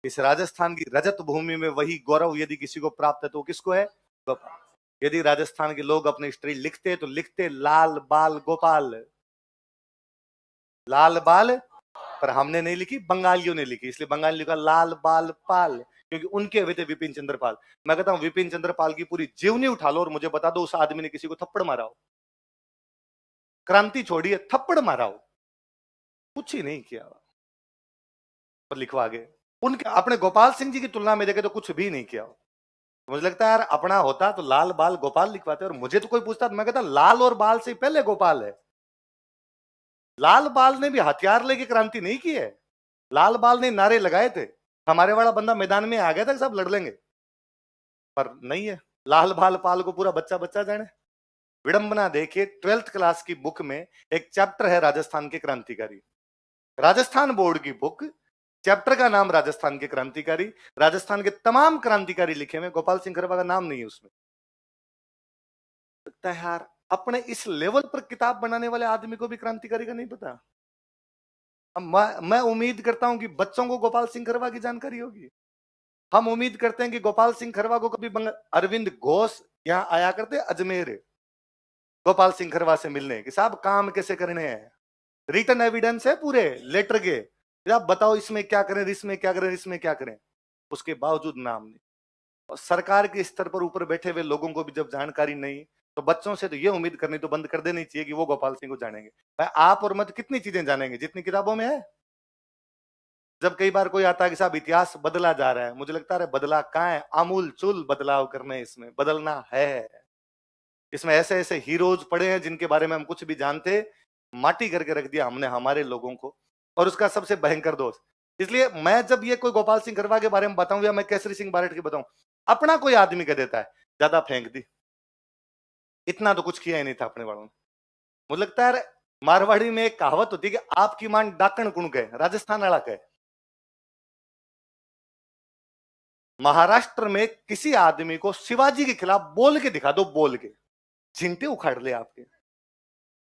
इस राजस्थान की रजत भूमि में वही गौरव यदि किसी को प्राप्त है तो किसको है? गोपाल। यदि राजस्थान के लोग अपनी स्त्री लिखते तो लिखते लाल बाल गोपाल, लाल बाल। पर हमने नहीं लिखी, बंगालियों ने लिखी, इसलिए बंगाली लिखा लाल बाल पाल, क्योंकि उनके हुए थे विपिन चंद्र पाल। मैं कहता हूं विपिन चंद्र पाल की पूरी जीवनी उठा लो और मुझे बता दो उस आदमी ने किसी को थप्पड़ मारा हो? क्रांति छोड़िए, थप्पड़ मारा हो? कुछ ही नहीं किया। पर लिखवा गए। उनके अपने गोपाल सिंह जी की तुलना में देखे तो कुछ भी नहीं किया। मुझे लगता है यार अपना होता तो लाल बाल गोपाल लिखवाते। और मुझे तो कोई पूछता तो मैं कहता लाल और बाल से पहले गोपाल है। लाल बाल ने भी हथियार लेके क्रांति नहीं की है। लाल बाल ने नारे लगाए थे, हमारे वाला बंदा मैदान में आ गया था सब लड़ लेंगे, पर नहीं है। लाल बाल पाल को पूरा बच्चा बच्चा जाने। विडंबना देखिए, 12th क्लास की बुक में एक चैप्टर है राजस्थान के क्रांतिकारी। राजस्थान बोर्ड की बुक, चैप्टर का नाम राजस्थान के क्रांतिकारी। राजस्थान के तमाम क्रांतिकारी लिखे में गोपाल सिंह खरवा का नाम नहीं है उसमें। लगता है यार अपने इस लेवल पर किताब बनाने वाले आदमी को भी क्रांतिकारी का नहीं पता। मैं उम्मीद करता हूं कि बच्चों को गोपाल सिंह खरवा की जानकारी होगी। हम उम्मीद करते हैं कि गोपाल सिंह खरवा को कभी अरविंद घोष यहां आया करते अजमेर गोपाल सिंह खरवा से मिलने कि साहब काम कैसे करने हैं, रिटन एविडेंस है पूरे लेटर के, आप बताओ इसमें क्या करें, इसमें क्या करें, इसमें क्या करें। उसके बावजूद नाम नहीं। और सरकार के स्तर पर ऊपर बैठे हुए लोगों को भी जब जानकारी नहीं तो बच्चों से तो ये उम्मीद करनी तो बंद कर देनी चाहिए कि वो गोपाल सिंह को जानेंगे। भाई आप और मत कितनी चीजें जानेंगे जितनी किताबों में है। जब कई बार कोई आता है कि साहब इतिहास बदला जा रहा है, मुझे लगता है बदला कहाँ है, आमूल चूल बदलाव करने, इसमें बदलना है। इसमें ऐसे ऐसे हीरोज पड़े हैं जिनके बारे में हम कुछ भी जानते, माटी करके रख दिया हमने हमारे लोगों को, और उसका सबसे भयंकर दोष। इसलिए मैं जब ये कोई गोपाल सिंह खरवा के बारे में बताऊं या मैं केसरी सिंह बारट की बताऊं, अपना कोई आदमी कह देता है ज्यादा फेंक दी, इतना तो कुछ किया ही नहीं था अपने वालों ने। मुझे लगता है मारवाड़ी में एक कहावत होती है कि आपकी मान डाकण कुण कहे, राजस्थान वाला कहे। महाराष्ट्र में किसी आदमी को शिवाजी के खिलाफ बोल के दिखा दो, बोल के झिंटे उखाड़ ले आपके,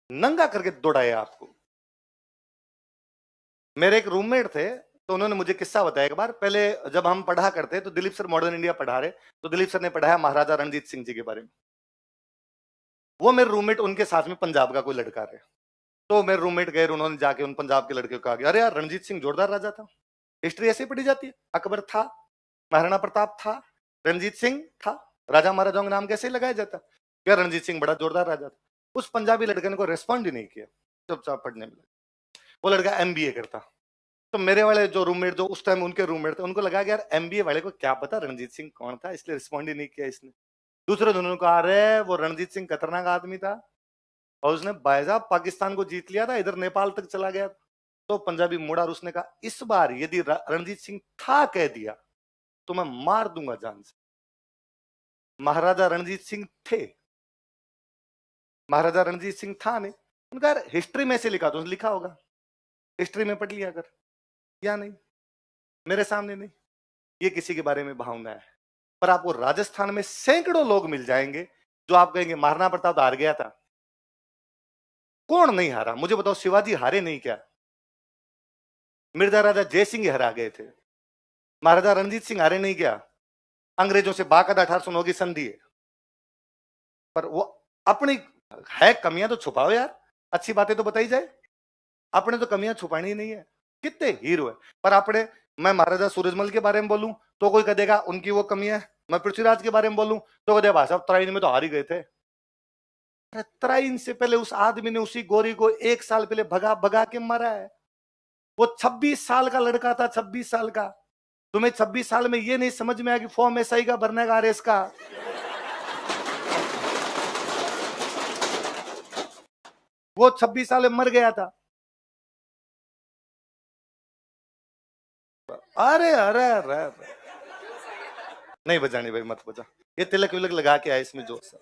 नंगा करके दौड़ाए आपको। मेरे एक रूममेट थे तो उन्होंने मुझे किस्सा बताया एक बार। पहले जब हम पढ़ा करते तो दिलीप सर मॉडर्न इंडिया पढ़ा रहे, तो दिलीप सर ने पढ़ाया महाराजा रणजीत सिंह जी के बारे में। वो मेरे रूममेट उनके साथ में पंजाब का कोई लड़का रहे, तो मेरे रूममेट गए, उन्होंने जाके उन पंजाब के लड़के को कहा कि अरे यार रणजीत सिंह जोरदार राजा था, हिस्ट्री ऐसे ही पढ़ी जाती है, अकबर था, महाराणा प्रताप था, रणजीत सिंह था, राजा महाराजाओं का नाम कैसे लगाया जाता। क्या रणजीत सिंह बड़ा जोरदार राजा था। उस पंजाबी लड़के ने कोई रेस्पॉन्ड ही नहीं किया, चुपचाप पढ़ने में लगा। वो लड़का एमबीए करता। तो मेरे वाले जो रूममेट, जो उस टाइम उनके रूममेट थे, उनको लगा कि यार एमबीए वाले को क्या पता रणजीत सिंह कौन था, इसलिए रिस्पॉन्ड ही नहीं किया इसने। दूसरे दोनों को आ रहे, वो रणजीत सिंह खतरनाक आदमी था और उसने बायजाब पाकिस्तान को जीत लिया था, इधर नेपाल तक चला गया। तो पंजाबी मुड़ा और उसने कहा इस बार यदि रणजीत सिंह था कह दिया तो मैं मार दूंगा जान से। महाराजा रणजीत सिंह थे? महाराजा रणजीत सिंह था नहीं। उनका हिस्ट्री में से लिखा तो लिखा होगा, हिस्ट्री में पढ़ लिया कर, या नहीं? मेरे सामने नहीं। ये किसी के बारे में भावना है। पर आपको राजस्थान में सैकड़ों लोग मिल जाएंगे जो आप कहेंगे महाराणा प्रताप तो हार गया था। कौन नहीं हारा मुझे बताओ? शिवाजी हारे नहीं क्या? मिर्जा राजा जय सिंह हरा गए थे। महाराजा रणजीत सिंह हारे नहीं क्या? अंग्रेजों से बाकायदा 1809 की संधि है। पर वो अपनी है कमियां तो छुपाओ यार, अच्छी बातें तो बताई जाए। अपने तो कमियां छुपानी ही नहीं है, कितने हीरो है। पर अपने, मैं महाराजा सूरजमल के बारे में बोलूं तो कोई कहेगा उनकी वो कमियां है। मैं पृथ्वीराज के बारे में बोलूं तो कहेगा भाई साहब तराइन में तो हार ही गए थे। तराइन से पहले उस आदमी ने उसी गोरी को 1 साल पहले भगा भगा के मारा है। वो 26 साल का लड़का था, 26 साल का। तुम्हें 26 साल में ये नहीं समझ में आया कि फॉर्म एसआई का भरने का रेस का। वो 26 साल में मर गया था। अरे अरे अरे नहीं बजानी भाई, मत बजा। ये तिलक विलक लगा के आए इसमें जोर से।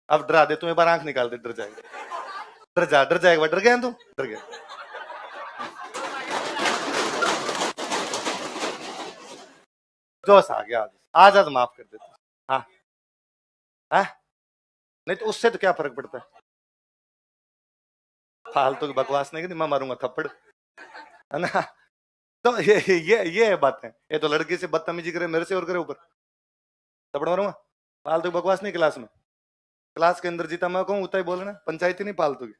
अब डरा दे, तुम्हें बार आंख निकाल दे, डर जाएगा। डर जाएगा। डर गया तुम? डर गया। जोश आ गया, आज आज माफ कर देते। हाँ हाँ, नहीं तो उससे तो क्या फर्क पड़ता है? फालतू की बकवास नहीं, मैं मारूंगा थप्पड़, है ना? तो ये है बात है। ये तो लड़की से बदतमीजी करे, मेरे से और करे ऊपर थप्पड़ मारूंगा। फालतू की बकवास नहीं क्लास में। क्लास के अंदर जीता मैं कहूँ उतना ही बोलना, पंचायती नहीं फालतू की।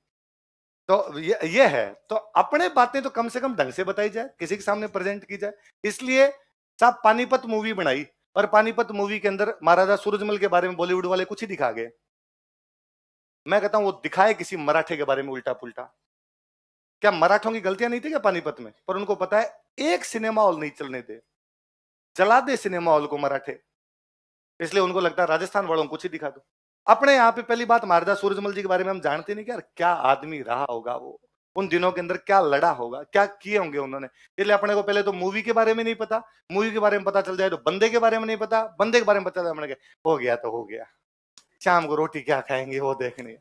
तो ये है। तो अपने बातें तो कम से कम ढंग से बताई जाए, किसी के सामने प्रेजेंट की जाए। इसलिए साहब पानीपत मूवी बनाई, और पानीपत मूवी के अंदर महाराजा सूरजमल के बारे में बॉलीवुड वाले कुछ ही दिखा गए। मैं कहता हूं वो दिखाए किसी मराठे के बारे में उल्टा पुल्टा। क्या मराठों की गलतियां नहीं थी क्या पानीपत में? पर उनको पता है एक सिनेमा हॉल नहीं चलने दे, चला दे सिनेमा हॉल को मराठे। इसलिए उनको लगता है राजस्थान वालों को कुछ ही दिखा दो। अपने यहाँ पे पहली बात, महाराजा सूरजमल जी के बारे में हम जानते नहीं यार, क्या आदमी रहा होगा वो, उन दिनों के अंदर क्या लड़ा होगा, क्या किए होंगे उन्होंने। इसलिए अपने को पहले तो मूवी के बारे में नहीं पता, मूवी के बारे में पता चल जाए तो बंदे के बारे में नहीं पता, बंदे के बारे में पता चल जाए हो गया तो हो गया, शाम को रोटी क्या खाएंगे वो देखनी है।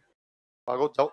भागो जाओ।